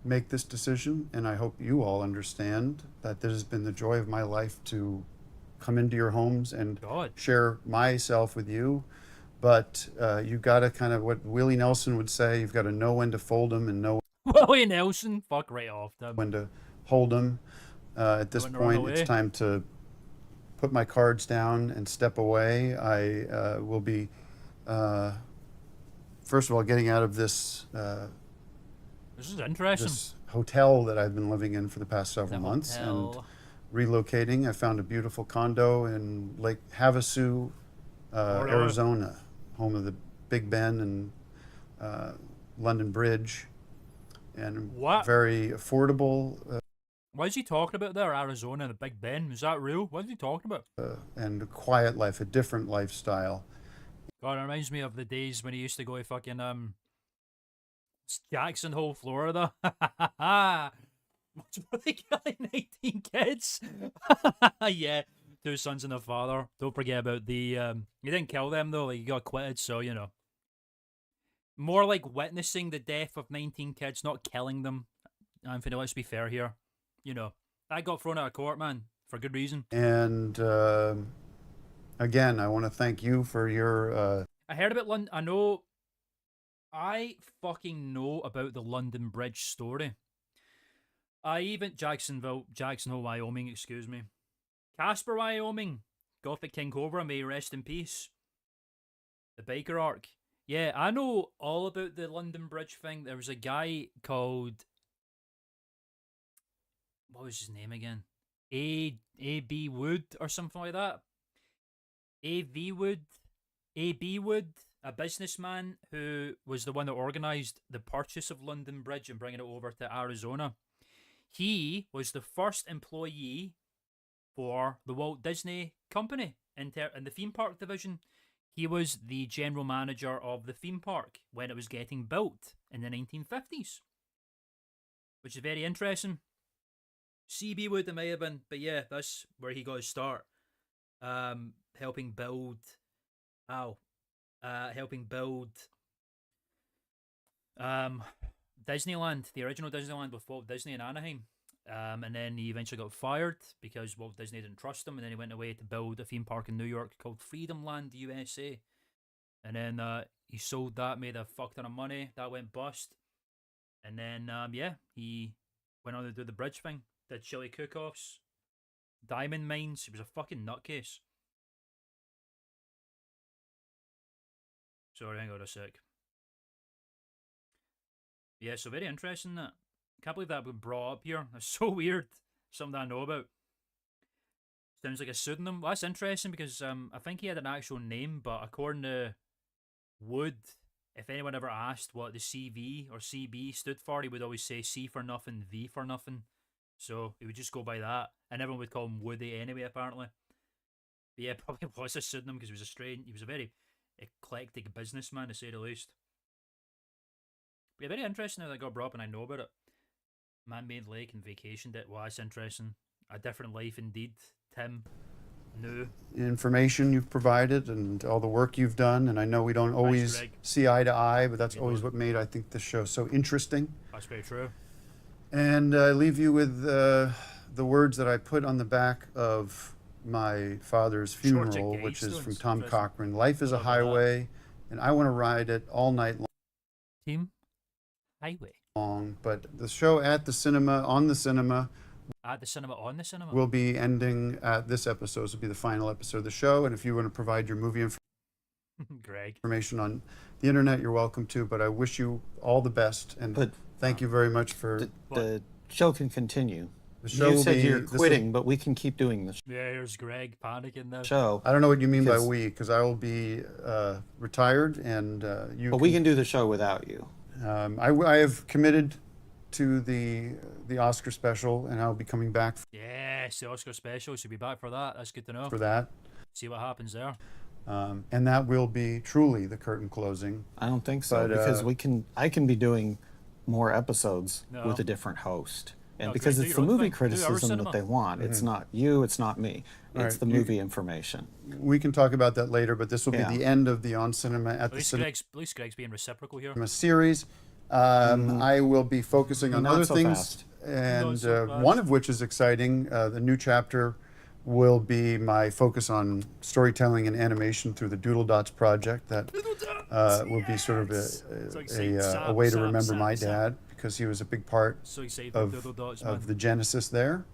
make this decision. And I hope you all understand that this has been the joy of my life to come into your homes and God. share myself with you. But you've got to kind of, what Willie Nelson would say, you've got to know when to fold them and know Willie Nelson, fuck right off, Tim. when to hold them. At this When to run point, it's away. time to put my cards down and step away. I will be, first of all, getting out of this This is interesting. this hotel that I've been living in for the past The several months and hotel. relocating. I found a beautiful condo in Lake Havasu, really? Arizona, home of the Big Ben and London Bridge, and What? very affordable What is he talking about there? Arizona and the Big Ben? Is that real? What is he talking about? and a quiet life, a different lifestyle. God, it reminds me of the days when he used to go to fucking Jackson Hole, Florida. What's were they killing 19 kids? Yeah, 2 sons and a father. Don't forget about the he didn't kill them though, like he got acquitted, so you know. More like witnessing the death of 19 kids, not killing them. Anthony, let's be fair here. You know, that got thrown out of court, man, for good reason. And again, I want to thank you for your. I heard about London. I fucking know about the London Bridge story. I even Jacksonville, Wyoming, excuse me. Casper, Wyoming. Gothic King Cobra, may he rest in peace. The Baker Arc. Yeah, I know all about the London Bridge thing. There was a guy called, what was his name again? A.B. Wood or something like that. A.V. Wood. A.B. Wood, a businessman who was the one that organised the purchase of London Bridge and bringing it over to Arizona. He was the first employee for the Walt Disney Company in the theme park division. He was the general manager of the theme park when it was getting built in the 1950s, which is very interesting. C.B. Wood, it may have been, but yeah, that's where he got his start. Helping build Disneyland, the original Disneyland with Walt Disney in Anaheim. And then he eventually got fired because Walt Disney didn't trust him, and then he went away to build a theme park in New York called Freedom Land USA. And then he sold that, made a fuck ton of money. That went bust. And then yeah, he went on to do the bridge thing, did chili cook-offs, diamond mines. He was a fucking nutcase. Sorry, hang on a sec. Yeah, so very interesting that. Can't believe that was brought up here. That's so weird. Something I know about. Sounds like a pseudonym. Well, that's interesting because I think he had an actual name, but according to Wood, if anyone ever asked what the CV or CB stood for, he would always say C for nothing, V for nothing. So he would just go by that, and everyone would call him Woody anyway, apparently. But yeah, probably was a pseudonym because he was a very eclectic businessman, to say the least. But yeah, very interesting how that got brought up, and I know about it. Man-made lake and vacationed it. Well, that's interesting. A different life indeed, Tim. No. Information you've provided and all the work you've done, and I know we don't always Greg. see eye to eye, but that's You always don't. what made, I think, this show so interesting. That's very true. And I leave you with the words that I put on the back of my father's Shorts and funeral, which is gravestones. from Tom Interesting. Cochran. Life is a Love that. highway, and I want to ride it all night Team Highway. long. But the show at the cinema, on the cinema, At the cinema, on the cinema. will be ending at this episode. This will be the final episode of the show. And if you want to provide your movie Greg. information on the internet, you're welcome to. But I wish you all the best, and But thank you very much for the show can continue. the show. You will said be, you're this will- quitting, but we can keep doing the Yeah, here's Greg panicking now. show. I don't know what you mean by Because- we, because I will be retired, and you. But we can do the show without you. I have committed to the Oscar special, and I'll be coming back Yes, the Oscar special. Should be back for that. That's good to know. for that. See what happens there. And that will be truly the curtain closing. I don't think so, But, because I can be doing more episodes No. with a different host. And No, because Greg, do it's your the own movie thing. Do our criticism cinema. that they want. It's not you, it's not me. All It's right, the you- movie information. We can talk about that later, but this will Yeah. be the end of the On Cinema at At the least Cinema Greg's being reciprocal here. series. I will be focusing on Not other so things, fast. and Not so fast. one of which is exciting. The new chapter will be my focus on storytelling and animation through the Doodle Dots project. That will be sort of a way to remember my dad, because he was a big part So excited for Doodle Dots, man. of the genesis there.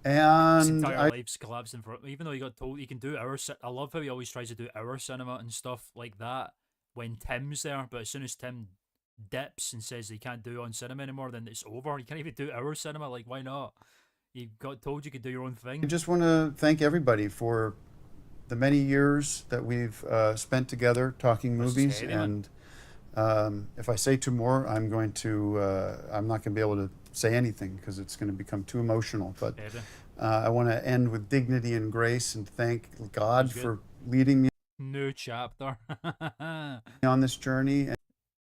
His And entire life's collapsing for even though he got told he can do I love how he always tries to do our cinema and stuff like that when Tim's there, but as soon as Tim dips and says he can't do on cinema anymore, then it's over. You can't even do our cinema. Like, why not? You got told you could do your own thing. I just want to thank everybody for the many years that we've spent together talking This is movies. heavy, man. And if I say two more, I'm not going to be able to say anything because it's going to become too emotional. But Heavy. I want to end with dignity and grace and thank God That's good. for leading me New chapter. on this journey,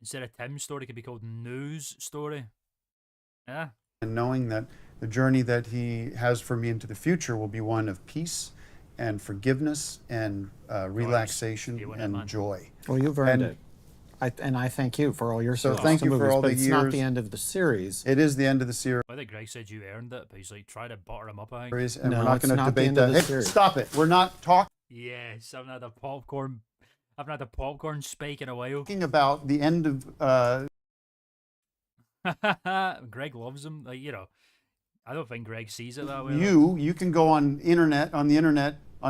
Instead of Tim's story, it could be called News Story. Yeah. and knowing that the journey that He has for me into the future will be one of peace and forgiveness and relaxation You win it, and man. joy. Well, you've earned And- it. And I thank you for all your So service thank to you for movies, all but the it's not years. the end of the series. It is the end of the series. I think Greg said you earned it, but he's like, try to butter him up, I think. And No, we're not it's going to not the debate end of that. the Hey, series. stop it. We're not Yes, I haven't had a popcorn spike in a while. talking about the end of Greg loves him. Like, you know, I don't think Greg sees it that way. you can go on the internet on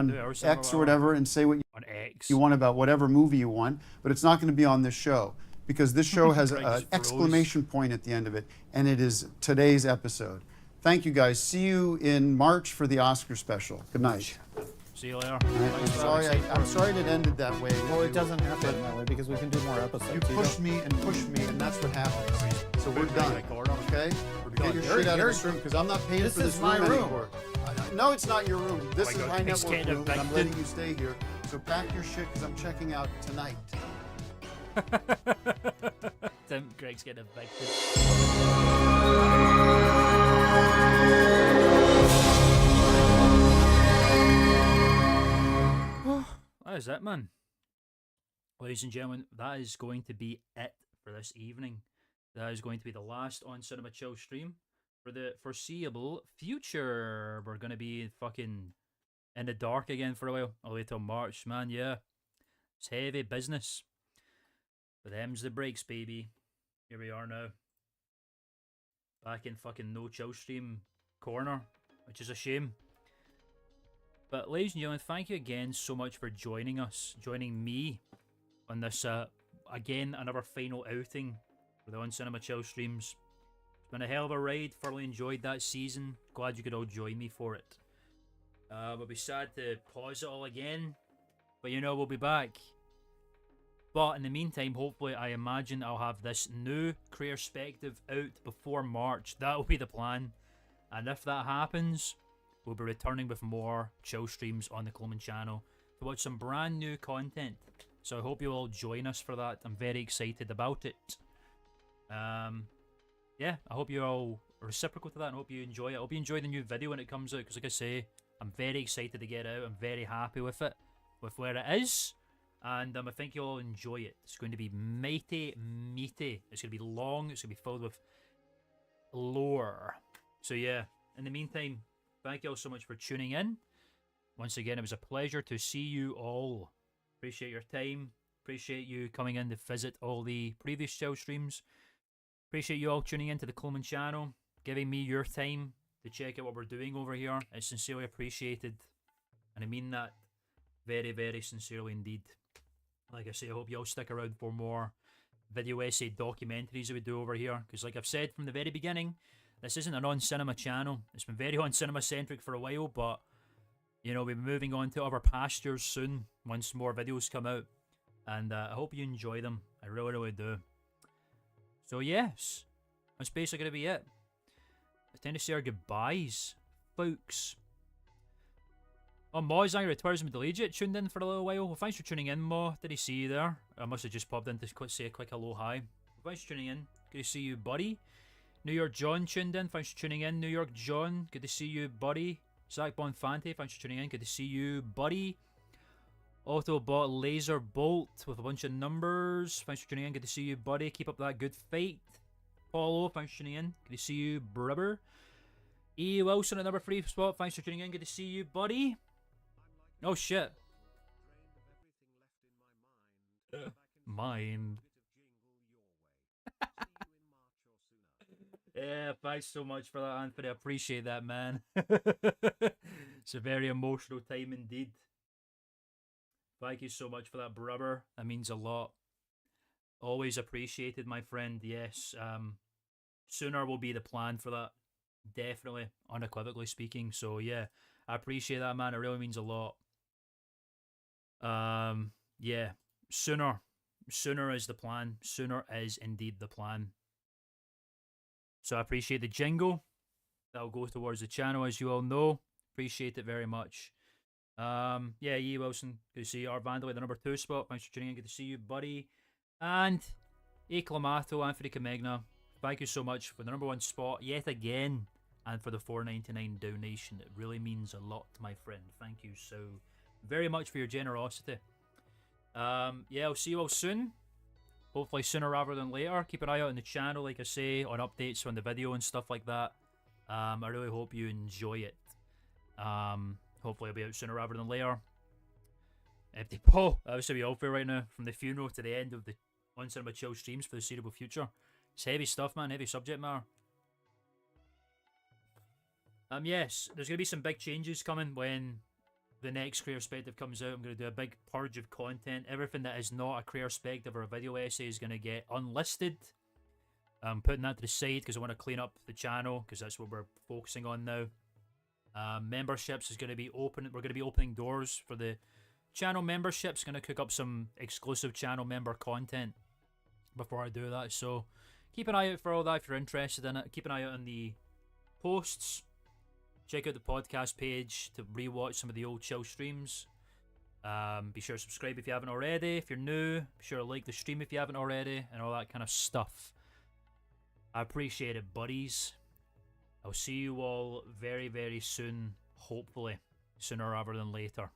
Do our cinema, X or whatever and say what On X. you want about whatever movie you want, but it's not going to be on this show because this show has Greg an just froze. exclamation point at the end of it, and it is today's episode. Thank you guys. See you in March for the Oscar special. Good night. See you later. I'm sorry it ended that way. Well, it doesn't have to end that way because we can do more episodes. You pushed me, and that's what happens. So we're done. Okay? Get your shit out of this room because I'm not paying This for this is my room room. anymore. No, it's not your room. This my is God, my he's network getting room, and I'm evicted. letting you stay here. So pack your shit because I'm checking out tonight. Greg's getting evicted. That is it, man. Ladies and gentlemen, that is going to be it for this evening. That is going to be the last On Cinema Chill stream for the foreseeable future. We're going to be fucking in the dark again for a while. All the way till March, man, yeah. It's heavy business. But them's the breaks, baby. Here we are now. Back in fucking no chill stream corner, which is a shame. But ladies and gentlemen, thank you again so much for joining us, joining me on this, again, another final outing for the On Cinema Chill streams. It's been a hell of a ride, thoroughly enjoyed that season. Glad you could all join me for it. We'll be sad to pause it all again, but you know, we'll be back. But in the meantime, hopefully, I imagine I'll have this new career perspective out before March. That will be the plan. And if that happens, we'll be returning with more chill streams on the Klman channel to watch some brand new content. So I hope you all join us for that. I'm very excited about it. Yeah, I hope you're all reciprocal to that and hope you enjoy it. I hope you enjoy the new video when it comes out, because like I say, I'm very excited to get out. I'm very happy with it, with where it is. And I think you'll all enjoy it. It's going to be mighty, meaty. It's going to be long. It's going to be filled with lore. So yeah, in the meantime, thank you all so much for tuning in. Once again, it was a pleasure to see you all. Appreciate your time. Appreciate you coming in to visit all the previous show streams. Appreciate you all tuning into the Klman channel, giving me your time to check out what we're doing over here. It's sincerely appreciated. And I mean that very, very sincerely indeed. Like I say, I hope you all stick around for more video essay documentaries that we do over here. Because like I've said from the very beginning, this isn't an on-cinema channel. It's been very on-cinema centric for a while, but you know, we'll be moving on to other pastures soon once more videos come out. And I hope you enjoy them. I really, really do. So yes, that's basically going to be it. It's time to say our goodbyes, folks. Oh, Mo's angry retires and Delejit tuned in for a little while. Well, thanks for tuning in, Mo. Did he see you there? I must have just popped in to say a quick hello, hi. Well, thanks for tuning in. Good to see you, buddy. New York John tuned in. Thanks for tuning in, New York John. Good to see you, buddy. Zach Bonfante, thanks for tuning in. Good to see you, buddy. Autobot Laser Bolt with a bunch of numbers. Thanks for tuning in. Good to see you, buddy. Keep up that good fight. Paulo, thanks for tuning in. Good to see you, brother. E. Wilson at number 3 spot. Thanks for tuning in. Good to see you, buddy. Oh shit. Mind. Yeah, thanks so much for that, Anthony. I appreciate that, man. It's a very emotional time indeed. Thank you so much for that, brother. That means a lot. Always appreciated, my friend. Yes. Sooner will be the plan for that. Definitely, unequivocally speaking. So yeah, I appreciate that, man. It really means a lot. Yeah. Sooner is the plan. Sooner is indeed the plan. So I appreciate the jingle. That'll go towards the channel, as you all know. Appreciate it very much. Yeah, E. Wilson, good to see you. Art Vandal at the number 2 spot. Thanks for tuning in. Good to see you, buddy. And A. Clamato, Anthony Camegna, thank you so much for the number 1 spot yet again, and for the $4.99 donation. It really means a lot, my friend. Thank you so very much for your generosity. Yeah, I'll see you all soon. Hopefully sooner rather than later. Keep an eye out on the channel, like I say, on updates on the video and stuff like that. I really hope you enjoy it. Hopefully I'll be out sooner rather than later. Empty Paul, that was to be all for right now. From the funeral to the end of the On Cinema Chill streams for the foreseeable future. It's heavy stuff, man. Heavy subject matter. Yes, there's going to be some big changes coming when the next career perspective comes out. I'm going to do a big purge of content. Everything that is not a career perspective or a video essay is going to get unlisted. I'm putting that to the side because I want to clean up the channel, because that's what we're focusing on now. Memberships is going to be open. We're going to be opening doors for the channel memberships. Going to cook up some exclusive channel member content before I do that. So keep an eye out for all that if you're interested in it. Keep an eye out on the posts. Check out the podcast page to rewatch some of the old chill streams. Be sure to subscribe if you haven't already. If you're new, be sure to like the stream if you haven't already, and all that kind of stuff. I appreciate it, buddies. I'll see you all very, very soon, hopefully. Sooner rather than later.